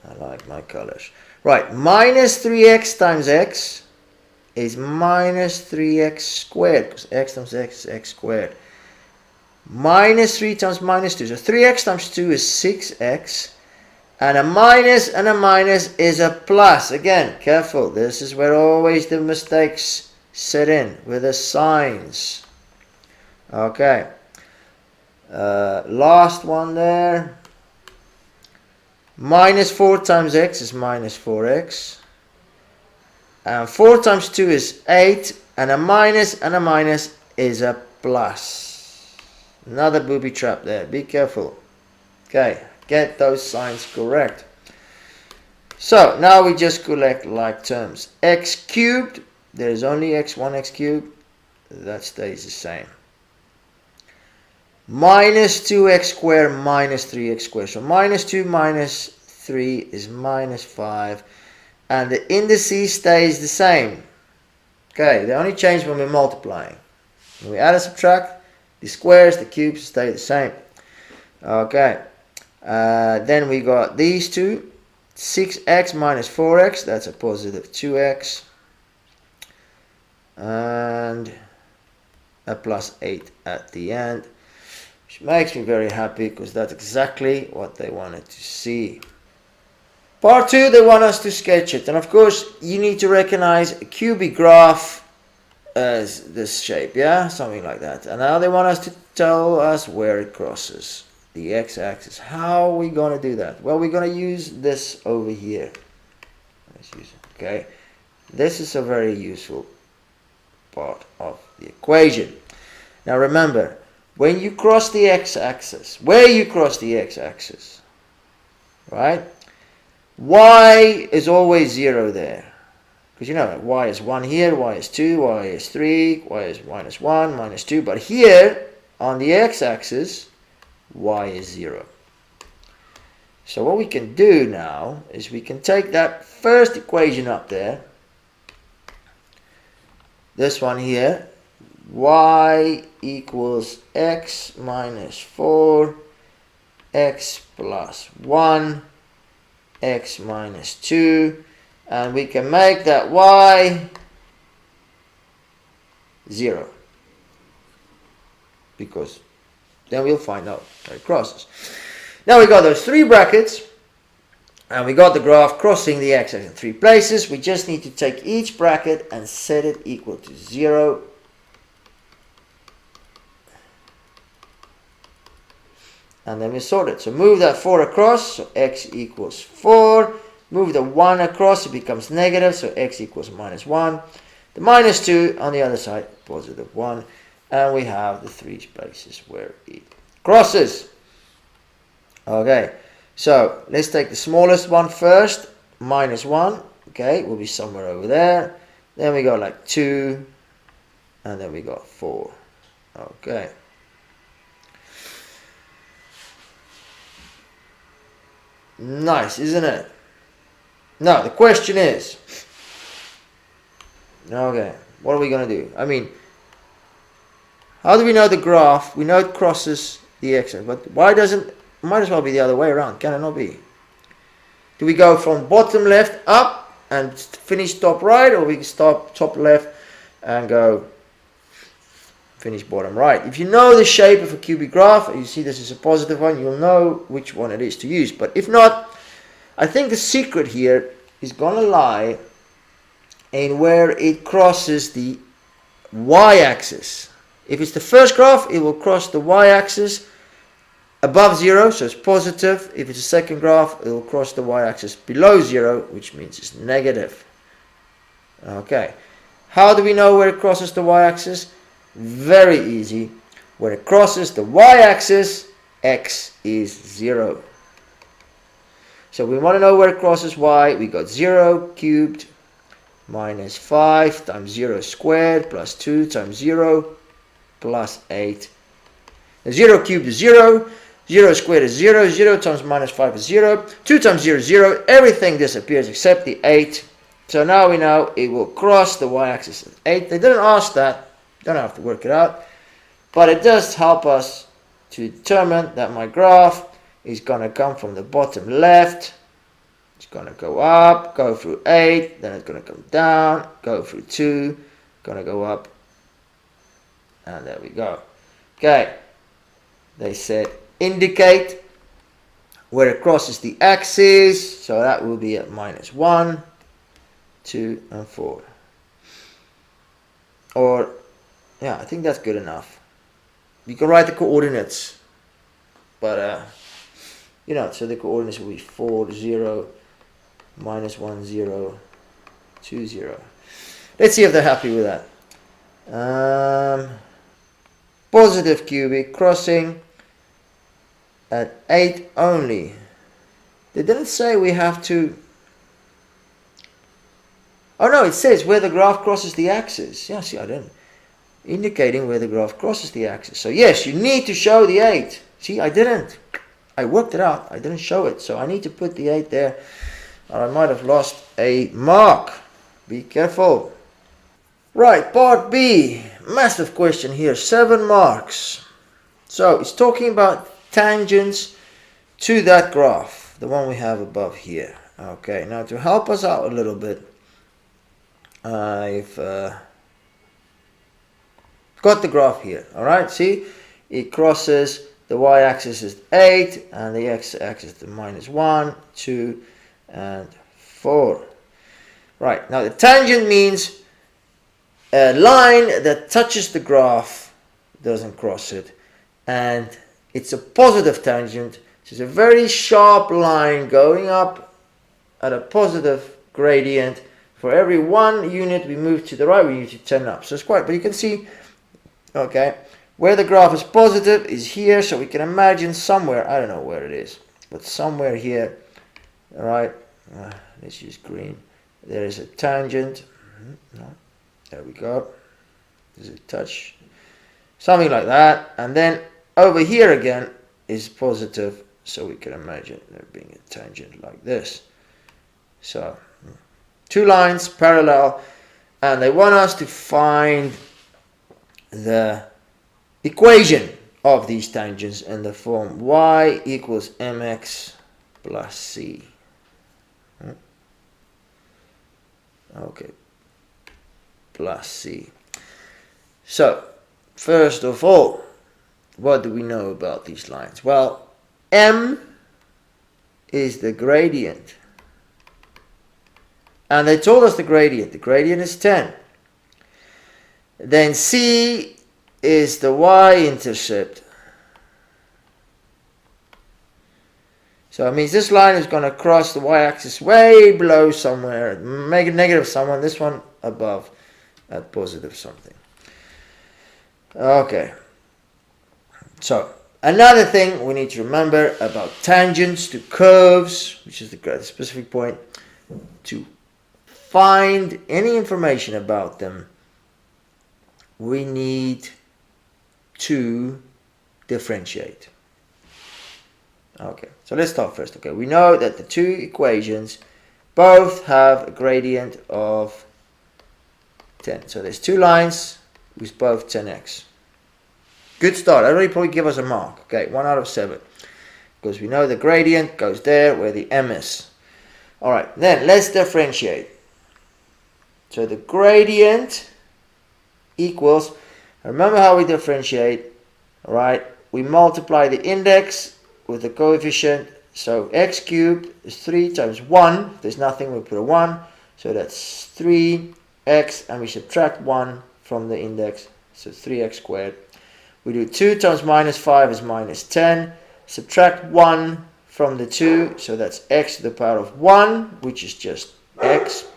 I like my colors. Right, minus 3x times x is minus 3x squared, because x times x is x squared. Minus 3 times minus 2, so 3x times 2 is 6x. And a minus is a plus. Again, careful. This is where always the mistakes set in with the signs. Okay. Last one there. Minus 4 times x is minus 4x. And 4 times 2 is 8. And a minus is a plus. Another booby trap there. Be careful. Okay. Get those signs correct. So now we just collect like terms. X cubed, there is only x1 x cubed, that stays the same. Minus 2x squared minus 3x squared. So minus 2 minus 3 is minus 5. And the indices stays the same. Okay, they only change when we're multiplying. When we add and subtract, the squares, the cubes stay the same. Okay. Then we got these two, 6x minus 4x, that's a positive 2x, and a plus 8 at the end, which makes me very happy because that's exactly what they wanted to see. Part 2, they want us to sketch it, and of course you need to recognize a cubic graph as this shape, yeah, something like that. And now they want us to tell us where it crosses the x-axis. How are we going to do that? Well, we're going to use this over here. Let's use it. Okay, this is a very useful part of the equation. Now remember, when you cross the x-axis, where you cross the x-axis, right, y is always 0 there. Because you know, y is 1 here, y is 2, y is 3, y is minus 1, minus 2. But here, on the x-axis, y is 0. So what we can do now is we can take that first equation up there, this one here, y equals x minus 4, x plus 1, x minus 2, and we can make that y 0, because then we'll find out where it crosses. Now we got those 3 brackets, and we got the graph crossing the x-axis in 3 places. We just need to take each bracket and set it equal to 0. And then we sort it. So move that 4 across, so x equals 4. Move the 1 across, it becomes negative, so x equals minus 1. The minus 2 on the other side, positive 1. And we have the 3 places where it crosses. Okay, so let's take the smallest one first, minus 1. Okay, will be somewhere over there. Then we got like 2, and then we got 4. Okay. Nice, isn't it? Now, the question is, okay, what are we going to do? I mean, how do we know the graph? We know it crosses the x-axis, but why doesn't it might as well be the other way around? Can it not be? Do we go from bottom left up and finish top right, or we stop top left and go finish bottom right? If you know the shape of a cubic graph, and you see this is a positive one, you'll know which one it is to use. But if not, I think the secret here is going to lie in where it crosses the y-axis. If it's the first graph, it will cross the y-axis above 0, so it's positive. If it's a second graph, it will cross the y-axis below 0, which means it's negative. Okay, how do we know where it crosses the y-axis? Very easy. Where it crosses the y-axis, x is 0. So we want to know where it crosses y. We got 0 cubed minus 5 times 0 squared plus 2 times 0 plus 8. The 0 cubed is 0. 0 squared is 0, 0 times minus 5 is 0, 2 times 0 is 0, everything disappears except the 8. So now we know it will cross the y-axis at 8. They didn't ask that, don't have to work it out, but it does help us to determine that my graph is going to come from the bottom left. It's going to go up, go through 8, then it's going to come down, go through 2, going to go up, and there we go. Okay, they said indicate where it crosses the axis, so that will be at minus 1, 2, and 4. Or, yeah, I think that's good enough. You can write the coordinates, but, you know, so the coordinates will be 4, 0, minus 1, 0, 2, 0. Let's see if they're happy with that. Positive cubic crossing at 8 only. They didn't say we have to. Oh no, it says where the graph crosses the axis. Yeah, see, I didn't. Indicating where the graph crosses the axis. So yes, you need to show the 8. See, I didn't. I worked it out. I didn't show it. So I need to put the 8 there. Or I might have lost a mark. Be careful. Right, part B. Massive question here. 7 marks. So it's talking about tangents to that graph. The one we have above here. Okay, now to help us out a little bit, I've got the graph here. Alright, see? It crosses the y-axis is 8 and the x-axis is minus 1, 2, and 4. Right, now the tangent means a line that touches the graph, doesn't cross it, and it's a positive tangent. It's a very sharp line going up at a positive gradient. For every 1 unit we move to the right, we need to turn up. So it's quite, but you can see, okay, where the graph is positive is here, so we can imagine somewhere, I don't know where it is, but somewhere here, all right, let's use green. There is a tangent. No. There we go. Does it touch? Something like that. And then over here again is positive, so we can imagine there being a tangent like this. So 2 lines parallel, and they want us to find the equation of these tangents in the form y equals mx plus c. Okay, plus c. So, first of all, what do we know about these lines? Well, m is the gradient. And they told us the gradient. The gradient is 10. Then c is the y-intercept. So it means this line is going to cross the y-axis way below somewhere, make it negative somewhere, this one above at positive something. Okay. So another thing we need to remember about tangents to curves, which is the specific point, to find any information about them, we need to differentiate. Okay, so let's start first. Okay, we know that the 2 equations both have a gradient of 10. So there's 2 lines with both 10x. Good start. Everybody probably give us a mark. Okay, 1 out of 7. Because we know the gradient goes there where the m is. Alright, then let's differentiate. So the gradient equals, remember how we differentiate, alright? We multiply the index with the coefficient, so x cubed is 3 times 1, if there's nothing we put a 1, so that's 3x, and we subtract 1 from the index, so 3x squared. We do 2 times minus 5 is minus 10, subtract 1 from the 2, so that's x to the power of 1, which is just x.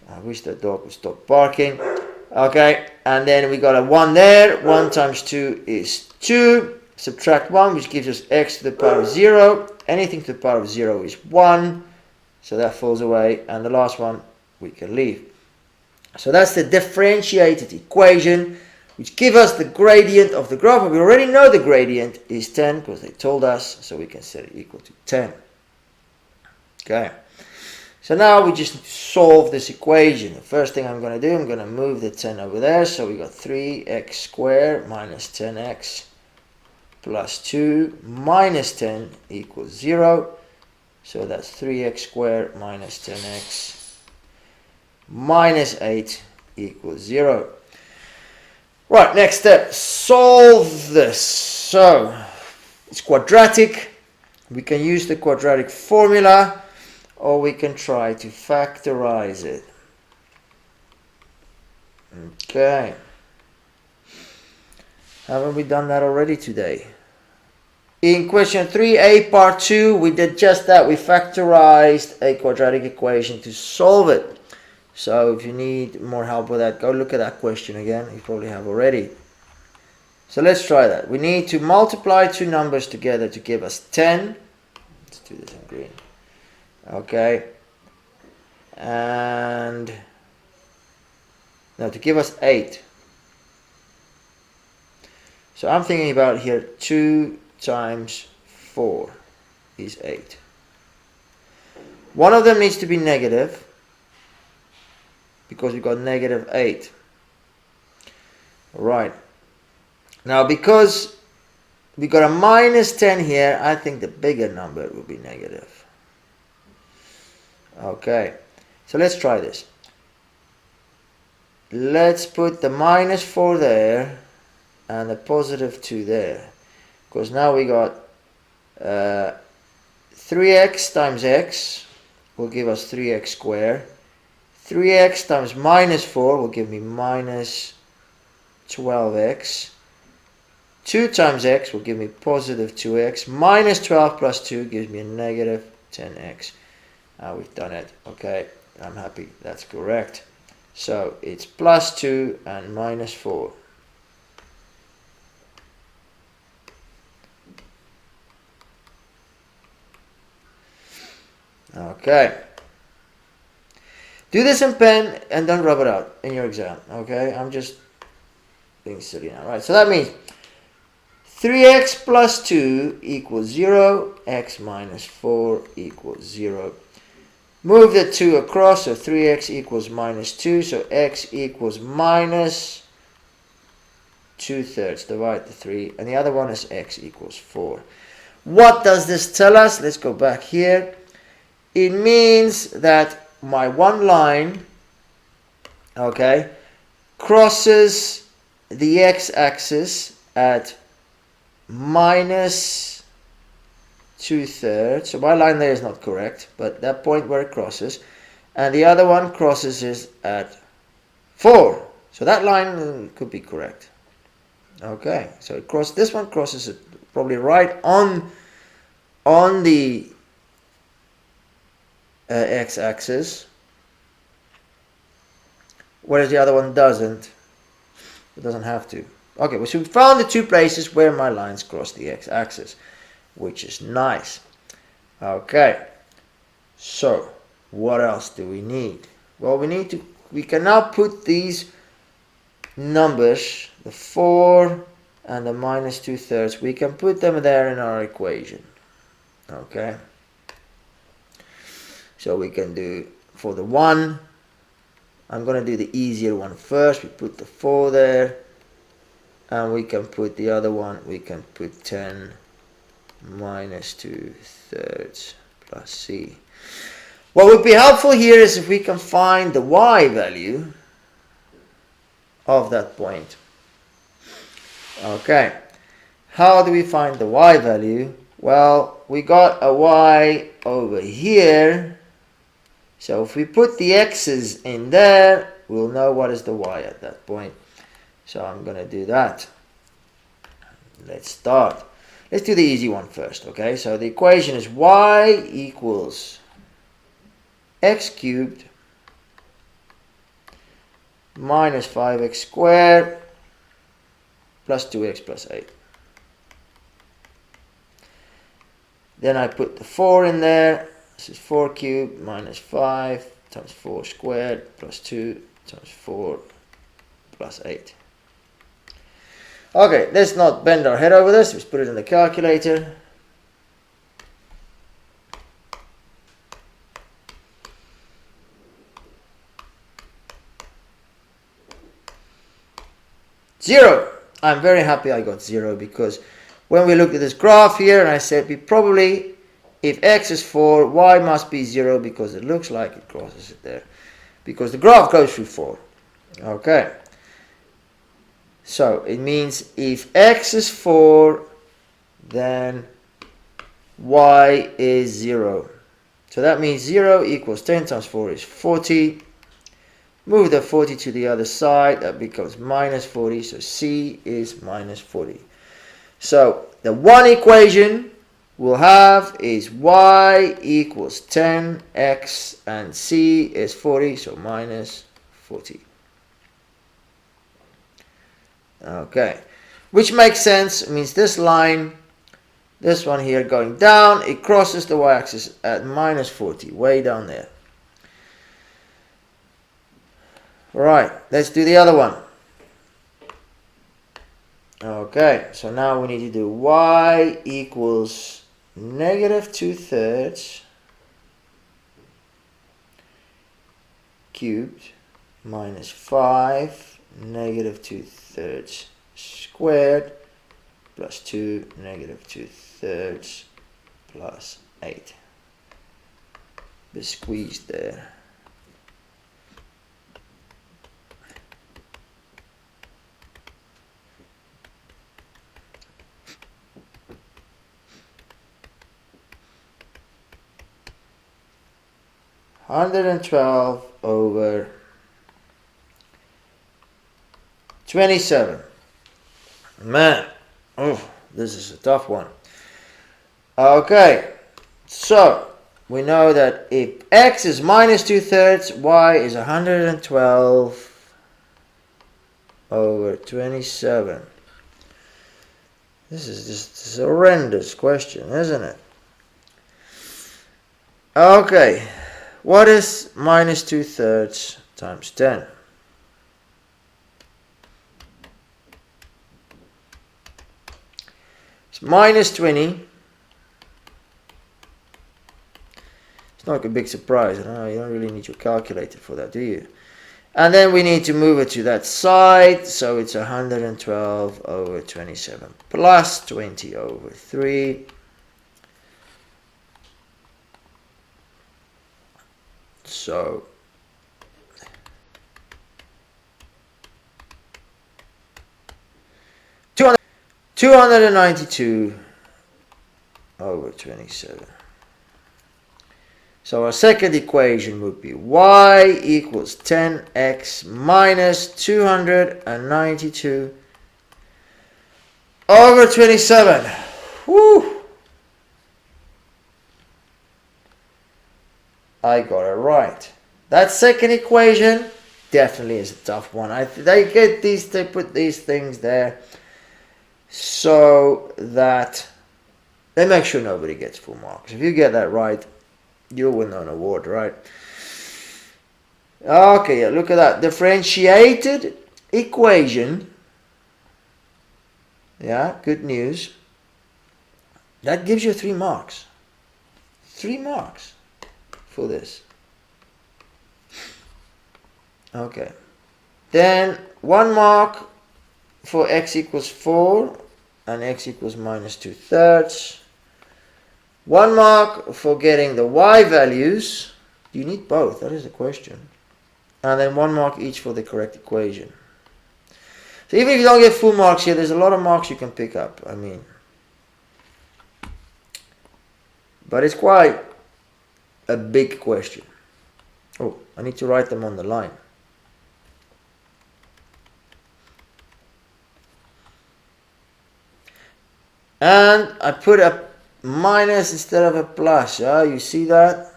I wish that dog would stop barking. Okay, and then we got a 1 there, 1 times 2 is 2, subtract 1, which gives us x to the power of 0. Anything to the power of 0 is 1, so that falls away, and the last one we can leave. So that's the differentiated equation which give us the gradient of the graph. We already know the gradient is 10 because they told us, so we can set it equal to 10. Okay. So now we just solve this equation. The first thing I'm going to do, I'm going to move the 10 over there. So we got 3x squared minus 10x plus 2 minus 10 equals 0. So that's 3x squared minus 10x minus 8 equals 0. Right, next step, solve this. So it's quadratic. We can use the quadratic formula, or we can try to factorize it. Okay. Haven't we done that already today? In question 3a part 2, we did just that. We factorized a quadratic equation to solve it. So if you need more help with that, go look at that question again. You probably have already. So let's try that. We need to multiply two numbers together to give us 10. Let's do this in green. Okay. And now to give us 8. So I'm thinking about here 2 times 4 is 8. One of them needs to be negative because we got negative 8. Right. Now because we got a minus 10 here, I think the bigger number will be negative. Okay, so let's try this. Let's put the minus 4 there and the positive 2 there, because now we got 3x times x will give us 3x squared. 3x times minus 4 will give me minus 12x. 2 times x will give me positive 2x. Minus 12 plus 2 gives me a negative 10x. We've done it. Okay, I'm happy. That's correct. So it's plus 2 and minus 4. Okay. Do this in pen and don't rub it out in your exam. Okay, I'm just being silly now. Right, so that means 3x plus 2 equals 0. X minus 4 equals 0. Move the 2 across, so 3x equals minus 2, so x equals minus 2/3. Divide the 3, and the other one is x equals 4. What does this tell us? Let's go back here. It means that my one line, okay, crosses the x-axis at minus 2/3. So my line there is not correct, but that point where it crosses, and the other one crosses is at 4. So that line could be correct. Okay, so it crosses, this one crosses it probably right on the x-axis, whereas the other one doesn't. It doesn't have to. Okay, so we found the two places where my lines cross the x-axis, which is nice. Okay, so what else do we need? Well, we can now put these numbers, the 4 and the minus 2/3, we can put them there in our equation. Okay, so we can do, for the 1, I'm going to do the easier one first. We put the 4 there, and we can put the other one, we can put 10 minus 2/3 plus c. What would be helpful here is if we can find the y value of that point. Okay, how do we find the y value? Well, we got a y over here, so if we put the x's in there, we'll know what is the y at that point. So I'm going to do that. Let's start. Let's do the easy one first, okay? So the equation is y equals x cubed minus 5x squared plus 2x plus 8. Then I put the 4 in there. This is 4 cubed minus 5 times 4 squared plus 2 times 4 plus 8. Okay, let's not bend our head over this. Let's put it in the calculator. Zero. I'm very happy I got 0, because when we looked at this graph here, and I said we probably, if x is 4, y must be 0, because it looks like it crosses it there, because the graph goes through 4. Okay. So it means if x is 4, then y is 0. So that means 0 equals 10 times 4 is 40. Move the 40 to the other side, that becomes minus 40, so c is minus 40. So the one equation we'll have is y equals 10x and c is 40, so minus 40. Okay, which makes sense. It means this line, this one here going down, it crosses the y-axis at minus 40, way down there. Right, let's do the other one. Okay, so now we need to do y equals negative 2/3 cubed minus 5 negative 2/3 squared plus 2 negative 2/3 plus 8. Bit squeezed there. (112 over 27). Man, oh, this is a tough one. Okay, so we know that if x is minus 2/3, y is 112 over 27. This is just a horrendous question, isn't it? Okay, what is minus 2/3 times 10? It's minus 20. It's not a big surprise. No, you don't really need your calculator for that, do you? And then we need to move it to that side, so it's 112 over 27 plus 20 over 3. So 292 over 27. So our second equation would be y equals 10x minus 292 over 27. Woo! I got it right. That second equation definitely is a tough one. They put these things there so that they make sure nobody gets full marks. If you get that right, you'll win an award, right? Okay, yeah, look at that. Differentiated equation. Yeah, good news. That gives you 3 marks. 3 marks for this. Okay. Then 1 mark for x equals 4 and x equals minus 2/3. 1 mark for getting the y values. You need both, that is the question. And then 1 mark each for the correct equation. So even if you don't get full marks here, there's a lot of marks you can pick up. I mean, but it's quite a big question. Oh, I need to write them on the line. And I put a minus instead of a plus. Yeah, you see that?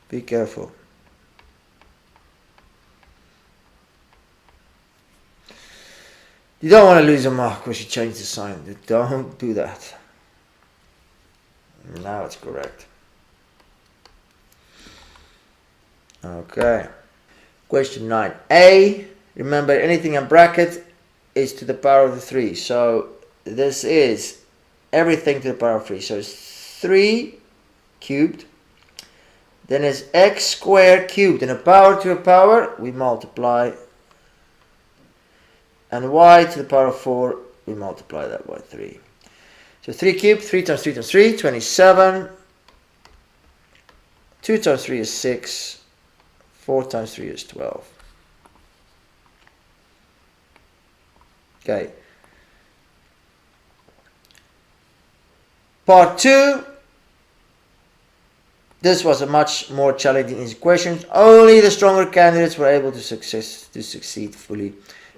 Be careful. You don't want to lose a mark because you change the sign. Don't do that. Now it's correct. Okay. Question 9a. Remember, anything in bracket is to the power of the 3. So this is everything to the power of 3. So it's 3 cubed. Then it's x squared cubed. And a power to a power, we multiply. And y to the power of 4, we multiply that by 3. So 3 cubed, 3 times 3 times 3, 27. 2 times 3 is 6. 4 times 3 is 12. Okay. Part 2. This was a much more challenging question. Only the stronger candidates were able to succeed fully.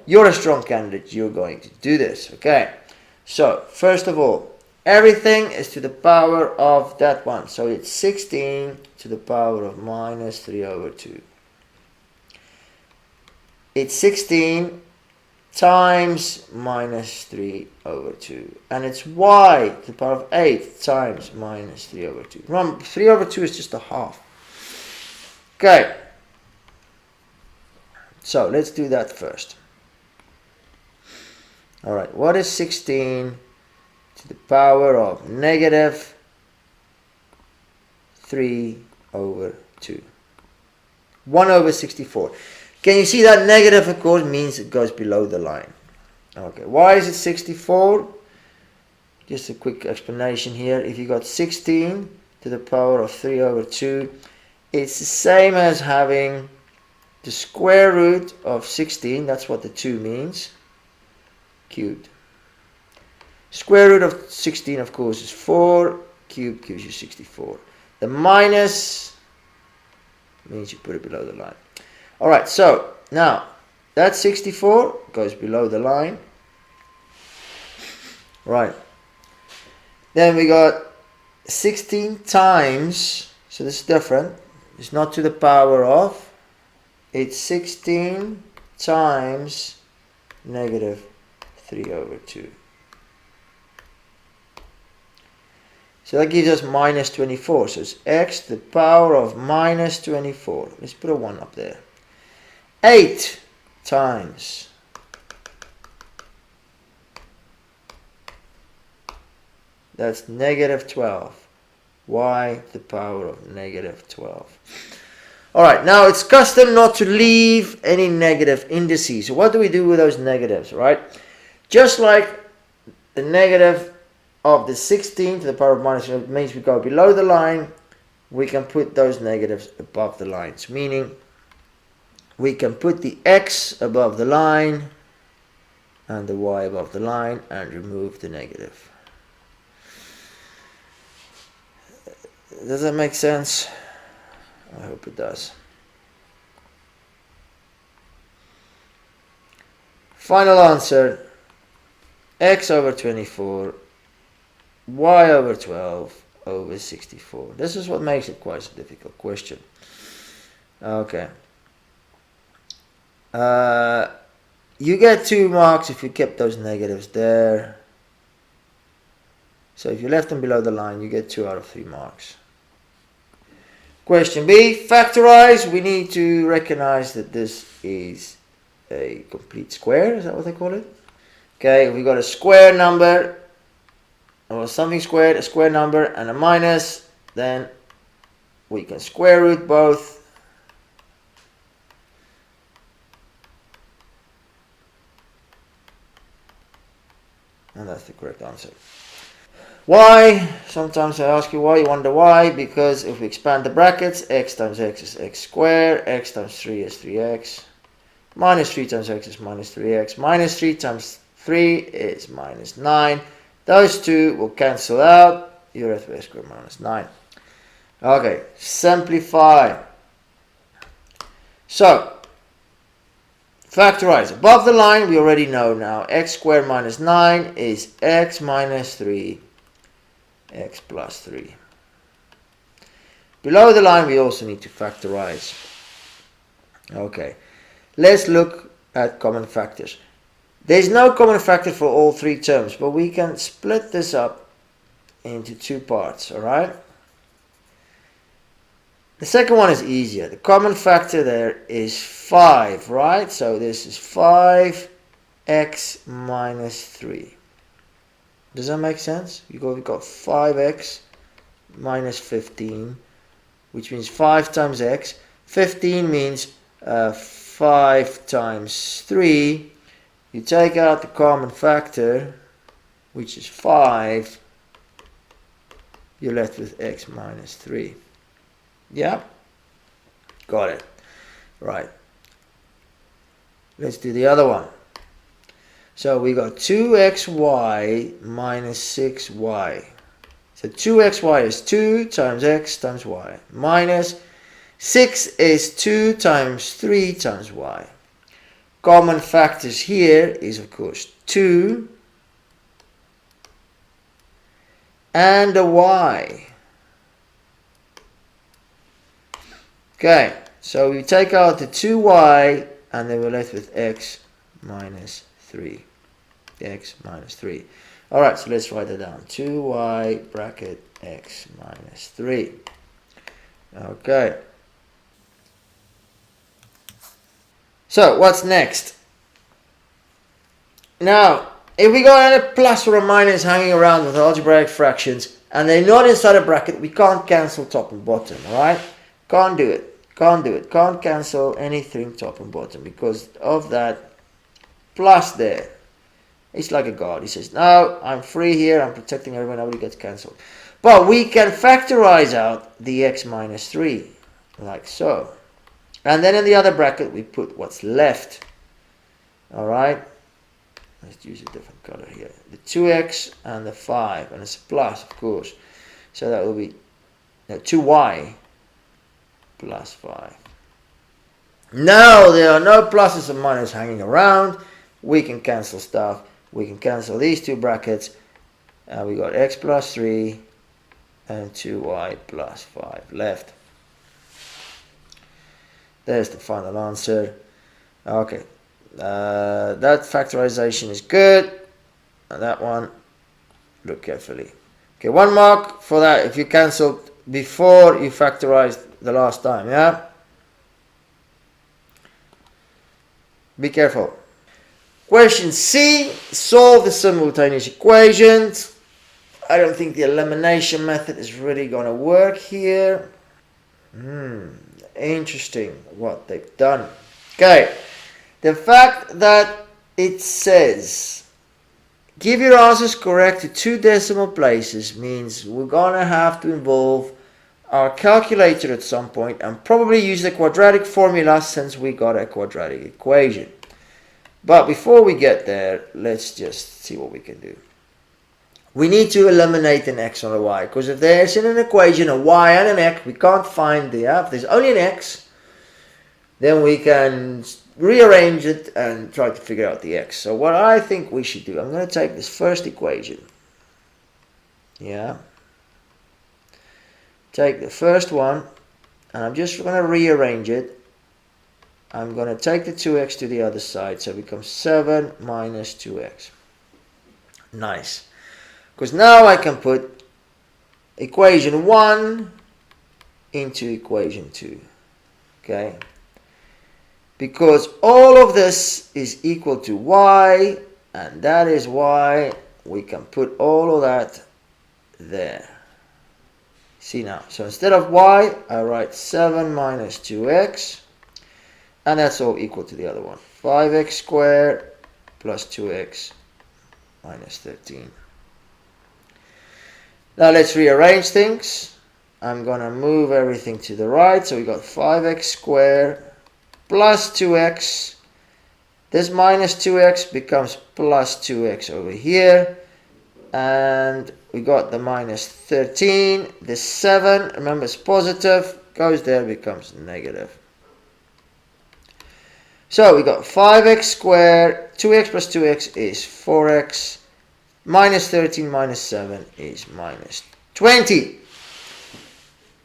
You're a strong candidate. You're going to do this. Okay. So, first of all, everything is to the power of that one. So it's 16 to the power of minus 3 over 2. It's 16 times minus 3 over 2. And it's y to the power of 8 times minus 3 over 2. Remember, 3 over 2 is just a half. Okay. So let's do that first. Alright, what is 16 to the power of negative 3 over 2? 1 over 64. Can you see that negative, of course, means it goes below the line. Okay, why is it 64? Just a quick explanation here. If you got 16 to the power of 3 over 2, it's the same as having the square root of 16, that's what the 2 means, cubed. Square root of 16, of course, is 4, cubed gives you 64. The minus means you put it below the line. Alright, so now that 64 goes below the line. Right. Then we got 16 times, so this is different. It's not to the power of, it's 16 times negative 3 over 2. So that gives us minus 24. So it's x to the power of minus 24. Let's put a 1 up there. 8 times that's negative 12. Y to the power of negative 12. Alright, now it's custom not to leave any negative indices. So what do we do with those negatives, right? Just like the negative of the 16 to the power of minus, it means we go below the line, we can put those negatives above the lines, meaning we can put the x above the line and the y above the line and remove the negative. Does that make sense? I hope it does. Final answer, x over 24, y over 12 over 64. This is what makes it quite a difficult question. Okay. You get 2 marks if you kept those negatives there. So if you left them below the line, you get 2 out of 3 marks. Question B, factorize. We need to recognize that this is a complete square. Is that what they call it? Okay, if we got a square number, or something squared, a square number, and a minus, then we can square root both. And that's the correct answer. Why? Sometimes I ask you why, you wonder why, because if we expand the brackets, x times x is x squared, x times 3 is 3x, minus 3 times x is minus 3x, minus 3 times 3 is minus 9. Those two will cancel out, you're at x squared minus 9. Okay, simplify. So, factorize. Above the line, we already know now, x squared minus 9 is x minus 3, x plus 3. Below the line, we also need to factorize. Okay, let's look at common factors. There's no common factor for all 3 terms, but we can split this up into 2 parts, alright? The second one is easier. The common factor there is 5, right? So this is 5 x minus 3. Does that make sense? We've got 5x minus 15, which means 5 times x. 15 means 5 times 3. You take out the common factor, which is 5. You're left with x minus 3. Yeah? Got it. Right. Let's do the other one. So we got 2xy minus 6y. So 2xy is 2 times x times y. Minus 6 is 2 times 3 times y. Common factors here is, of course, 2 and a y. Okay, so we take out the 2y and then we're left with x minus 3. X minus 3. Alright, so let's write that down. 2y bracket x minus 3. Okay. So, what's next? Now, if we got a plus or a minus hanging around with algebraic fractions and they're not inside a bracket, we can't cancel top and bottom, alright? Can't do it. Can't do it. Can't cancel anything top and bottom because of that plus there. It's like a god. He says, no, I'm free here. I'm protecting everyone. Nobody gets cancelled. But we can factorize out the x minus 3, like so. And then in the other bracket, we put what's left. All right. Let's use a different color here. The 2x and the 5. And it's a plus, of course. So that will be 2y plus 5. Now there are no pluses and minuses hanging around. We can cancel stuff. We can cancel these two brackets. We got x plus 3 and 2y plus 5 left. There's the final answer. Okay. That factorization is good. And that one, look carefully. Okay, 1 mark for that if you cancelled before you factorized the last time, yeah? Be careful. Question C, solve the simultaneous equations. I don't think the elimination method is really going to work here. Interesting what they've done. Okay, the fact that it says give your answers correct to 2 decimal places means we're going to have to involve our calculator at some point and probably use the quadratic formula since we got a quadratic equation. But before we get there, let's just see what we can do. We need to eliminate an x and a y, because if there's in an equation a y and an x, we can't find the f. If there's only an x, then we can rearrange it and try to figure out the x. So what I think we should do, I'm going to take this first equation. Yeah. Take the first one, and I'm just going to rearrange it. I'm going to take the 2x to the other side, so it becomes 7 minus 2x. Nice. Because now I can put equation 1 into equation 2. Okay? Because all of this is equal to y, and that is why we can put all of that there. See now, so instead of y, I write 7 minus 2x, and that's all equal to the other one. 5x squared plus 2x minus 13. Now let's rearrange things. I'm going to move everything to the right. So we got 5x squared plus 2x. This minus 2x becomes plus 2x over here. And we got the minus 13. This 7, remember it's positive, goes there, becomes negative. So we got 5x squared, 2x plus 2x is 4x, minus 13 minus 7 is minus 20.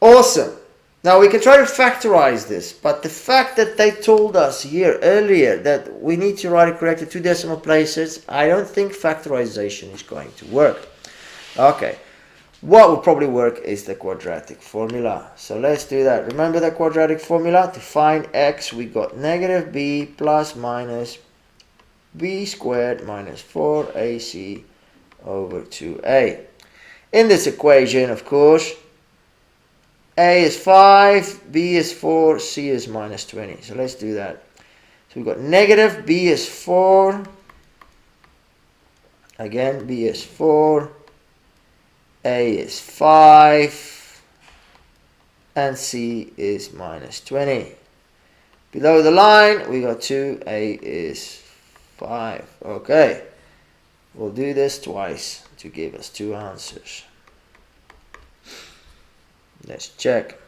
Awesome. Now we can try to factorize this, but the fact that they told us here earlier that we need to write it correct to 2 decimal places, I don't think factorization is going to work. Okay. What will probably work is the quadratic formula. So let's do that. Remember the quadratic formula? To find x, we got negative b plus minus b squared minus 4ac over 2a. In this equation, of course, a is 5, b is 4, c is minus 20. So let's do that. So we've got negative, b is 4, again, b is 4, a is 5, and c is minus 20. Below the line, we got 2, a is 5. Okay, we'll do this twice to give us two answers. Let's check.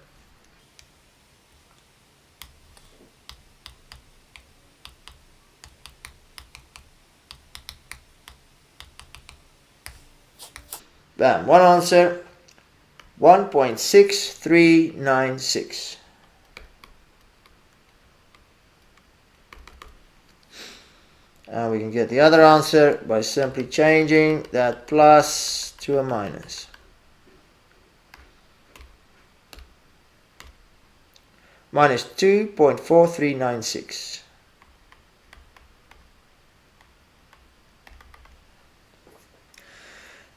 Bam, one answer, 1.6396. And we can get the other answer by simply changing that plus to a minus. Minus 2.4396.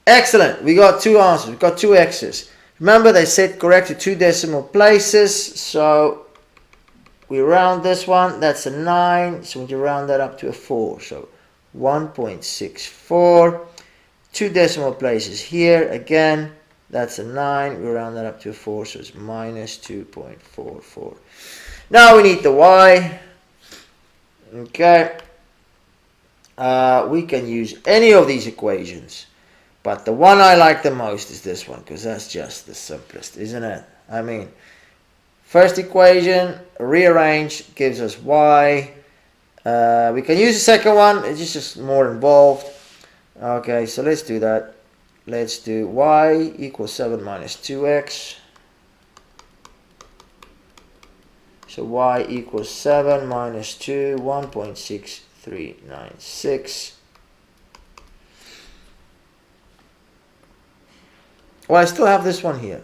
Excellent, we got two answers, we got two x's. Remember, they set correct to 2 decimal places, so we round this one, that's a 9, so we can round that up to a 4, so 1.64. 2 decimal places here, again, that's a 9, we round that up to a 4, so it's minus 2.44. Now we need the y. Okay, we can use any of these equations, but the one I like the most is this one, because that's just the simplest, isn't it? I mean, first equation, rearrange, gives us y. We can use the second one, it's just more involved. Okay, so let's do that. Let's do y equals 7 minus 2x. So y equals 7 minus 2, 1.6396. Well, I still have this one here.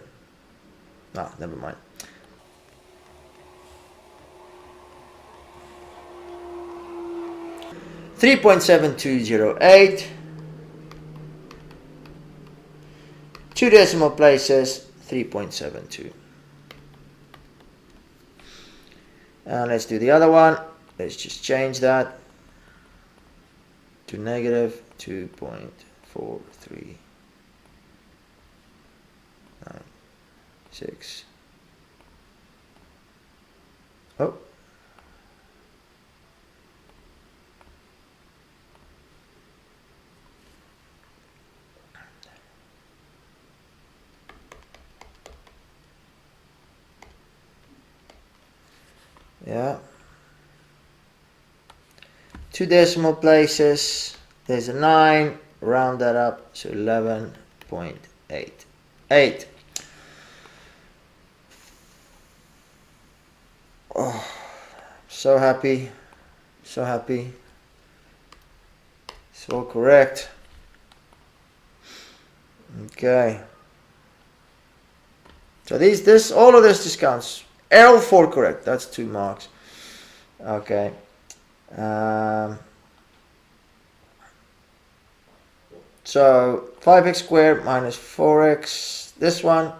No, never mind. .7208. 2 decimal places, 3.72. And let's do the other one. Let's just change that to negative 2.4396. Oh. Yeah. 2 decimal places. There's a 9. Round that up to 11.88. Oh, so happy. So happy. It's all correct. Okay. So all of this discounts. L4 correct. That's 2 marks. Okay. So 5x squared minus 4x. This one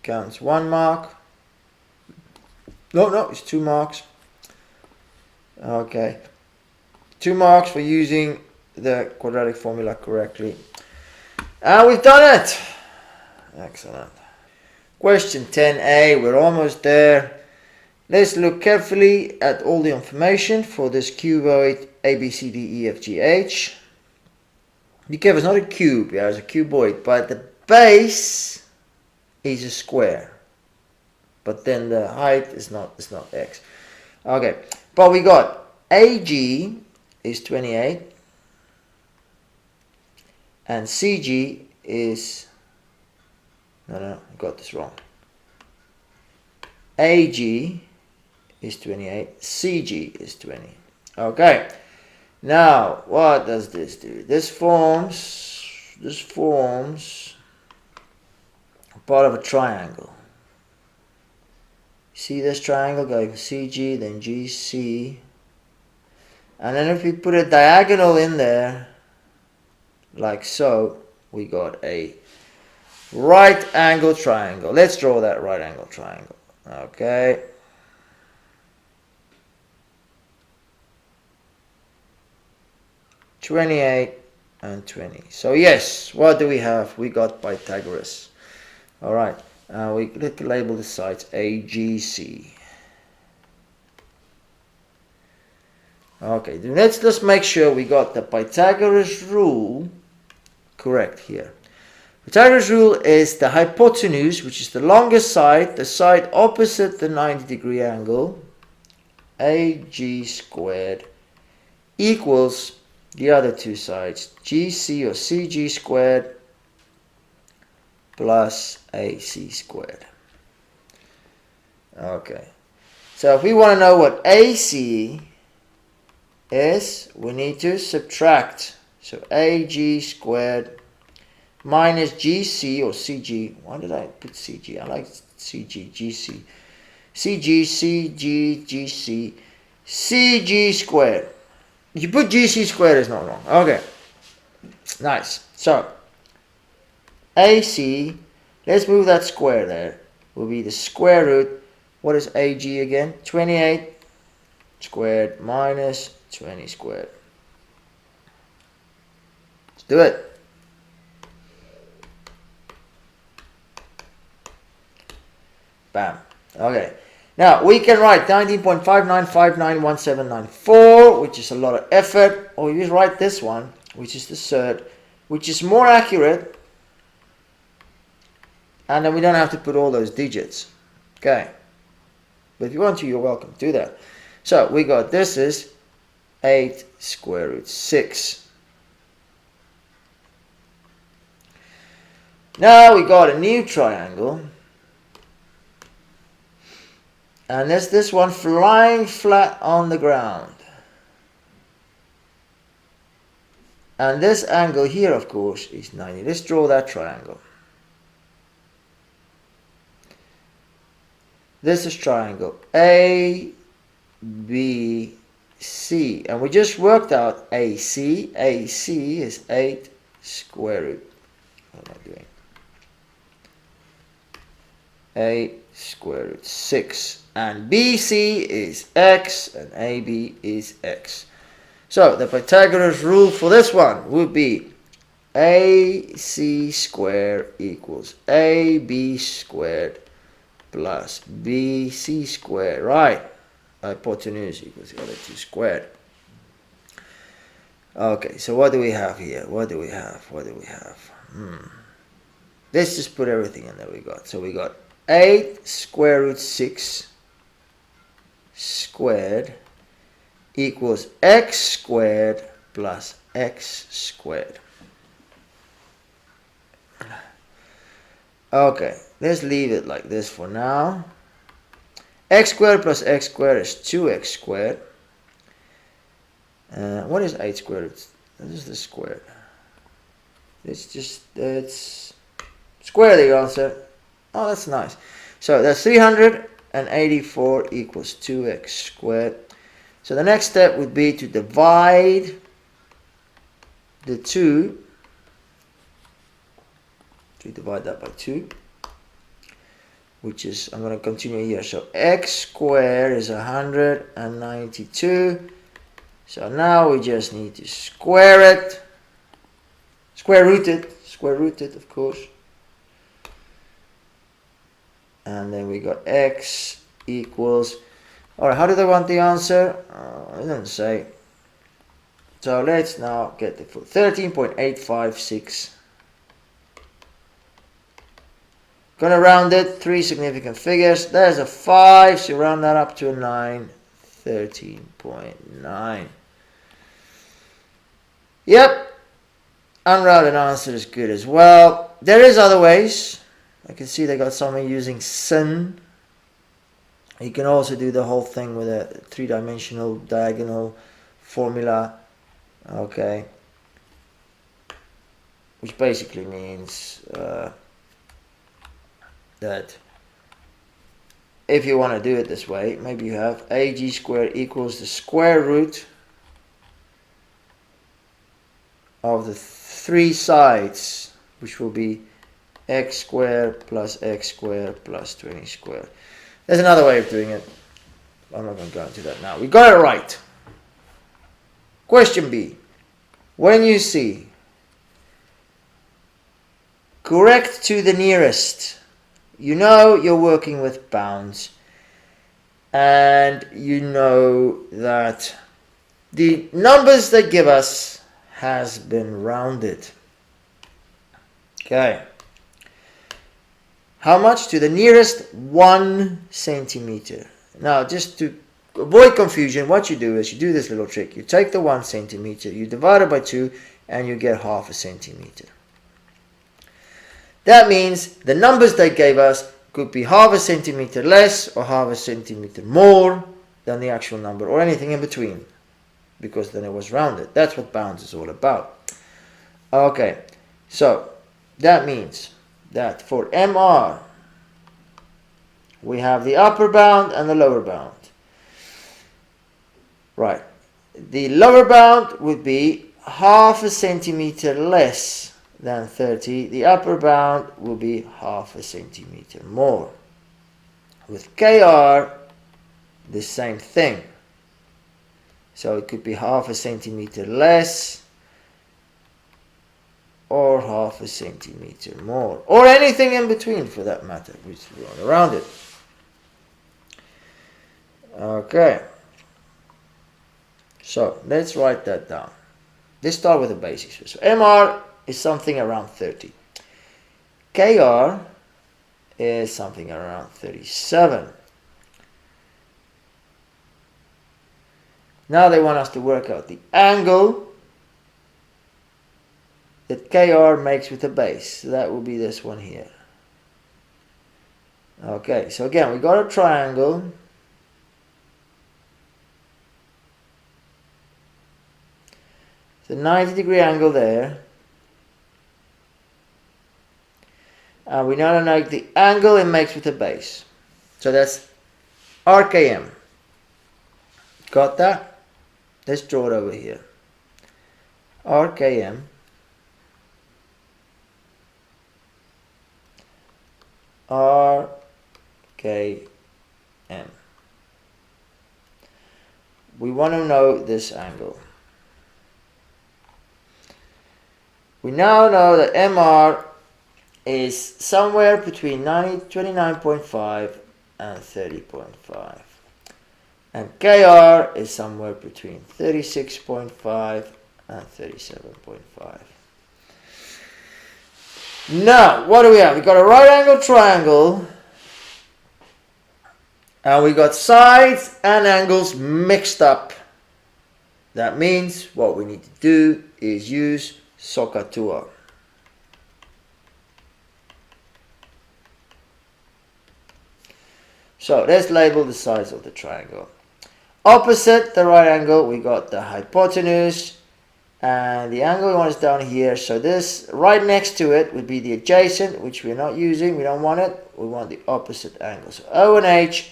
counts 1 mark. No, it's 2 marks. Okay. 2 marks for using the quadratic formula correctly. And we've done it. Excellent. Question 10a, we're almost there. Let's look carefully at all the information for this cuboid A, B, C, D, E, F, G, H. Be careful, it's not a cube, yeah, it's a cuboid, but the base is a square. But then the height is not x. Okay, but we got AG is 28 and CG is, no, I got this wrong. AG is 28, CG is 20. Okay, now what does this do? This forms part of a triangle. See this triangle going CG, then GC, And then if we put a diagonal in there, like so, we got a right angle triangle. Let's draw that right angle triangle. Okay. (28) and 20. So yes, what do we have? We got Pythagoras. All right. We let's label the sites AGC. Okay, let's just make sure we got the Pythagoras rule correct here. Pythagoras rule is the hypotenuse, which is the longest side, the side opposite the 90-degree angle, AG squared, equals the other two sides, GC or CG squared plus AC squared. Okay, so if we want to know what AC is, we need to subtract. So AG squared minus GC or CG. Why did I put CG? I like CG, GC. CG, CG, GC, CG squared. If you put GC squared, it's not wrong. Okay, nice. So AC, let's move that square there, will be the square root. What is AG again? 28 squared minus 20 squared. Let's do it. Bam. Okay. Now we can write 19.59591794, which is a lot of effort, or you write this one, which is the third, which is more accurate, and then we don't have to put all those digits. Okay. But if you want to, you're welcome to do that. So we got this is 8 square root 6. Now we got a new triangle. And there's this one flying flat on the ground. And this angle here, of course, is 90. Let's draw that triangle. This is triangle A, B, C. And we just worked out AC. AC is 8 square root. What am I doing? 8 square root 6. And BC is X and AB is X. So the Pythagoras rule for this one would be AC squared equals AB squared plus BC squared, right? Hypotenuse equals the other two squared. Okay, so what do we have here? What do we have? Let's just put everything in that we got. So we got 8 square root 6 squared equals X squared plus X squared. Okay, let's leave it like this for now. X squared plus X squared is 2X squared. What is 8 squared? This is the square. Let's square the answer. Oh, that's nice. So that's 384 equals 2x squared. So the next step would be to divide the 2. To divide that by 2. Which is, I'm going to continue here. So x squared is 192. So now we just need to square it. Square root it, of course. And then we got x equals, alright, how do they want the answer? It doesn't say. So let's now get the full 13.856. Gonna round it, 3 significant figures. There's a 5, so round that up to a 9. 13.9. Yep. Unrounded answer is good as well. There is other ways. I can see they got someone using sin. You can also do the whole thing with a 3-dimensional diagonal formula. Okay. Which basically means that if you want to do it this way, maybe you have AG squared equals the square root of the three sides, which will be x squared plus x squared plus 20 squared. There's another way of doing it. I'm not going to go into that now. We got it right. Question B. When you see correct to the nearest, you know you're working with bounds, and you know that the numbers they give us has been rounded. Okay. How much? To the nearest 1 centimeter. Now, just to avoid confusion, what you do is you do this little trick. You take the 1 centimeter, you divide it by 2, and you get half a centimeter. That means the numbers they gave us could be half a centimeter less or half a centimeter more than the actual number, or anything in between, because then it was rounded. That's what bounds is all about. Okay, so that means that for MR, we have the upper bound and the lower bound. Right. The lower bound would be half a centimeter less than 30. The upper bound will be half a centimeter more. With KR, the same thing. So it could be half a centimeter less or half a centimeter more, or anything in between for that matter, which we want around it. Okay, so let's write that down. Let's start with the basics. So MR is something around 30. KR is something around 37. Now they want us to work out the angle that KR makes with the base. So that will be this one here. Okay, so again, we got a triangle. It's a 90-degree angle there. And we now know the angle it makes with the base. So that's RKM. Got that? Let's draw it over here. RKM. RKM. We want to know this angle. We now know that MR is somewhere between 29.5 and 30.5. And KR is somewhere between 36.5 and 37.5. Now, what do we have? We got a right angle triangle, and we got sides and angles mixed up. That means what we need to do is use SOHCAHTOA. So let's label the sides of the triangle. Opposite the right angle, we got the hypotenuse, and the angle we want is down here. So this right next to it would be the adjacent, which we're not using. We don't want it. We want the opposite angle. So O and H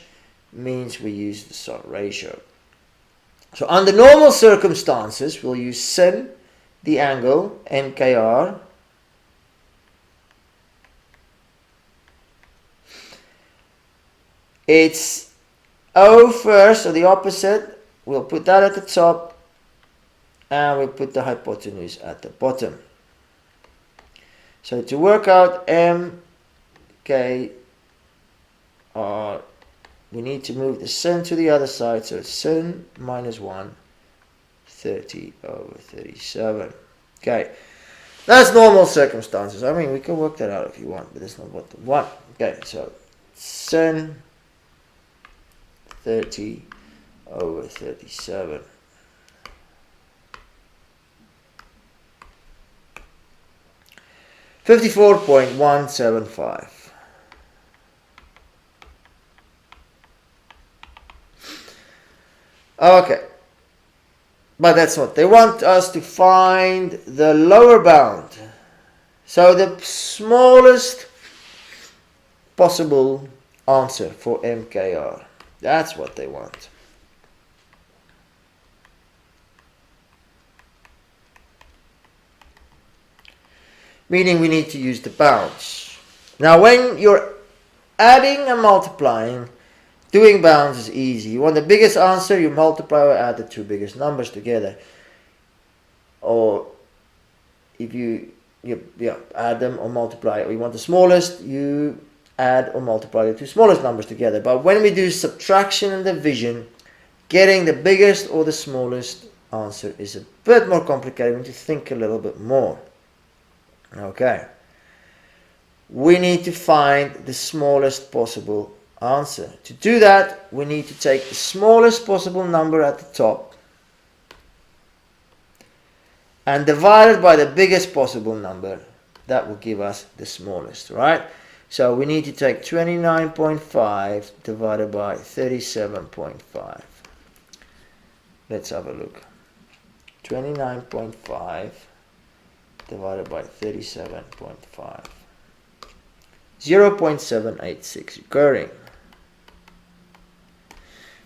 means we use the SOH ratio. So under normal circumstances, we'll use sin, the angle, MKR. It's O first, so the opposite. We'll put that at the top, and we'll put the hypotenuse at the bottom. So to work out MKR, we need to move the sin to the other side, so it's sin minus 1, 30 over 37. Okay, that's normal circumstances. I mean, we can work that out if you want, but that's not what we want. Okay, so sin 30 over 37. $54.175. Okay, but that's what they want us to find, the lower bound. So the smallest possible answer for MKR. That's what they want. meaning we need to use the bounds. Now when you're adding and multiplying, doing bounds is easy. You want the biggest answer, you multiply or add the two biggest numbers together. Or if you add them or multiply, or you want the smallest, you add or multiply the two smallest numbers together. But when we do subtraction and division, getting the biggest or the smallest answer is a bit more complicated. We need to think a little bit more. Okay. We need to find the smallest possible answer. To do that, we need to take the smallest possible number at the top and divide it by the biggest possible number. That will give us the smallest, right? So we need to take 29.5 divided by 37.5. Let's have a look. 29.5 divided by 37.5. 0.786 recurring.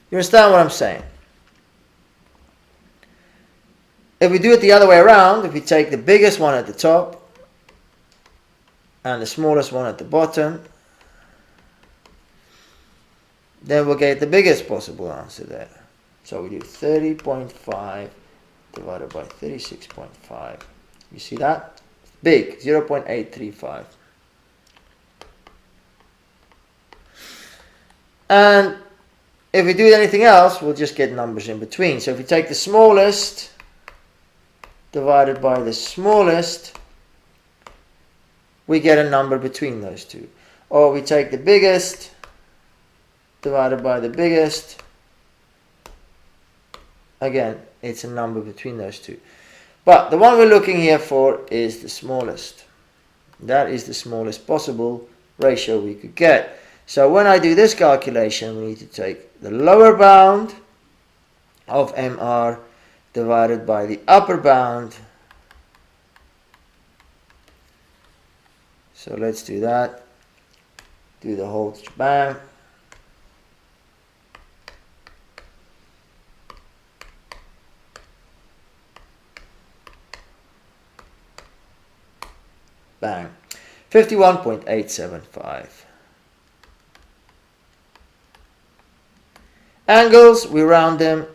You understand what I'm saying? If we do it the other way around, if we take the biggest one at the top and the smallest one at the bottom, then we'll get the biggest possible answer there. So we do 30.5 divided by 36.5. You see that? Big, 0.835. And if we do anything else, we'll just get numbers in between. So if we take the smallest divided by the smallest, we get a number between those two. Or we take the biggest divided by the biggest. Again, it's a number between those two. But the one we're looking here for is the smallest. That is the smallest possible ratio we could get. So when I do this calculation, we need to take the lower bound of MR divided by the upper bound. So let's do that. Do the whole shebang. Bang. 51.875. Angles, we round them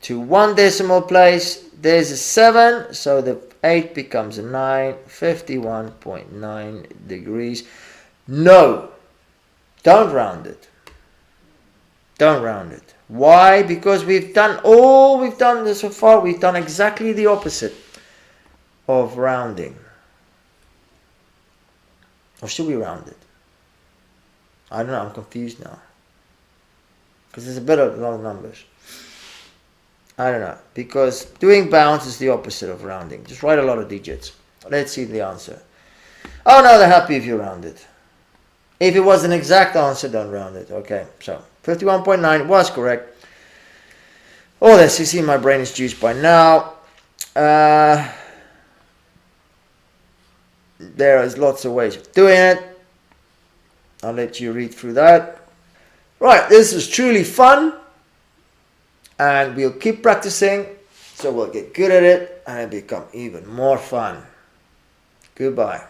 to one decimal place. There's a 7, so the 8 becomes a 9. 51.9 degrees. No, don't round it. Don't round it. Why? Because we've done all we've done so far. We've done exactly the opposite of rounding. Or should we round it? I don't know, I'm confused now. Because there's a bit of a lot of numbers. I don't know. Because doing bounds is the opposite of rounding. Just write a lot of digits. Let's see the answer. Oh no, they're happy if you round it. If it was an exact answer, don't round it. Okay, so 51.9 was correct. Oh, let's see, my brain is juiced by now. There is lots of ways of doing it. I'll let you read through that. Right, this is truly fun. And we'll keep practicing. So we'll get good at it and it'll become even more fun. Goodbye.